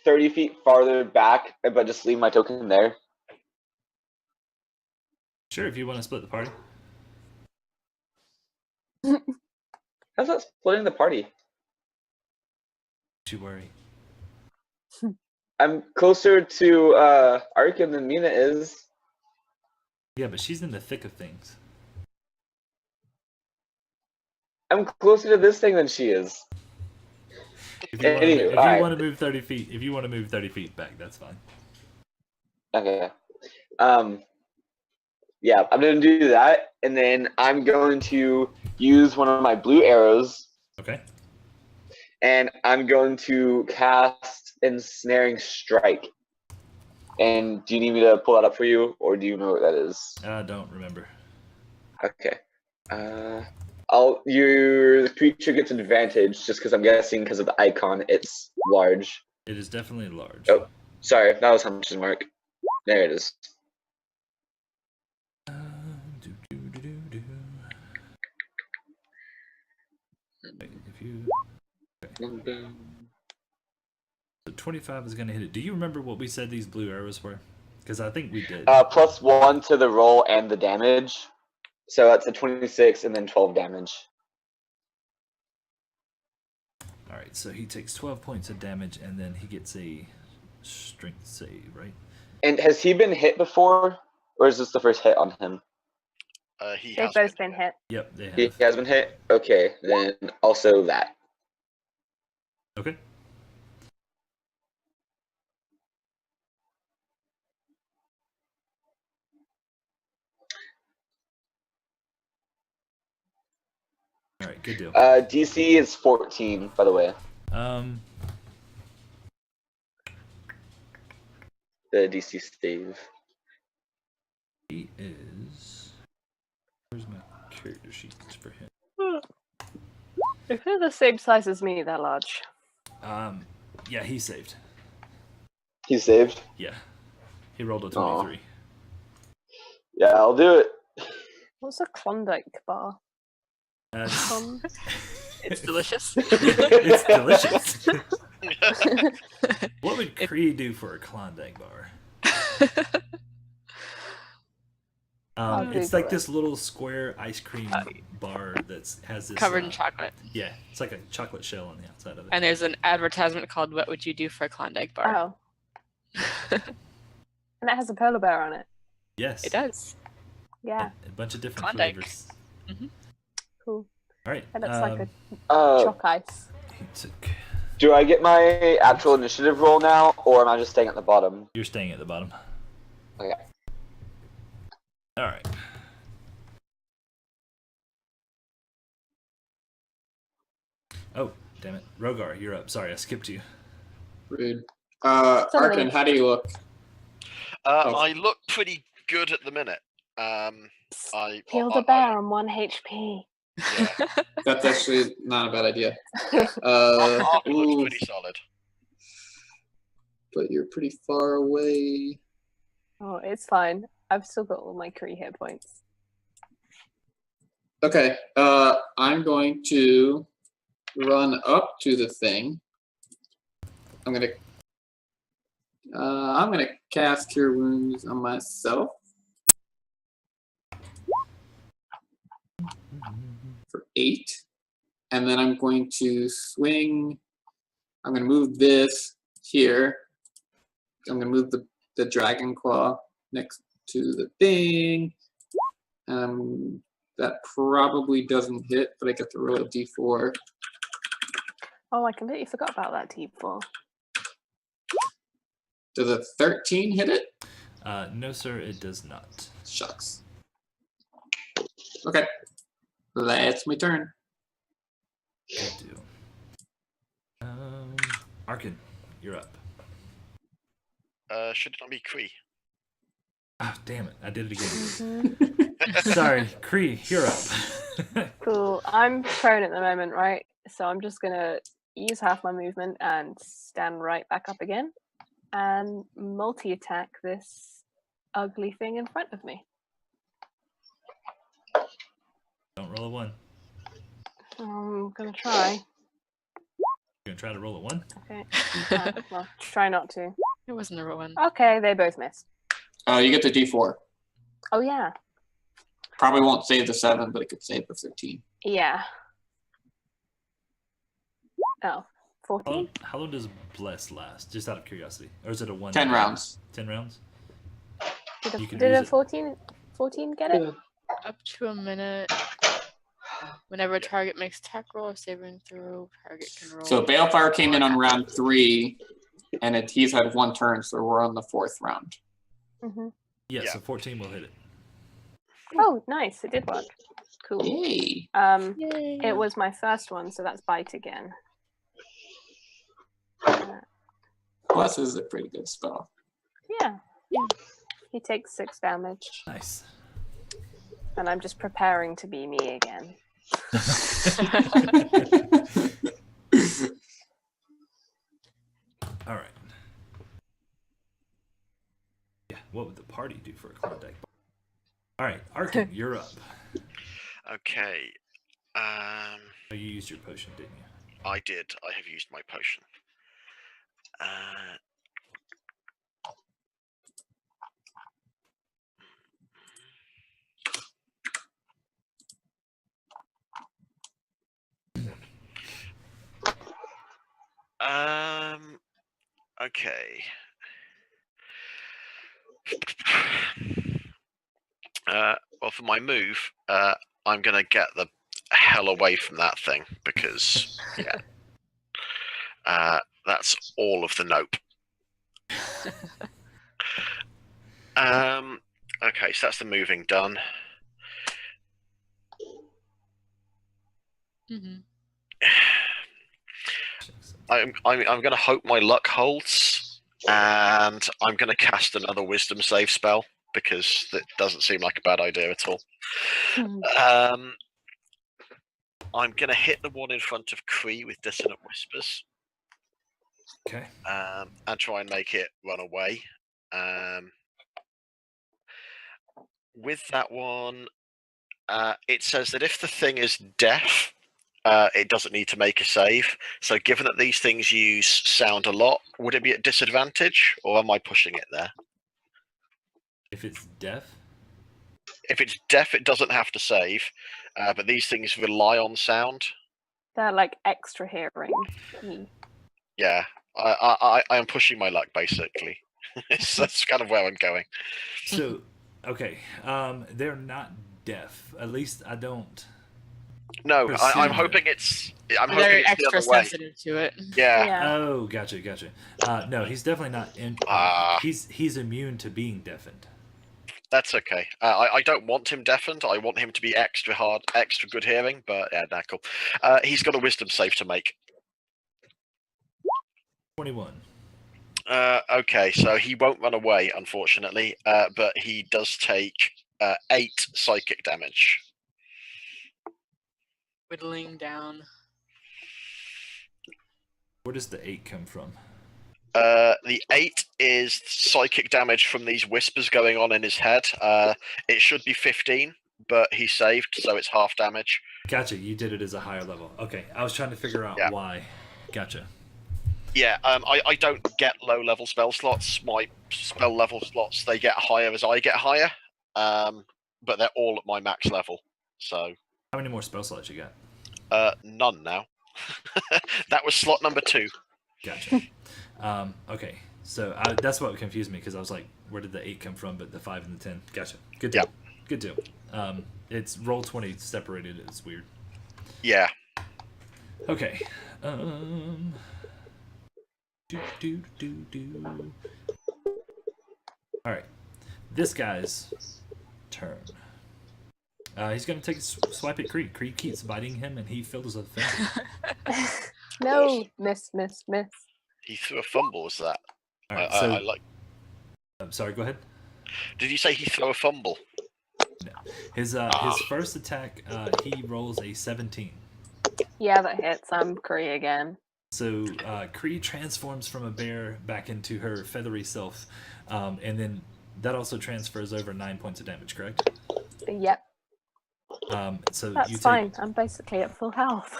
30 feet farther back, but just leave my token there? Sure, if you want to split the party. How's that splitting the party? Don't you worry. I'm closer to Arkin than Mina is. Yeah, but she's in the thick of things. I'm closer to this thing than she is. If you Anywho, want to move 30 feet, back, that's fine. Okay. Yeah, I'm gonna do that, and then I'm going to use one of my blue arrows. Okay. And I'm going to cast Ensnaring Strike. And do you need me to pull that up for you, or do you know what that is? I don't remember. Okay. Your creature gets advantage just because I'm guessing because of the icon it's large. It is definitely large. Oh, sorry, that was Hunter's mark. There it is. If you... Okay. So 25 is going to hit it. Do you remember what we said these blue arrows were? Because I think we did. +1 to the roll and the damage. So that's a 26 and then 12 damage. Alright, so he takes 12 points of damage and then he gets a strength save, right? And has he been hit before? Or is this the first hit on him? He They've has both been hit. Yep, they He have. has been hit. Okay, then also that. Okay. All right, good deal. DC is 14, by the way. The DC save. He is. Where's my character sheet for him? If they're the same size as me, they're large. Yeah, he saved. He saved. Yeah, he rolled a 23. Yeah, I'll do it. What's a Klondike bar? It's delicious. It's delicious. What would Cree do for a Klondike bar? It's like this little square ice cream bar that has this Covered in chocolate. Yeah, it's like a chocolate shell on the outside of it. And there's an advertisement called "What would you do for a Klondike bar?" Oh. And that has a polar bear on it. Yes, It does. Yeah. A bunch of different Klondike. flavors. Cool. All right. That looks like a Uh, chalk ice. He took. do I get my actual initiative roll now, or am I just staying at the bottom? You're staying at the bottom. Okay. All right. Oh, damn it. Rogar, you're up. Sorry, I skipped you. Rude. Arkin, how do you look? I look pretty good at the minute. I Heal the bear on 1 HP. Yeah. That's actually not a bad idea. Ark looks Ooh, pretty solid. but you're pretty far away. Oh, it's fine. I've still got all my Kree hit points. Okay, I'm going to run up to the thing. I'm gonna cast Cure Wounds on myself for 8, and then I'm going to swing. I'm gonna move this here. I'm gonna move the Dragon Claw next to the thing. That probably doesn't hit, but I get to roll a d4. Oh, I completely forgot about that D4. Does a 13 hit it? No, sir, it does not. Shucks. Okay. That's my turn. Good deal. Arkin, you're up. Should it not be Kree? Oh, damn it. I did it again. Mhm. Sorry, Cree, you're up. Cool. I'm prone at the moment, right? So I'm just gonna use half my movement and stand right back up again and multi-attack this ugly thing in front of me. Don't roll a 1. I'm gonna try. You're going to try to roll a 1? Okay. Well, try not to. It wasn't a real one. Okay, they both missed. You get the d4. Oh yeah. Probably won't save the 7, but it could save the 13. Yeah. Oh, 14? How long does Bless last? Just out of curiosity. Or is it a 1? 10 rounds. 10 rounds? Did You can did use a it. 14 get it? Up to a minute. Whenever a target makes attack roll or saving throw, target can roll. So Balefire came in on round 3, and he's had 1 turn, so we're on the 4th round. Mm-hmm. Yeah, Yeah. so 14 will hit it. Oh, nice. It did work. Cool. Yay! Yay. It was my first one, so that's bite again. Plus is a pretty good spell. Yeah. He takes 6 damage, Nice. and I'm just preparing to be me again. All right. Yeah, what would the party do for a Klondike bar? All right, Arkin, you're up. Okay. Oh, you used your potion, didn't you? I did. I have used my potion. Okay. Well, for my move, I'm gonna get the hell away from that thing because that's all of the nope. Okay, so that's the moving done. Mm-hmm. I'm gonna hope my luck holds, and I'm gonna cast another Wisdom save spell because that doesn't seem like a bad idea at all. I'm gonna hit the one in front of Kree with Dissonant Whispers. Okay. And try and make it run away. With that one, it says that if the thing is deaf, it doesn't need to make a save. So given that these things use sound a lot, would it be at disadvantage, or am I pushing it there? If it's deaf? If it's deaf, it doesn't have to save, but these things rely on sound. They're like extra hearing. Yeah, I am pushing my luck, basically. That's kind of where I'm going. So, okay, they're not deaf. At least I don't. No, I'm Presume hoping it's. I'm hoping They're it's the extra other way. sensitive to it. Yeah. Oh, gotcha. No, he's definitely not. He's immune to being deafened. That's okay. I don't want him deafened. I want him to be extra hard, extra good hearing. But yeah, nah, cool. He's got a wisdom save to make. 21. Okay, so he won't run away, unfortunately. But he does take 8 psychic damage. Whittling down. Where does the 8 come from? The 8 is psychic damage from these whispers going on in his head. It should be 15, but he saved, so it's half damage. Gotcha. You did it as a higher level. Okay, I was trying to figure out why. Gotcha. Yeah, I don't get low-level spell slots. My spell level slots, they get higher as I get higher, but they're all at my max level. So. How many more spell slots you got? None now. That was slot number 2. Gotcha. Okay, so that's what confused me because I was like, where did the 8 come from? But the 5 and the 10. Gotcha. Good deal. Yeah. Good deal. It's roll 20 separated. It's weird. Yeah. Okay. All right. This guy's turn. He's going to take a swipe at Kree. Kree keeps biting him, and he fills a finger. No, miss. He threw a fumble, was that? All right, I like. I'm sorry, go ahead. Did you say he threw a fumble? No. His first attack, he rolls a 17. Yeah, that hits. I'm Kree again. So Kree transforms from a bear back into her feathery self, and then that also transfers over 9 points of damage, correct? Yep. So That's fine. I'm basically at full health.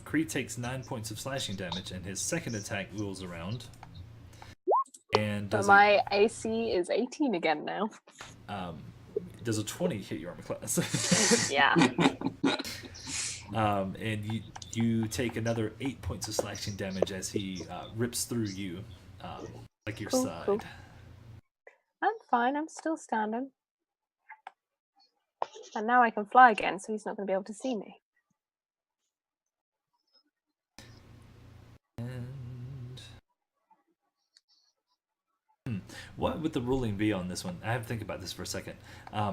Kree takes 9 points of slashing damage, and his second attack wheels around. And but my AC is 18 again now. Does a 20 hit your armor class? Yeah. And you take another 8 points of slashing damage as he rips through you, like your side. Cool. I'm fine. I'm still standing. And now I can fly again, so he's not going to be able to see me. And what would the ruling be on this one? I have to think about this for a second.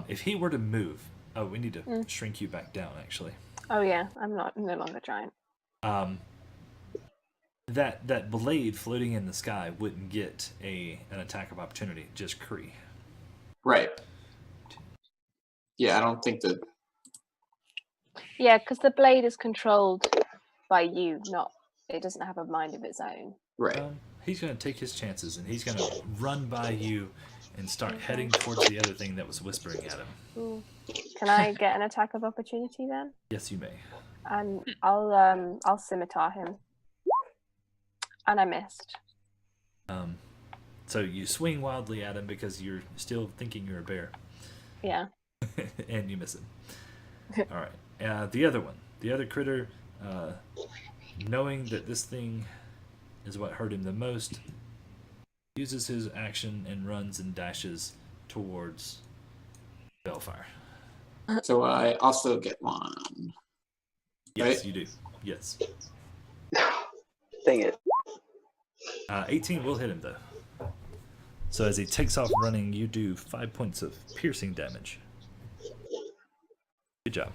If he were to move, we need to shrink you back down, actually. Oh yeah, I'm no longer giant. That blade floating in the sky wouldn't get an attack of opportunity, just Kree. Right. Yeah, I don't think that. Yeah, because the blade is controlled by you, it doesn't have a mind of its own. Right. He's going to take his chances, and he's going to run by you and start heading towards the other thing that was whispering at him. Ooh. Can I get an attack of opportunity then? Yes, you may. And I'll scimitar him. And I missed. So you swing wildly at him because you're still thinking you're a bear. Yeah. And you miss him. All right. The other one. The other critter, knowing that this thing is what hurt him the most, uses his action and runs and dashes towards Bellfire. So I also get one. Yes, Right. you do. Yes. Dang it. 18 will hit him though. So as he takes off running, you do 5 points of piercing damage. Good job.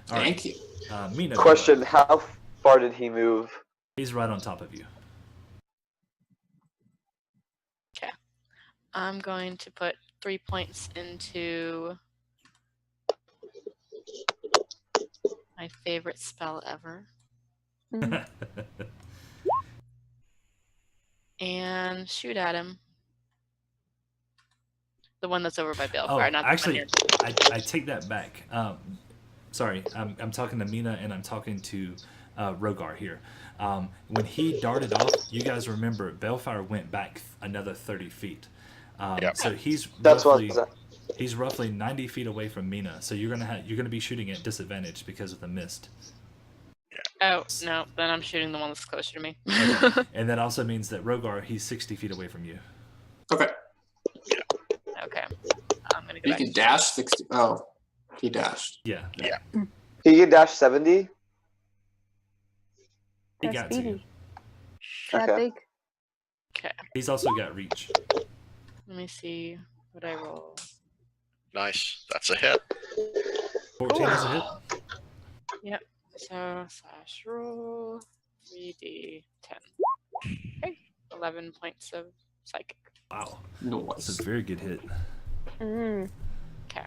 All right. Thank you. Mina. Question: how far did he move? He's right on top of you. Okay. I'm going to put 3 points into my favorite spell ever. Mm. And shoot at him. The one that's over by Balefire, Oh, not actually, the one I take that back. Sorry, I'm talking to Mina and I'm talking to Rogar here. When he darted off, you guys remember Balefire went back another 30 feet. Yep. So he's That's roughly what. he's roughly 90 feet away from Mina. So you're gonna be shooting at disadvantage because of the mist. Oh, no, then I'm shooting the one that's closer to me. Okay. And that also means that Rogar, he's 60 feet away from you. Okay. Okay. I'm going to go He back. can dash 60. Oh, he dashed. Yeah. Yeah. He can dash 70. He They're got to you. speedy. They're Okay. big. Okay. He's also got reach. Let me see what I roll. Nice. That's a hit. 14 is a hit. So, slash roll 3d10. Okay. 11 points of psychic. Wow. That's Nice. a very good hit. Mm. Okay.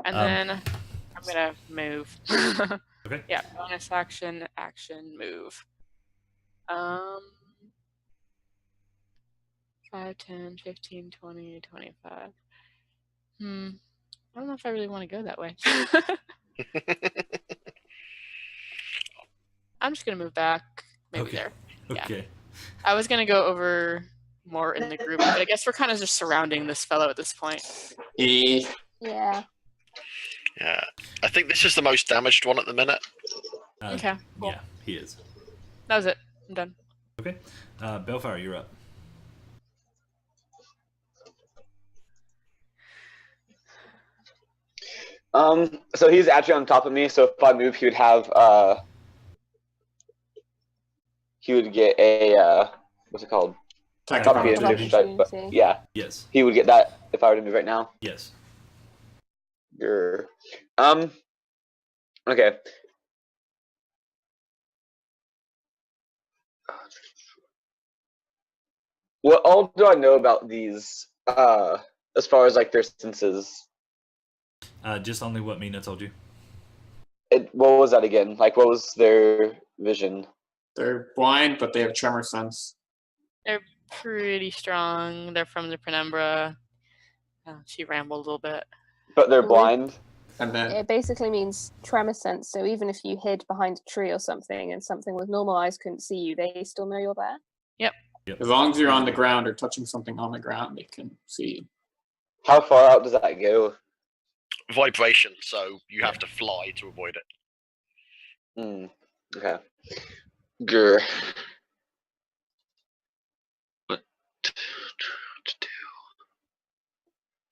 And Um, then I'm going to move. Okay. Yeah, bonus action, move. 5, 10, 15, 20, 25. I don't know if I really want to go that way. I'm just going to move back. Maybe Okay. there. Yeah. Okay. I was going to go over more in the group, but I guess we're kind of just surrounding this fellow at this point. Eh. Yeah. Yeah. I think this is the most damaged one at the minute. Okay, cool. Yeah, he is. That was it. I'm done. Okay. Balefire, you're up. So he's actually on top of me. So if I move, he would have. He would get a. What's it called? Attack Top Top of of the opportunity. initiative strike. But Opportunity. yeah, Yes. he would get that if I were to move right now. Yes. Grr. Okay. What all do I know about these? As far as like their senses. Just only what Mina told you. What was that again? Like, what was their vision? They're blind, but they have tremor sense. They're pretty strong. They're from the Penumbra. She rambled a little bit. But they're Well, blind. And then It basically means tremor sense. So even if you hid behind a tree or something and something with normal eyes couldn't see you, they still know you're there. as long as you're on the ground or touching something on the ground, they can see you. How far out does that go? Vibration, so you have to fly to avoid it. Okay. Grr. What to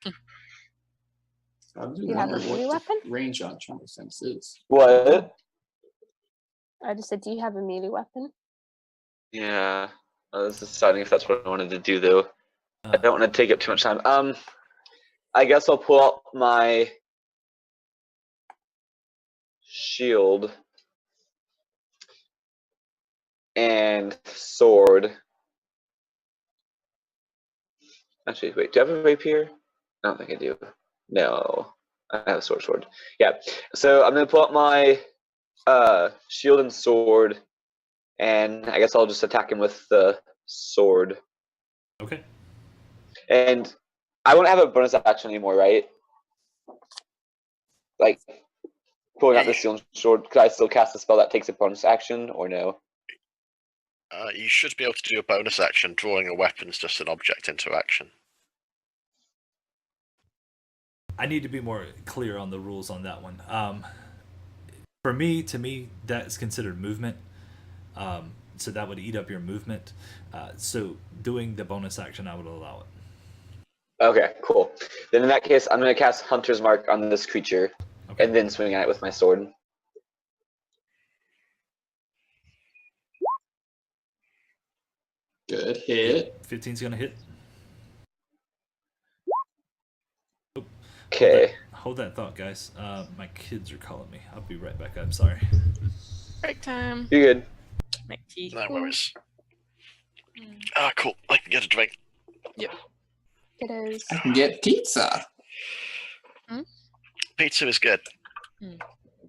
do? I do You have a wonder melee what weapon? the range on tremor sense is. What? I just said, do you have a melee weapon? Yeah. I was deciding if that's what I wanted to do, though. I don't want to take up too much time. I guess I'll pull out my shield and sword. Actually, wait, do I have a rapier? I don't think I do. No, I have a sword. Yeah, so I'm gonna pull out my shield and sword, and I guess I'll just attack him with the sword. Okay. And I won't have a bonus action anymore, right? Like pulling out the shield and sword. Could I still cast a spell that takes a bonus action, or no? You should be able to do a bonus action. Drawing a weapon is just an object interaction. I need to be more clear on the rules on that one. To me, that's considered movement. So that would eat up your movement. So doing the bonus action, I would allow it. Okay, cool. Then in that case, I'm going to cast Hunter's Mark on this creature. Okay. and then swing at it with my sword. Good hit. 15's gonna hit. Okay. Hold that thought, guys. My kids are calling me. I'll be right back. I'm sorry. Break time. You're good. Make tea. No worries. Ah, cool. I can get a drink. Yep. Kiddos. I can get pizza. Pizza is good.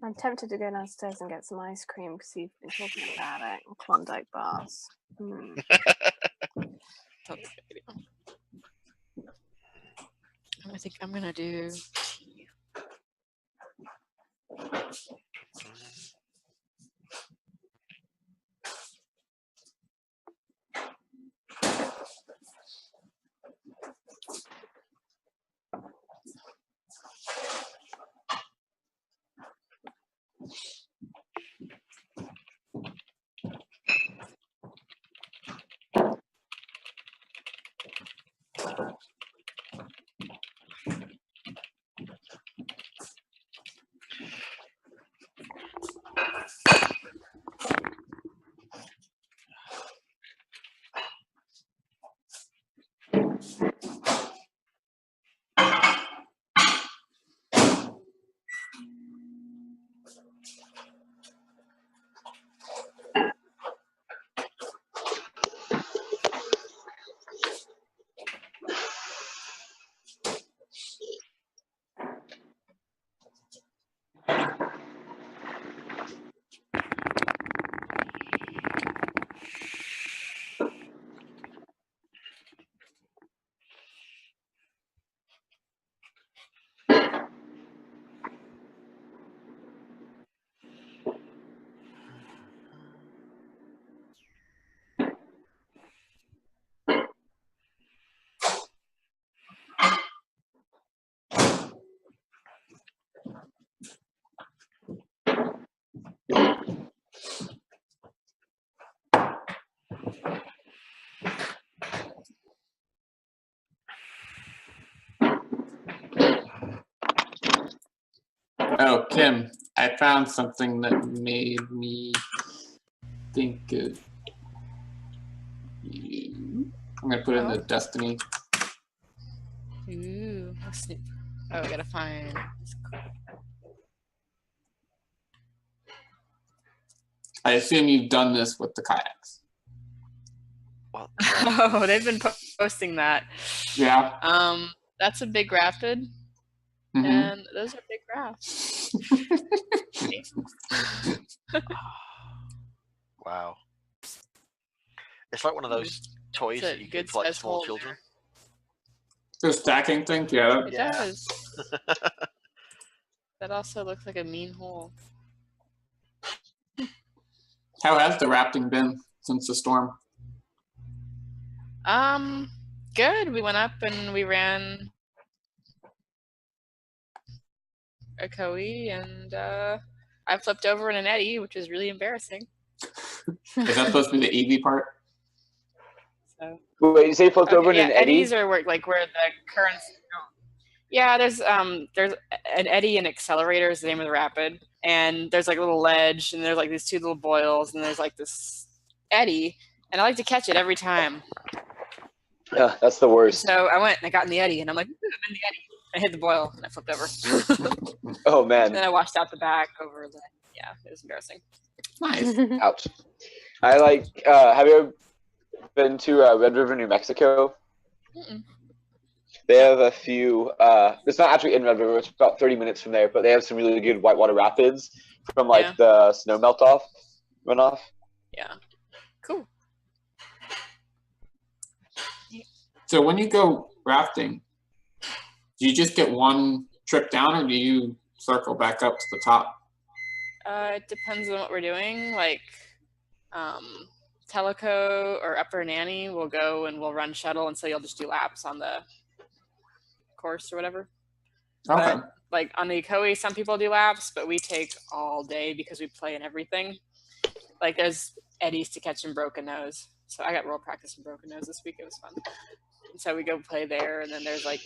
I'm tempted to go downstairs and get some ice cream because you've been talking about it. And Klondike bars. That's a good idea. I think I'm gonna do tea. Oh, Kim, I found something that made me think of you. I'm gonna put it in the Destiny. Ooh, let's see. Oh, I gotta find. I assume you've done this with the kayaks. Well, Oh, they've been posting that. Yeah. That's a big rapid, Mhm. and those are big rafts. wow. It's like one of those toys It's a that you good give like size small hole children. The stacking thing, yeah. It Yeah. does. That also looks like a mean hole. How has the rafting been since the storm? Good. We went up and we ran a Koi, and I flipped over in an eddy, which was really embarrassing. Is that supposed to be the easy part? So. Wait, you say you flipped over in an eddy? Eddies are where the currents go. Yeah, there's an eddy and accelerator is the name of the rapid, and there's like a little ledge, and there's like these two little boils, and there's like this eddy, and I like to catch it every time. Yeah, that's the worst. So I went and I got in the eddy, and I'm like, I'm in the eddy. I hit the boil, and I flipped over. Oh man. Then I washed out the back over the. Yeah, it was embarrassing. Nice. Ouch. I like. Have you ever been to Red River, New Mexico? Mm-mm. They have a few. It's not actually in Red River. It's about 30 minutes from there, but they have some really good whitewater rapids from like the snow melt off runoff. Yeah. Cool. So when you go rafting, do you just get one trip down, or do you circle back up to the top? It depends on what we're doing. Like, Teleco or Upper Nanny will go and we'll run shuttle, and so you'll just do laps on the course or whatever. Okay. But, like on the Koi, some people do laps, but we take all day because we play in everything. Like there's eddies to catch in Broken Nose. So I got roll practice in Broken Nose this week. It was fun. And so we go play there, and then there's like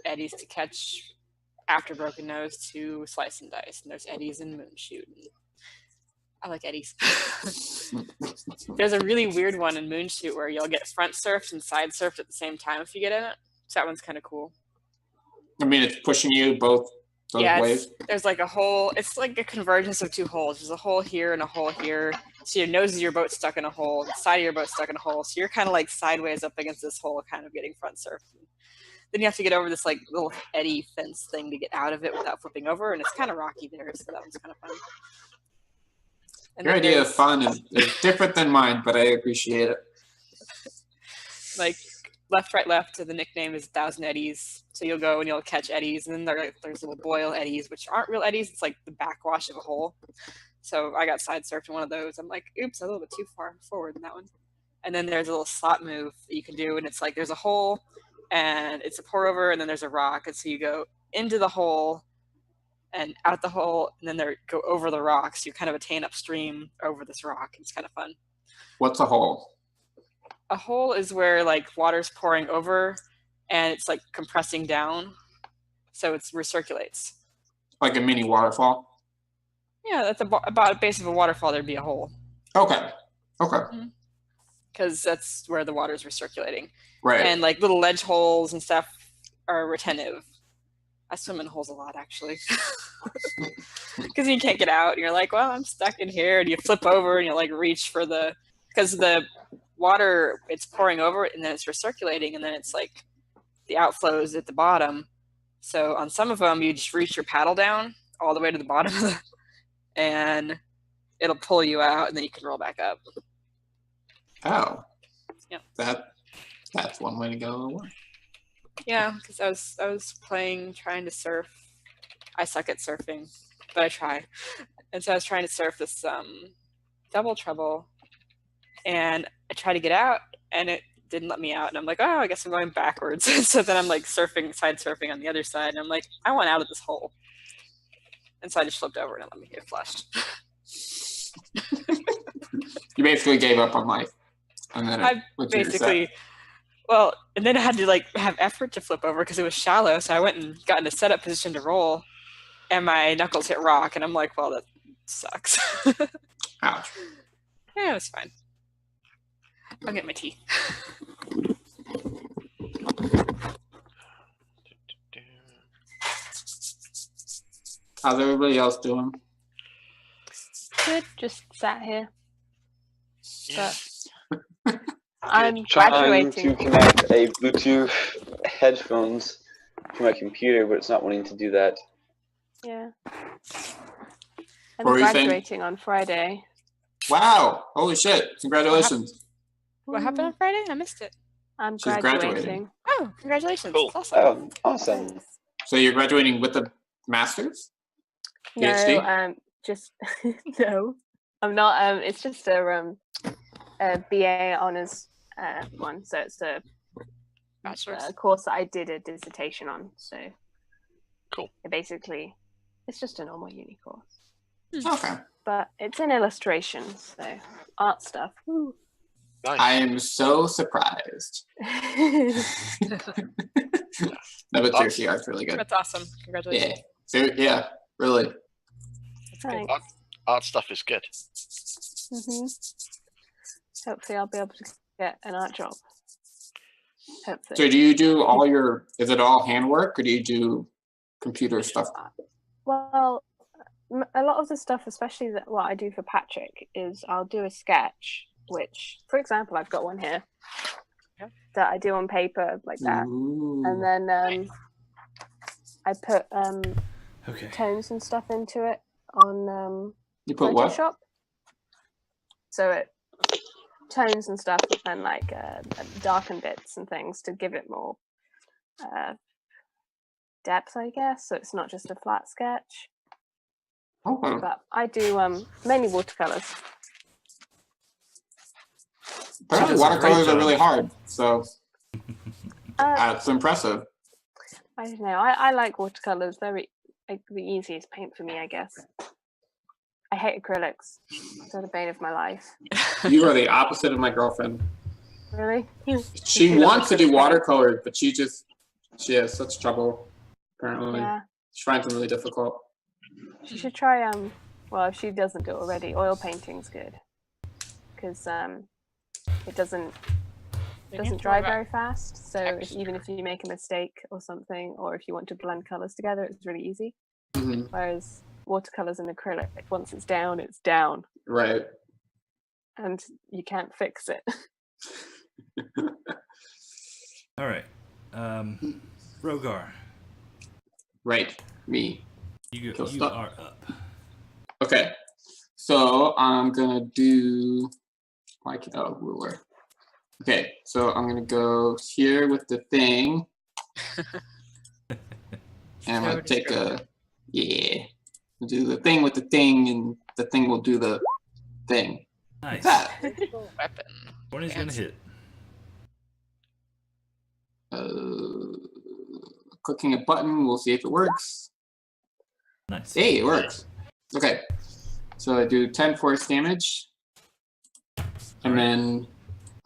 eddies to catch after Broken Nose to Slice and Dice, and there's eddies and Moonshoot. I like eddies. There's a really weird one in Moonshoot where you'll get front surfed and side surfed at the same time if you get in it. So that one's kind of cool. I mean, it's pushing you both those ways. There's like a hole. It's like a convergence of two holes. There's a hole here and a hole here. So your nose of your boat's stuck in a hole. The side of your boat's stuck in a hole. So you're kind of like sideways up against this hole, kind of getting front surfed. Then you have to get over this like little eddy fence thing to get out of it without flipping over, and it's kind of rocky there, so that one's kind of fun. And Your idea of fun is different than mine, but I appreciate it. Like left, right, left. The nickname is 1,000 Eddies. So you'll go and you'll catch eddies, and then there's little boil eddies, which aren't real eddies. It's like the backwash of a hole. So I got side surfed in one of those. I'm like, oops, a little bit too far forward in that one. And then there's a little slot move that you can do, and it's like there's a hole, and it's a pour over, and then there's a rock, and so you go into the hole and out the hole, and then go over the rock, so you kind of attain upstream over this rock. It's kind of fun. What's a hole? A hole is where like water's pouring over, and it's like compressing down, so it recirculates. Like a mini waterfall? Yeah, that's about a base of a waterfall. There'd be a hole. Okay. Because that's where the water's recirculating. Right. And like little ledge holes and stuff are retentive. I swim in holes a lot, actually. Because you can't get out, and you're like, well, I'm stuck in here, and you flip over, and you like reach for because the water, it's pouring over, and then it's recirculating, and then it's like the outflows at the bottom. So on some of them, you just reach your paddle down all the way to the bottom, and it'll pull you out, and then you can roll back up. Oh. Yep. That's one way to go. Yeah, because I was trying to surf. I suck at surfing, but I try. And so I was trying to surf this double trouble, and I tried to get out, and it didn't let me out. And I'm like, oh, I guess I'm going backwards. So then I'm like side surfing on the other side, and I'm like, I want out of this hole. And so I just flipped over, and it let me get flushed. You basically gave up on life. And then and then I had to like have effort to flip over because it was shallow. So I went and got in a setup position to roll, and my knuckles hit rock, and I'm like, well, that sucks. Ouch. Yeah, it was fine. I'll get my tea. How's everybody else doing? Good, just sat here. Yeah. But I'm Trying graduating. to connect a Bluetooth headphones to my computer, but it's not wanting to do that. Yeah. I'm What were you saying? graduating on Friday. Wow. Holy shit. Congratulations. What happened on Friday? I missed it. I'm She's graduating. graduating. Oh, congratulations. Cool. That's awesome. Oh, awesome. So you're graduating with a master's? PhD? No, just no. I'm not. It's just a BA honors one. So it's a Bachelor's. course that I did a dissertation on. So Cool. It's just a normal uni course, Okay. but it's in illustration, so art stuff. Woo. Nice. I am so surprised. No, but seriously, art's really good. That's awesome. Congratulations. Yeah. So, yeah, really. Thanks. Art stuff is good. Hopefully, I'll be able to get an art job. Hopefully. So do you do is it all handwork, or do you do computer stuff? Well, a lot of the stuff, especially what I do for Patrick, is I'll do a sketch, which, for example, I've got one here that I do on paper like that. Ooh. And then I put Okay. tones and stuff into it on You put what? Photoshop. So it tones and stuff, and like darken bits and things to give it more depth, I guess. So it's not just a flat sketch. Okay. But I do mainly watercolors. Apparently does a great watercolors are job. really hard, so It's impressive. I don't know. I like watercolors. They're like the easiest paint for me, I guess. I hate acrylics. They're the bane of my life. You are the opposite of my girlfriend. Really? She You love wants to do acrylic paint? watercolors, but she has such trouble, apparently. Yeah. She finds them really difficult. She should try well, if she doesn't do it already, oil painting's good because it doesn't dry very fast. So even if you make a mistake or something, or if you want to blend colors together, it's really easy. Mm-hmm. Whereas watercolors and acrylic, once it's down, it's down, Right. and you can't fix it. All right. Rogar, Right. Me. you Kill you stuff. are up. Okay. So I'm gonna do ruler. Okay, so I'm gonna go here with the thing. And I'm gonna take we'll do the thing with the thing, and the thing will do the thing. Nice. That. Weapon. 20's gonna hit. Clicking a button, we'll see if it works. Nice. Hey, it works. Okay, so I do 10 force damage, and then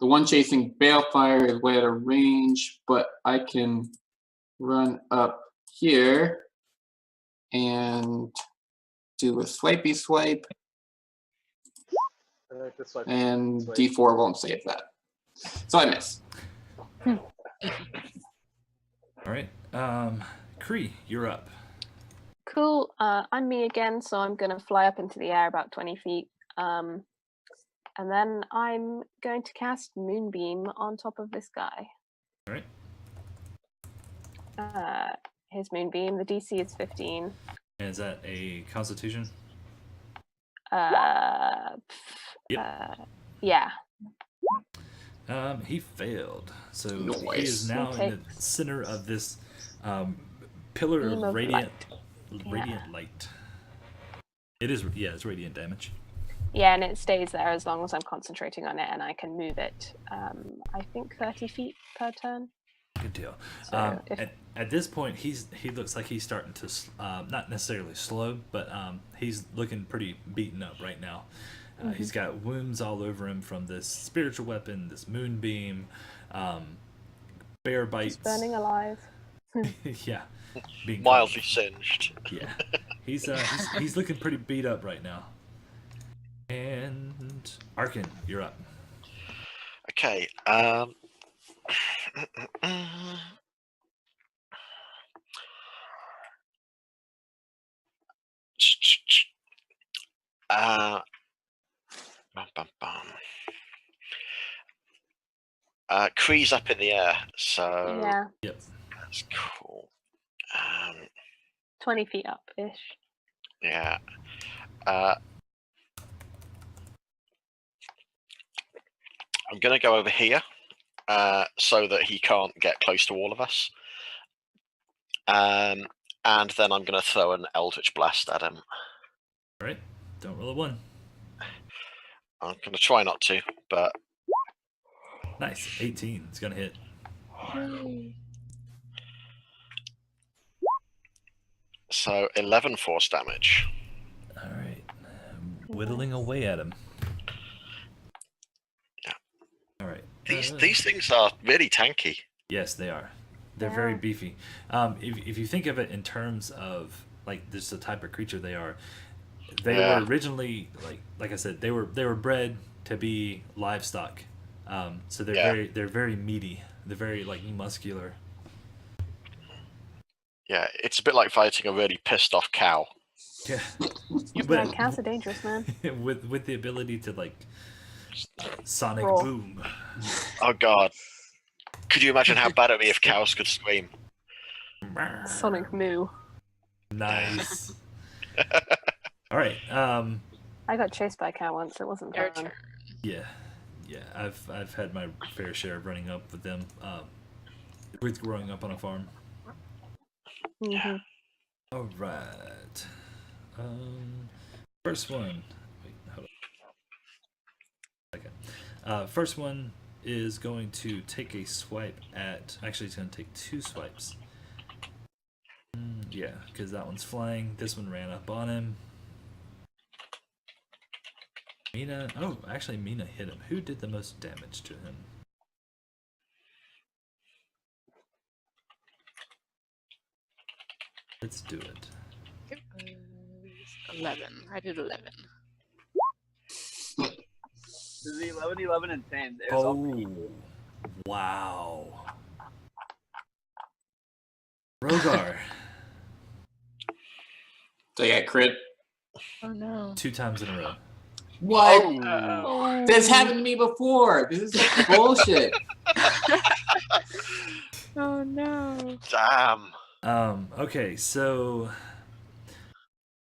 the one chasing Balefire is way out of range, but I can run up here and do a swipey swipe, and D4 won't save that. So I miss. All right. Kree, you're up. Cool. I'm me again, so I'm gonna fly up into the air about 20 feet. And then I'm going to cast Moonbeam on top of this guy. All right. His Moonbeam, the DC is 15. And is that a Constitution? Yeah. He failed. So Nice. he is now in the center of this pillar Beam of of radiant light. light. It is, it's radiant damage. Yeah, and it stays there as long as I'm concentrating on it, and I can move it, I think 30 feet per turn. Good deal. So at this point, he looks like he's starting to not necessarily slow, but he's looking pretty beaten up right now. He's got wounds all over him from this spiritual weapon, this moonbeam, bear bites. He's burning alive. Yeah, being Mildly singed. Yeah, he's looking pretty beat up right now. And Arkin, you're up. Okay. Kree's up in the air, so Yeah, Yep. that's cool. 20 feet up-ish. Yeah. I'm gonna go over here, so that he can't get close to all of us. And then I'm gonna throw an Eldritch Blast at him. All right. Don't roll a 1. I'm gonna try not to, but Nice. 18. It's gonna hit. so 11 force damage. All right. Whittling away at him. Yeah. All right. These things are really tanky. Yes, they are. They're very beefy. If you think of it in terms of like this the type of creature they are, they were originally like I said they were bred to be livestock. So they're very meaty. They're very like muscular. Yeah, it's a bit like fighting a really pissed off cow. Yeah. Yeah, cows are dangerous, man. with the ability to like sonic Roar. boom. Oh god. Could you imagine how bad it'd be if cows could scream? Sonic moo. Nice. All right. I got chased by a cow once. It wasn't Your fun. turn. Yeah. I've had my fair share of running up with them. With growing up on a farm. Mhm. All right. First one. Wait, hold on. Okay. First one is going to take a swipe at. Actually, it's going to take 2 swipes. Yeah, because that one's flying. This one ran up on him. Mina. Oh, actually, Mina hit him. Who did the most damage to him? Let's do it. It was 11. I did 11. This is 11, 11, and 10. Oh, wow. Rogar, So yeah, crit. Oh no. 2 times in a row. What? Oh. This happened to me before. This is like bullshit. Oh no. Damn. Okay, so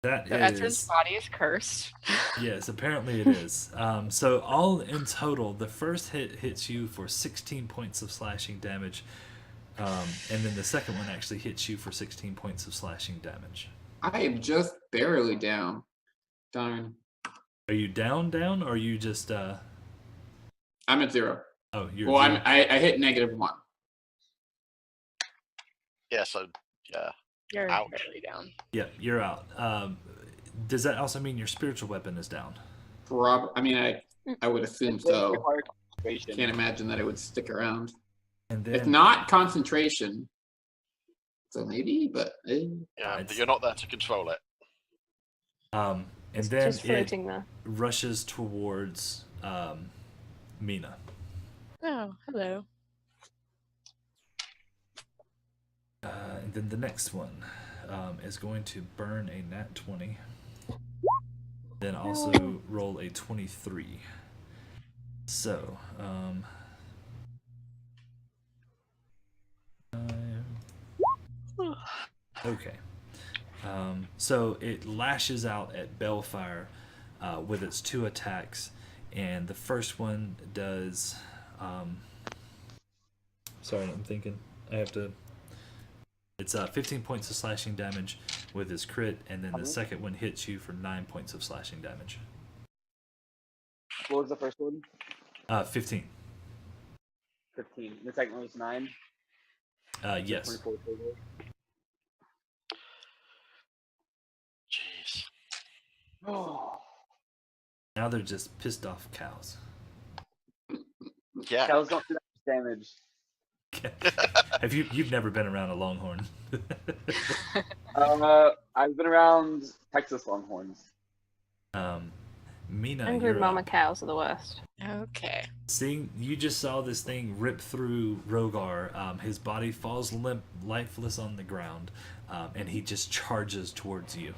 that The is veteran's body is cursed. yes, apparently it is. So all in total, the first hit hits you for 16 points of slashing damage, and then the second one actually hits you for 16 points of slashing damage. I am just barely down. Darn. Are you down, or are you just? I'm at 0. Oh, you're. Well, zero. I hit -1. Yeah, so, yeah. You're Ouch. barely down. Yeah, you're out. Does that also mean your spiritual weapon is down? I mean, I would assume so. Require concentration. Can't imagine that it would stick around. And then If not concentration, so maybe, but Yeah, It's- you're not there to control it. and It's then just it floating there. rushes towards Mina. Oh, hello. And then the next one is going to burn a nat 20. Then also roll a 23. So, okay. So it lashes out at Bellfire with its 2 attacks, and the first one does. Sorry, I'm thinking. I have to. It's 15 points of slashing damage with his crit, and then the second one hits you for 9 points of slashing damage. What was the first one? 15. 15. The second one was 9. Yes. 24 total. Jeez. Oh. Now they're just pissed off cows. Yeah. Cows don't do that much damage. Have you've never been around a longhorn? I've been around Texas Longhorns. Mina, Angry you're mama up. cows are the worst. Okay. Seeing you just saw this thing rip through Rogar. His body falls limp, lifeless on the ground, and he just charges towards you.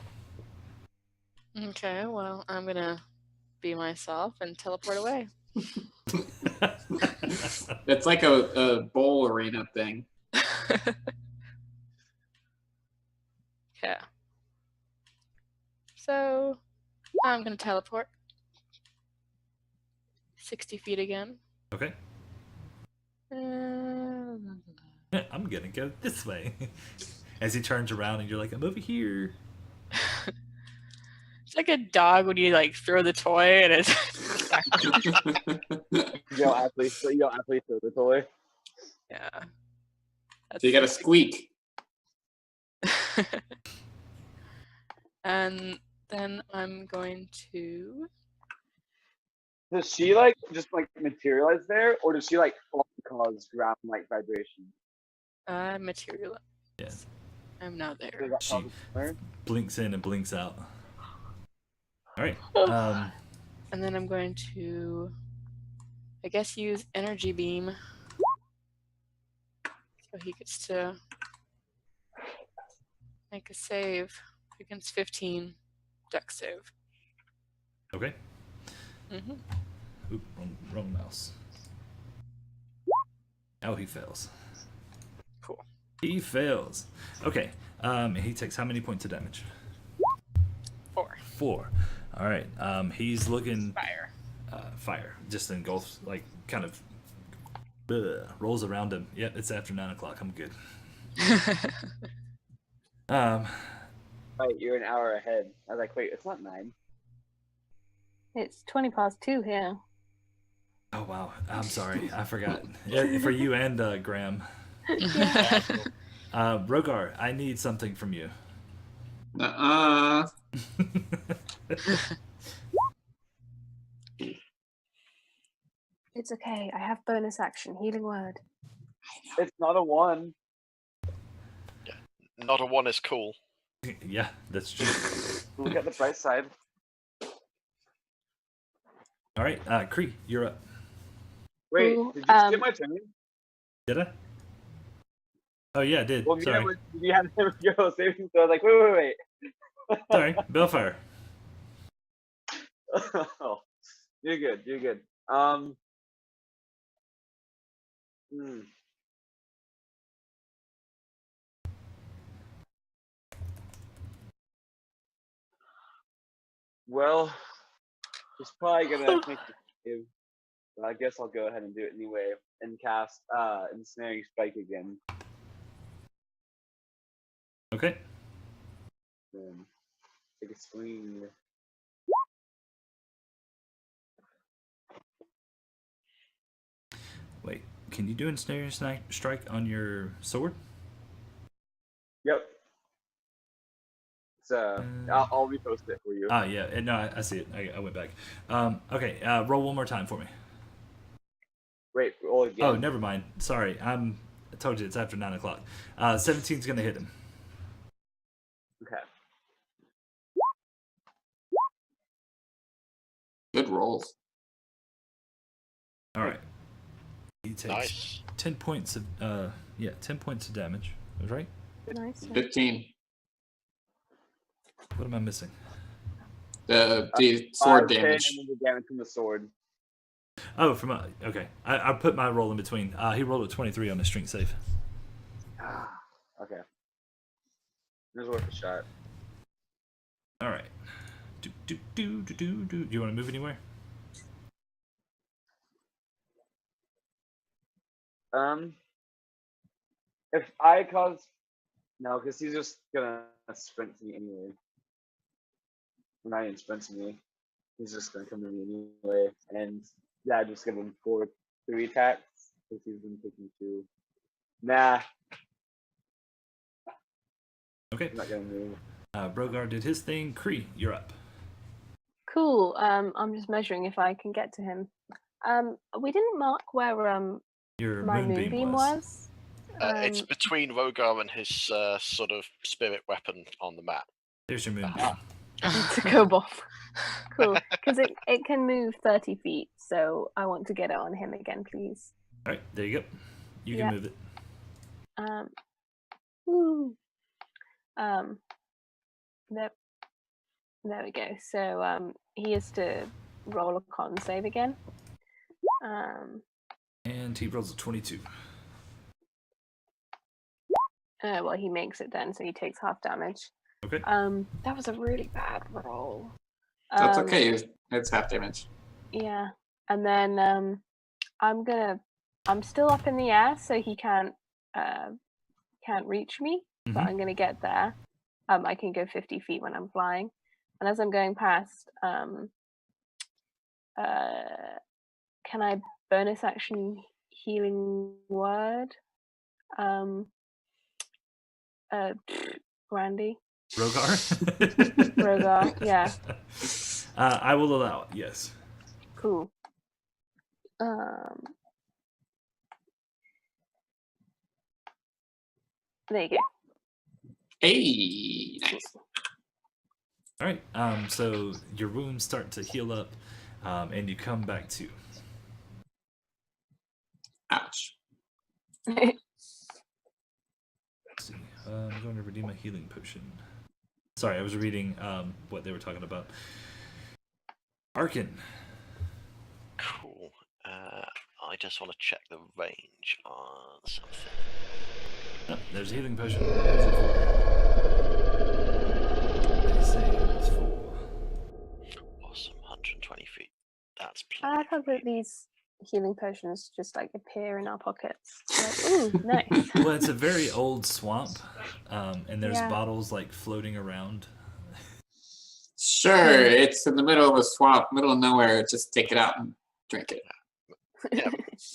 Okay, well, I'm gonna be myself and teleport away. it's like a bowl arena thing. Okay. So, I'm gonna teleport 60 feet again. Okay. I'm gonna go this way. As he turns around and you're like, I'm over here. It's like a dog when you like throw the toy and it's Yo, athlete throw the toy. yeah. So you got to squeak. And then I'm going to. Does she like just like materialize there, or does she like cause ground like vibration? Material. Yeah. I'm not Does there. that She- cause her? Blinks in and blinks out. All right. And then I'm going to, I guess, use energy beam. So he gets to make a save against 15 dex save. Okay. Mm-hmm. Oop, wrong mouse. Oh, he fails. Cool. He fails. Okay. He takes how many points of damage? 4. 4. All right. He's looking Fire. fire. Just engulfs, like, kind of rolls around him. Yep, it's after 9 o'clock. I'm good. Right, you're an hour ahead. I was like, wait, it's not 9. It's 20 past 2 here. Oh wow. I'm sorry. I forgot. Yeah, for you and Graham. Rogar, I need something from you. It's okay. I have bonus action. Healing word. It's not a 1. not a 1 is cool. Yeah, that's true. Look at the price side. All right, Kree, you're up. Wait, Cool. did you skip my turn? Did I? Oh yeah, I did. Well, Sorry. you had to go saving, so I was like, wait. Sorry, Bellfire. Oh, you're good. Well, it's probably gonna make the save, but I guess I'll go ahead and do it anyway and cast Ensnaring Strike again. Okay. Then take a swing. Wait, can you do ensnaring strike on your sword? Yep. So I'll repost it for you. Ah, yeah. No, I see it. I went back. Okay. Roll one more time for me. Wait, roll again. Oh, never mind. Sorry. I told you it's after 9 o'clock. 17's gonna hit him. Okay. Good rolls. All right. He takes Nice. 10 points of 10 points of damage. Was right? Nice. 15. What am I missing? The sword 5, 10, damage. and then the damage from the sword. Oh, okay. I put my roll in between. He rolled a 23 on the strength save. Okay. It was worth a shot. All right. Do you want to move anywhere? If I cause no, because he's just gonna sprint to me anyway. Not even sprint to me. He's just gonna come to me anyway, and yeah, just give him 3 attacks because he's been taking 2. Nah, Okay. I'm not gonna move. Brogar did his thing. Kree, you're up. Cool. I'm just measuring if I can get to him. We didn't mark where Your my moonbeam moonbeam was. It's between Rogar and his sort of spirit weapon on the map. There's your moonbeam. It's a kobold. Cool. Because it can move 30 feet, so I want to get it on him again, please. All right, there you go. You can move it. Woo. There we go. So he has to roll a con save again. And he rolls a 22. Well, he makes it then, so he takes half damage. Okay. That was a really bad roll. That's okay. It's half damage. Yeah, and then I'm still up in the air, so he can't reach me. But I'm gonna get there. I can go 50 feet when I'm flying, and as I'm going past, can I bonus action healing word? Randy. Rogar, yeah. I will allow it, yes. Cool. There you go. Hey, nice. All right, so your wounds start to heal up, and you come back to. Ouch. Let's see. I'm going to redeem my healing potion. Sorry, I was reading what they were talking about. Arkin. Cool. I just want to check the range on something. Oh, there's a healing potion. There's it for. They say it's full. Awesome, 120 feet. That's I like how that these healing potions just like appear in our pockets. Like, ooh, nice. Well, it's a very old swamp, and there's Yeah. bottles like floating around. Sure, it's in the middle of a swamp, middle of nowhere. Just take it out and drink it. Yeah,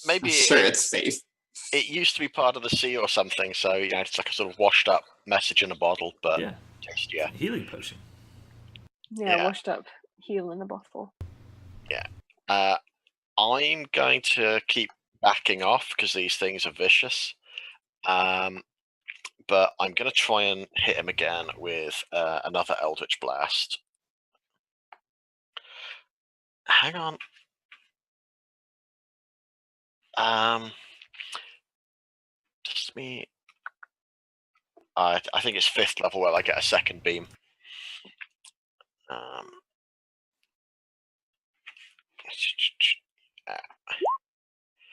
maybe Sure, it's safe. it used to be part of the sea or something, so it's like a sort of washed up message in a bottle, but Yeah, just healing potion. Yeah, washed up heal in a bottle. Yeah. I'm going to keep backing off because these things are vicious. but I'm going to try and hit him again with another Eldritch Blast. Hang on. Just me. I think it's 5th level where I get a second beam.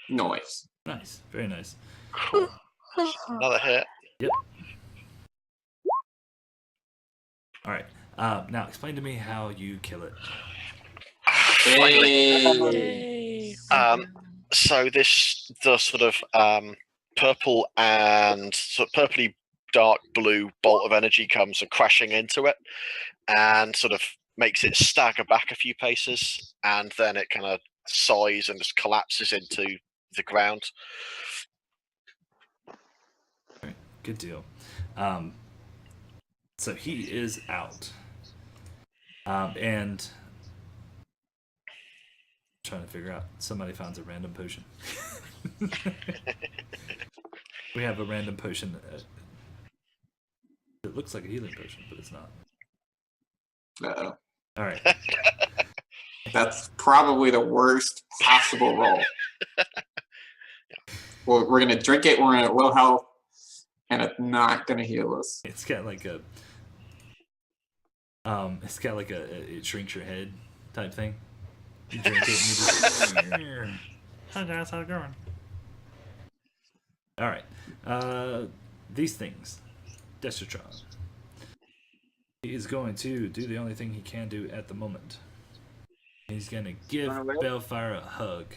Noise. Nice, very nice. Cool. Another hit. Yep. All right. Now explain to me how you kill it. Hey. So the sort of purple and sort of purpley dark blue bolt of energy comes and crashing into it, and sort of makes it stagger back a few paces, and then it kind of sighs and just collapses into the ground. All right, good deal. So he is out, and trying to figure out. Somebody finds a random potion. We have a random potion. It looks like a healing potion, but it's not. Uh-oh. All right. That's probably the worst possible roll. Well, we're gonna drink it. We're at low health, and it's not gonna heal us. It's got like a. It shrinks your head type thing. You drink it and you just. Hi guys, how's it going? All right. These things. Destatron. He is going to do the only thing he can do at the moment. He's gonna give Bellfire a hug.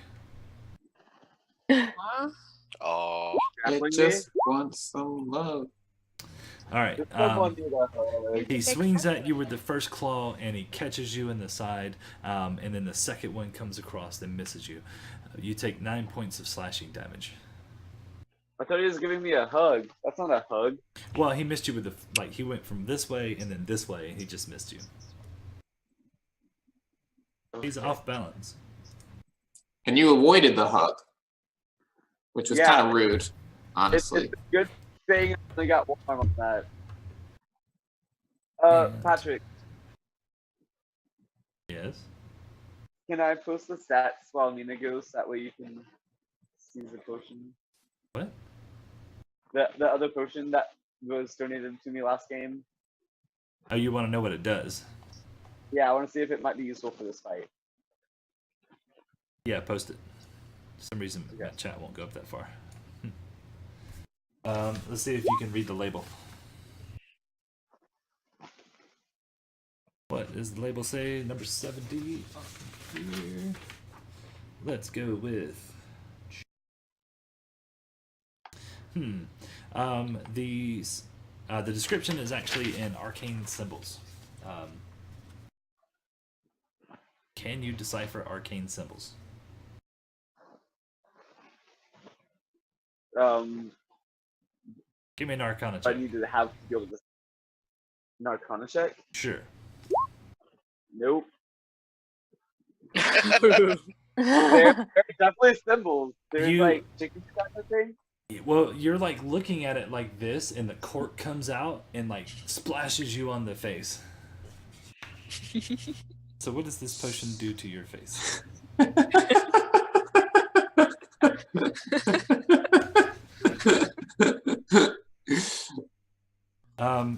Oh, It just wants some love. All right. He swings at you with the first claw, and he catches you in the side, and then the second one comes across and misses you. You take 9 points of slashing damage. I thought he was giving me a hug. That's not a hug. Well, he missed you with the he went from this way and then this way, and he just missed you. He's off balance. And you avoided the hug, which was kind of rude, honestly. It's a good thing I only got one on that. Patrick. Yes? Can I post the stats while Nina goes? That way you can see the potion. What? The other potion that was donated to me last game. Oh, you want to know what it does? Yeah, I want to see if it might be useful for this fight. Yeah, post it. For some reason, my chat won't go up that far. Let's see if you can read the label. What does the label say? Number 70 here. Let's go with... The description is actually in arcane symbols. Can you decipher arcane symbols? Give me an Arcana check. I need to have to be able to. An Arcana check? Sure. Nope. They're definitely symbols. There's like chicken kind of thing. Well, you're like looking at it like this, and the cork comes out and like splashes you on the face. So what does this potion do to your face?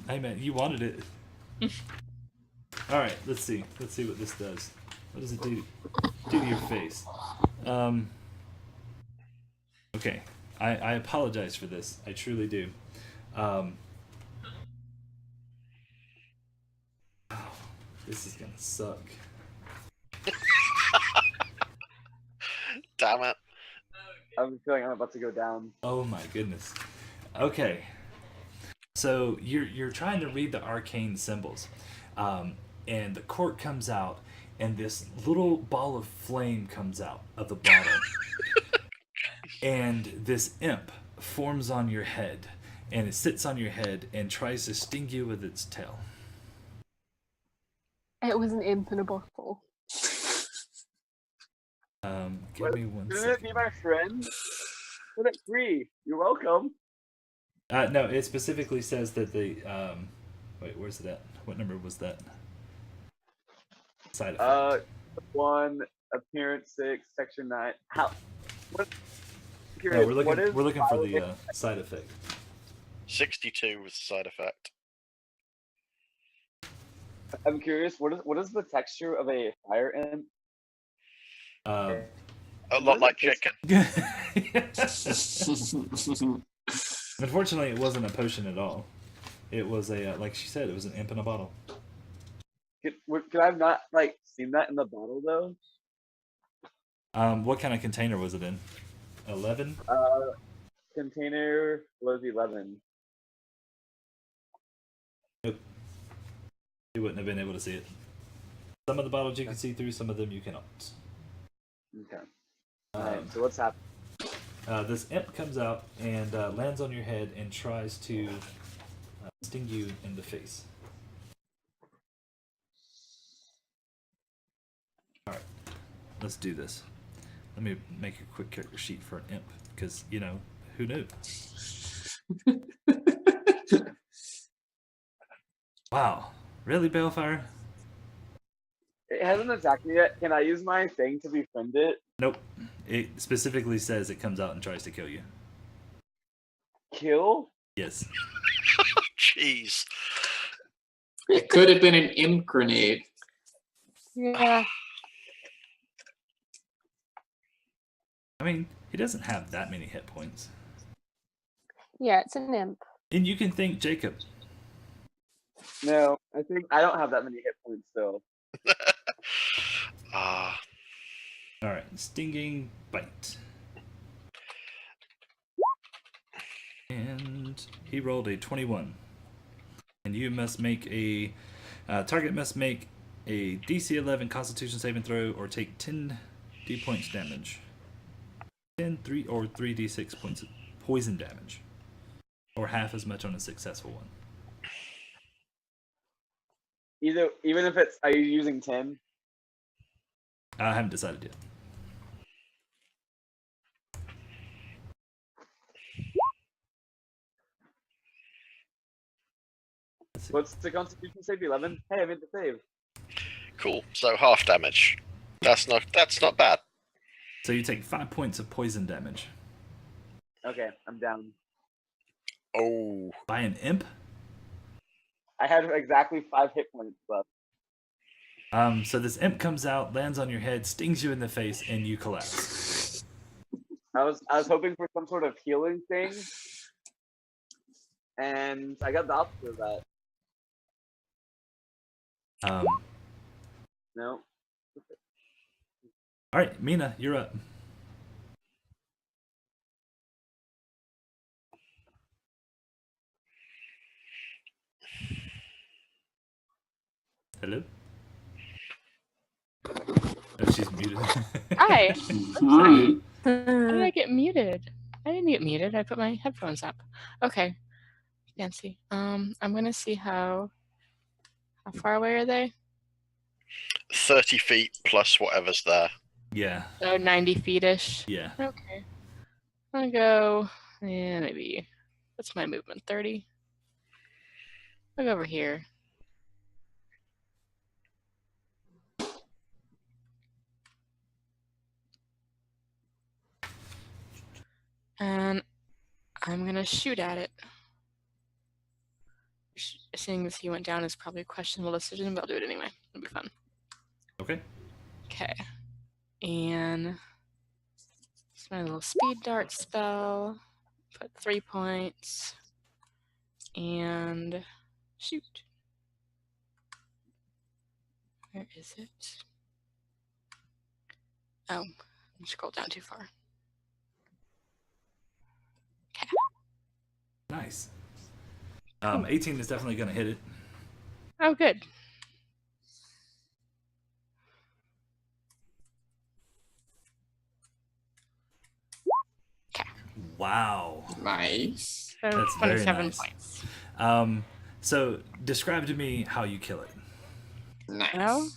Hey man, you wanted it. All right, let's see. Let's see what this does. What does it do to your face? Okay, I apologize for this. I truly do. This is gonna suck. Damn it. I'm feeling I'm about to go down. Oh my goodness. Okay. So you're trying to read the arcane symbols, and the cork comes out, and this little ball of flame comes out of the bottle, and this imp forms on your head, and it sits on your head and tries to sting you with its tail. It was an imp in a bottle. Give me one Didn't second. it be my friend? Put it free. You're welcome. No, it specifically says that the wait, where's it at? What number was that? Side effect. 1, appearance 6, section 9. How? What? No, Curious, we're what is looking for the fire- side effect. 62 was the side effect. I'm curious. What is the texture of a fire imp? Um, A What lot does like it taste chicken. Unfortunately, it wasn't a potion at all. It was a like she said, it was an imp in a bottle. Could I have not like seen that in the bottle though? What kind of container was it in? 11. Container was 11. Nope. You wouldn't have been able to see it. Some of the bottles you can see through, some of them you cannot. Okay. Alright, so what's happening? This imp comes out and lands on your head and tries to sting you in the face. Alright, let's do this. Let me make a quick character sheet for an imp, because, you know, who knew? Wow. Really, Balefire? It hasn't attacked me yet. Can I use my thing to befriend it? Nope. It specifically says it comes out and tries to kill you. Kill? Yes. Jeez. It could have been an imp grenade. Yeah. I mean, he doesn't have that many hit points. Yeah, it's an imp. And you can thank Jacob. No, I think I don't have that many hit points still. Ah, Alright, stinging bite. And he rolled a 21. And you must make a target must make a DC 11 Constitution saving throw or take 10 D points damage. 3 or 3d6 points of poison damage, or half as much on a successful one. Even if it's, are you using 10? I haven't decided yet. Let's see. What's the Constitution save? 11? Hey, I made the save. cool. So half damage. That's not bad. So you take 5 points of poison damage Okay, I'm down. Oh, by an imp. I had exactly 5 hit points left. So this imp comes out, lands on your head, stings you in the face, and you collapse. I was hoping for some sort of healing thing, and I got the opposite of that. No. All right, Mina, you're up. Hello? Oh, she's muted. Hi. Hi. How did I get muted? I didn't get muted. I put my headphones up. Okay. Fancy. I'm gonna see how far away are they? 30 feet plus whatever's there. Yeah, So 90 feet-ish. yeah. Okay. I'm gonna go, maybe, what's my movement? 30? I'll go over here. And I'm gonna shoot at it. Seeing as he went down is probably a questionable decision, but I'll do it anyway. It'll be fun. Okay. Okay. And it's my little speed dart spell. Put 3 points. And shoot. Where is it? Oh, I scrolled down too far. Okay. Nice. 18 is definitely going to hit it. Oh, good. Okay. Wow. Nice. So That's very 27 nice. points. So describe to me how you kill it. Nice. Well,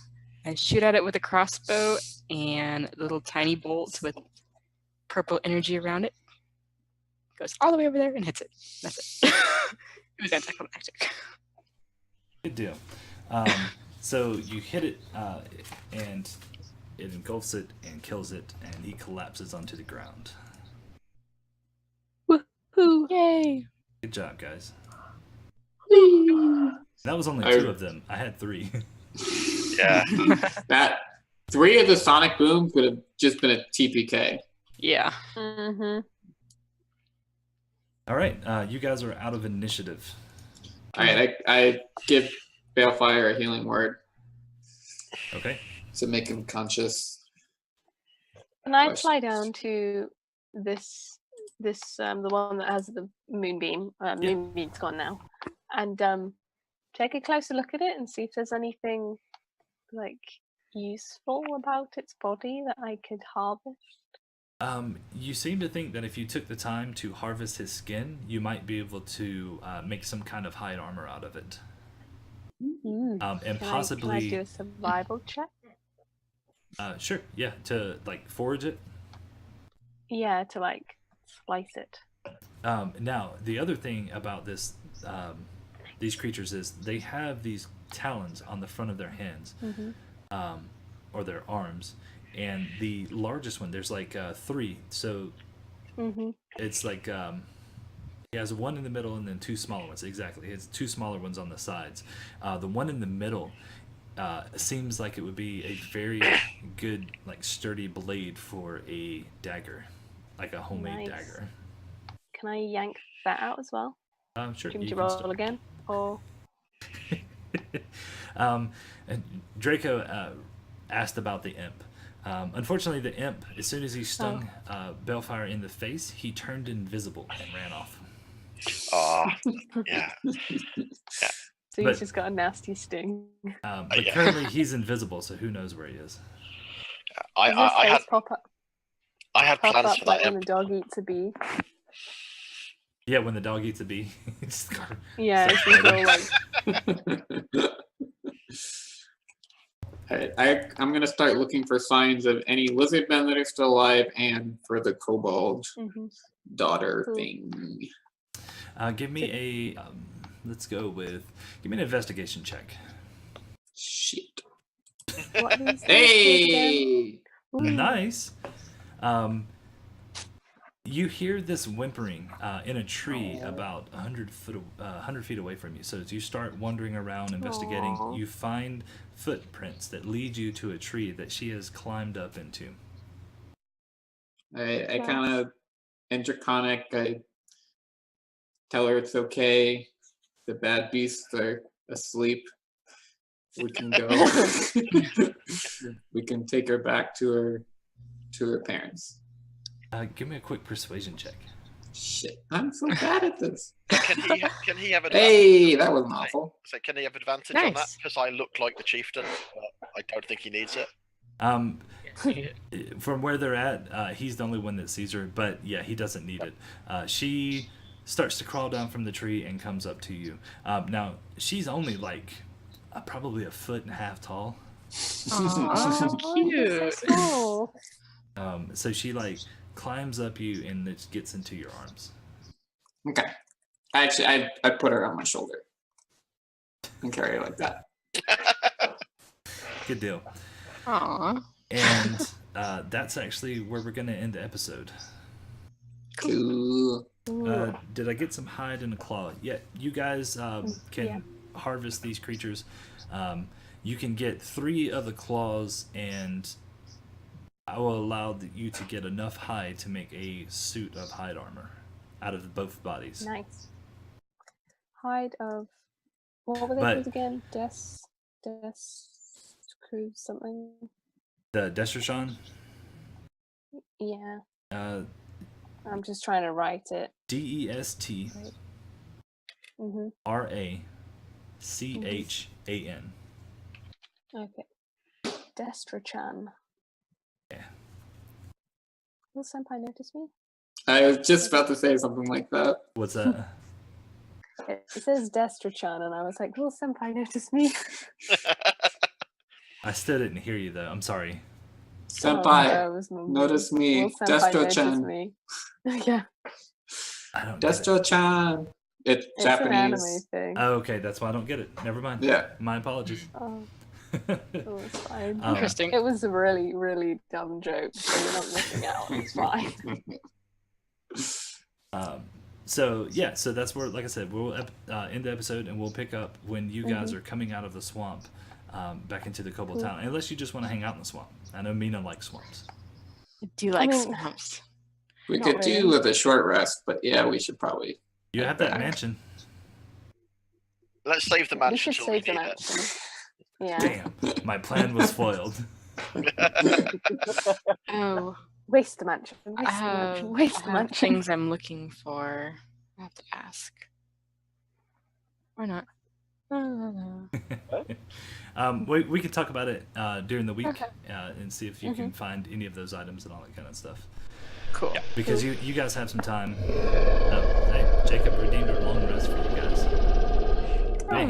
I shoot at it with a crossbow and little tiny bolts with purple energy around it goes all the way over there and hits it. That's it. It was anticlimactic. Good deal. So you hit it, and it engulfs it and kills it, and he collapses onto the ground. Woohoo! Yay! Good job, guys. Whee! That was only 2 of them. I had 3. Yeah. That 3 of the sonic booms would have just been a TPK. Yeah. Mm-hmm. All right, you guys are out of initiative. All right, I give Balefire a healing word Okay. to make him conscious. Can I fly down to this the one that has the moonbeam? Moonbeam's gone now, and take a closer look at it and see if there's anything like useful about its body that I could harvest. You seem to think that if you took the time to harvest his skin, you might be able to make some kind of hide armor out of it. And Can possibly. I do a survival check? Sure. Yeah. To like forage it. Yeah, to like slice it. Now the other thing about this, these creatures is they have these talons on the front of their hands, or their arms. And the largest one, there's like 3, so it's like he has 1 in the middle and then 2 smaller ones. Exactly, he has 2 smaller ones on the sides. The one in the middle seems like it would be a very good, like sturdy blade for a dagger, like a homemade dagger. Can I yank that out as well? Sure. Do you want me you to can roll start. again? Or And Draco asked about the imp. Unfortunately, the imp, as soon as he stung Balefire in the face, he turned invisible and ran off. Oh, yeah. so But- he's just got a nasty sting. But Yeah. currently he's invisible, so who knows where he is. Does his I face had pop up plans up for like that when imp. the dog eats a bee? Yeah, when the dog eats a bee. It's Yeah, it's just all like Alright, I'm gonna start looking for signs of any lizard men that are still alive and for the kobold daughter Cool. thing. give me a. Let's go with. Give me an investigation check. Shit. what are these things called again? Hey! Ooh. Nice. You hear this whimpering in a tree about 100 feet away from you. So as you start wandering around investigating, Aw. you find footprints that lead you to a tree that she has climbed up into. I kind of Draconic. I tell her it's okay. The bad beasts are asleep. We can go. We can take her back to her parents. Give me a quick persuasion check. Shit, I'm so bad at this. Can he have advantage? Hey, that wasn't awful. So can he have advantage on that? Nice. Because I look like the chieftain, but I don't think he needs it. From where they're at, he's the only one that sees her, but yeah, he doesn't need it. She starts to crawl down from the tree and comes up to you. Now, she's only like probably 1.5 feet tall. Aw, cute. So small. So she like climbs up you and it gets into your arms. Okay. I put her on my shoulder and carry her like that. Good deal. Aw. And that's actually where we're going to end the episode. Cool. Did I get some hide and a claw? Yeah, you guys can Yeah. harvest these creatures. You can get 3 of the claws, and I will allow you to get enough hide to make a suit of hide armor out of both bodies. Nice. Hide of what were they But- called again? Crew something. The Destrachon, Yeah. uh, I'm just trying to write it. DESTRACHAN. Okay. Destrachan. Yeah. Will Senpai notice me? I was just about to say something like that. What's that? It says Destrachan, and I was like, will Senpai notice me? I still didn't hear you though. I'm sorry. Senpai, it was notice me. Will Senpai notice Destrachan. me? Yeah. I don't get it. Desto-chan. It's It's an anime Japanese. thing. Oh, okay, that's why I don't get it. Never mind. Yeah. My apologies. Oh, it was fine. Interesting. It was a really, really dumb joke, so you're not missing out. It's fine. So yeah, so that's where, like I said, we'll end the episode and we'll pick up when you guys are coming out of the swamp, back into the Kobold town. Unless you just want to hang out in the swamp. I know Mina likes swamps. Do you like mean- swamps? We Not could do really. with a short rest, but yeah, we should probably. You have that mansion. Let's save the We mansion should till we save the need it. mansion. Yeah. Damn, my plan was foiled. Oh, Waste the mansion. Waste I the have, mansion. Waste I the have mansion. things I'm looking for. I have to ask. Or not. We can talk about it during the week Okay. and see if you can find any of those items and all that kind of stuff. Cool. Because you guys have some time. Oh, hey, Jacob redeemed a long rest for you guys. Man,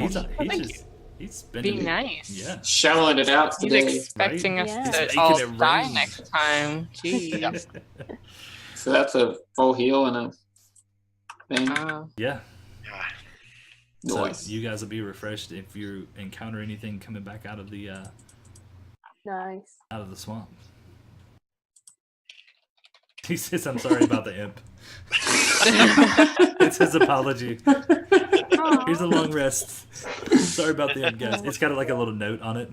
he's spending Be it. nice. Yeah. Shoveling it out He's today. expecting Right? us Yeah. He's to all making it die rain. next time. Jeez. So that's a full heal and a thing. Yeah. Yeah. Nice. So you guys will be refreshed if you encounter anything coming back out of the Nice. swamp. He says, "I'm sorry about the imp." It's his apology. Here's a long rest. Sorry about the imp, guys. It's got like a little note on it.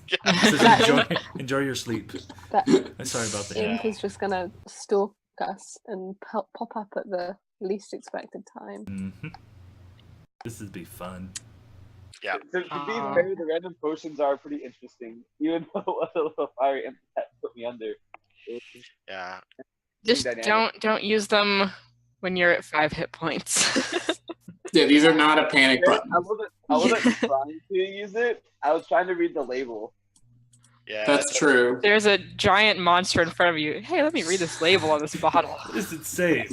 It says, enjoy your sleep. That Sorry about the imp. imp is just gonna stalk us and pop up at the least expected time. Mm-hmm. This would be fun. Yeah. To be fair, the random potions are pretty interesting, even though a little fire imp that put me under. Yeah. Just Dynamic. don't use them when you're at 5 hit points. Yeah, these are not a panic button. I wasn't trying to use it. I was trying to read the label. Yeah. That's true. There's a giant monster in front of you. Hey, let me read this label on this bottle. What does it say?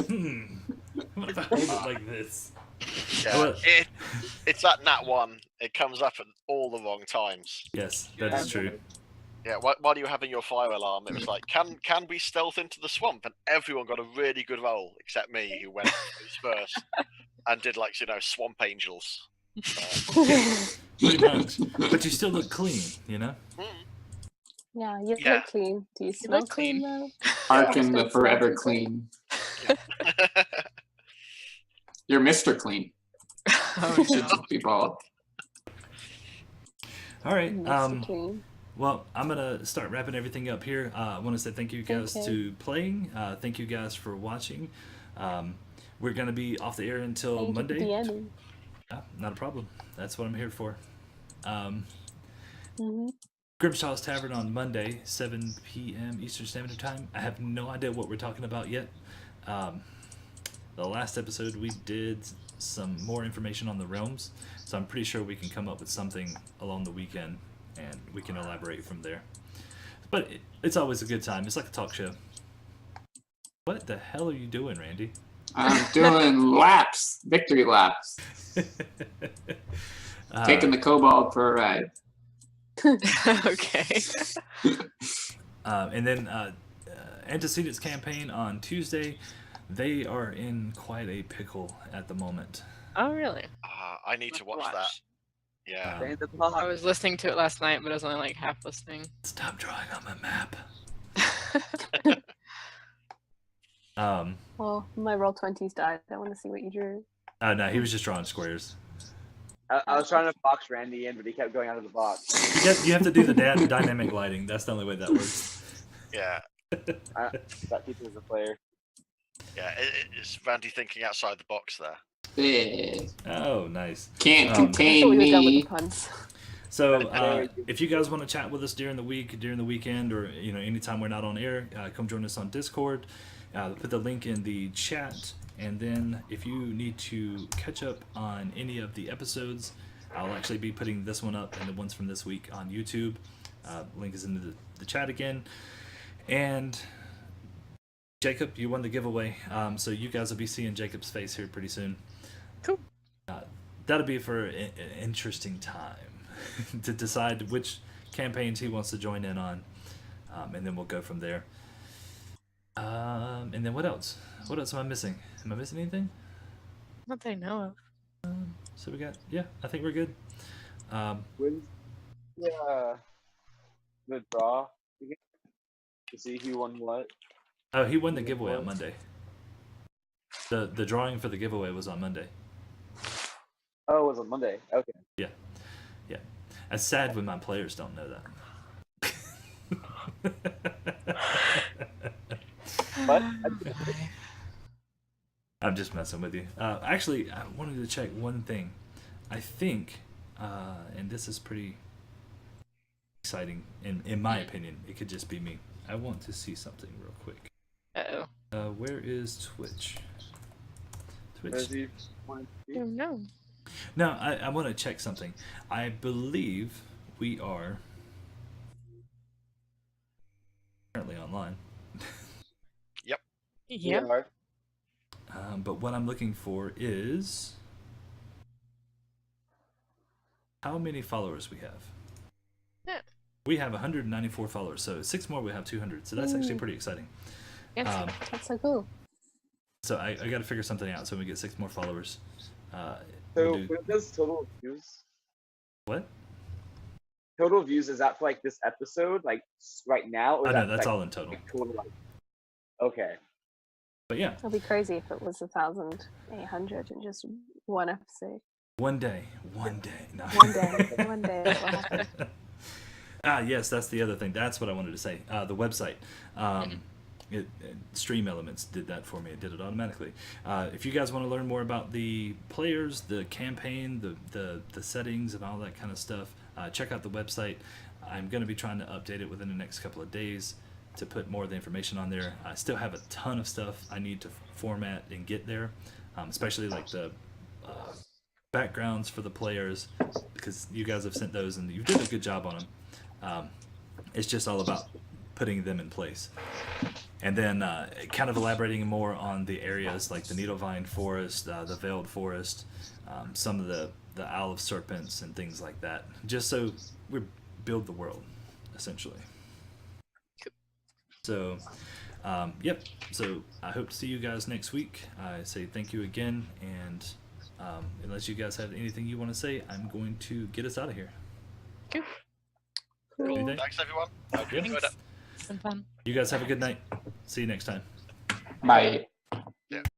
What if I hold it like this? Yeah. It's that nat one. It comes up at all the wrong times. Yes, that is true. Yeah, while you were having your fire alarm, it was like, can we stealth into the swamp? And everyone got a really good roll, except me, who went first and did like, swamp angels. Pretty much. But you still look clean, you know? Yeah, you Yeah. look clean. Do you smell look clean clean. though? Arkin the Still forever smells clean. Yeah. You're Mr. Clean. Oh, You should no. just be bald. All right. Mr. Clean. Well, I'm going to start wrapping everything up here. I want to say thank you guys Okay. to playing. Thank you guys for watching. We're going to be off the air until Thank you for Monday. DMing. Not a problem. That's what I'm here for. Mhm. Grimshaw's Tavern on Monday, 7 p.m. Eastern Standard Time. I have no idea what we're talking about yet. The last episode we did some more information on the realms, so I'm pretty sure we can come up with something along the weekend, and we can elaborate from there. But it's always a good time. It's like a talk show. What the hell are you doing, Randy? I'm doing laps, victory laps, taking the Kobold for a ride. Okay. And then Antecedents campaign on Tuesday. They are in quite a pickle at the moment. Oh, really? I need to watch that. Yeah. Stay in the I pod. was listening to it last night, but I was only like half listening. Stop drawing on my map. Well, my roll 20s died. I want to see what you drew. No, he was just drawing squares. I was trying to box Randy in, but he kept going out of the box. You have to do the dynamic lighting. That's the only way that works. Yeah. That keeps as a player. Yeah. Is Randy thinking outside the box there? Yeah. Oh, nice. Can't I thought contain we were done with me. the puns. So if you guys want to chat with us during the week, during the weekend, or anytime we're not on air, come join us on Discord. Put the link in the chat, and then if you need to catch up on any of the episodes, I'll actually be putting this one up and the ones from this week on YouTube. Link is in the chat again. And Jacob, you won the giveaway, so you guys will be seeing Jacob's face here pretty soon. Cool. That'll be for an interesting time to decide which campaigns he wants to join in on, and then we'll go from there. And then what else? What else am I missing? Am I missing anything? Not that I know of. So we got, yeah, I think we're good. When's the draw again? To see who won what? Oh, he won the Yeah, giveaway on what? Monday. The drawing for the giveaway was on Monday. Oh, it was on Monday. Okay. Yeah. It's sad when my players don't know that. What? I'm just messing with you. Actually, I wanted to check one thing. I think, and this is pretty exciting, in my opinion. It could just be me. I want to see something real quick. Uh-oh. Where is Twitch? Does Twitch. he I don't know. No, I want to check something. I believe we are currently online. Yep. Yeah. But what I'm looking for is how many followers we have. Yeah. We have 194 followers, so 6 more we have 200. So that's actually pretty exciting. Yes. That's so cool. So I got to figure something out so we get 6 more followers. So we'll do... what does total views? What? Total views, is that for like this episode, like right now? Or Oh, is no, that, that's like, all in total. total, like, okay. But yeah, It'd be crazy if it was 1,800 in just one episode. one day. No. One day it will happen. Yes, that's the other thing. That's what I wanted to say. The website. Stream Elements did that for me. It did it automatically. If you guys want to learn more about the players, the campaign, the settings, and all that kind of stuff, check out the website. I'm going to be trying to update it within the next couple of days to put more of the information on there. I still have a ton of stuff I need to format and get there, especially like the backgrounds for the players, because you guys have sent those and you did a good job on them. It's just all about putting them in place. And then kind of elaborating more on the areas like the Needlevine Forest, the Veiled Forest, some of the Isle of Serpents and things like that, just so we build the world, essentially. So, yep. So I hope to see you guys next week. I say thank you again, and unless you guys have anything you want to say, I'm going to get us out of here. Cool. Anything? Thanks, everyone. Hope you enjoyed it. Some fun. You guys have a good night. See you next time. Bye.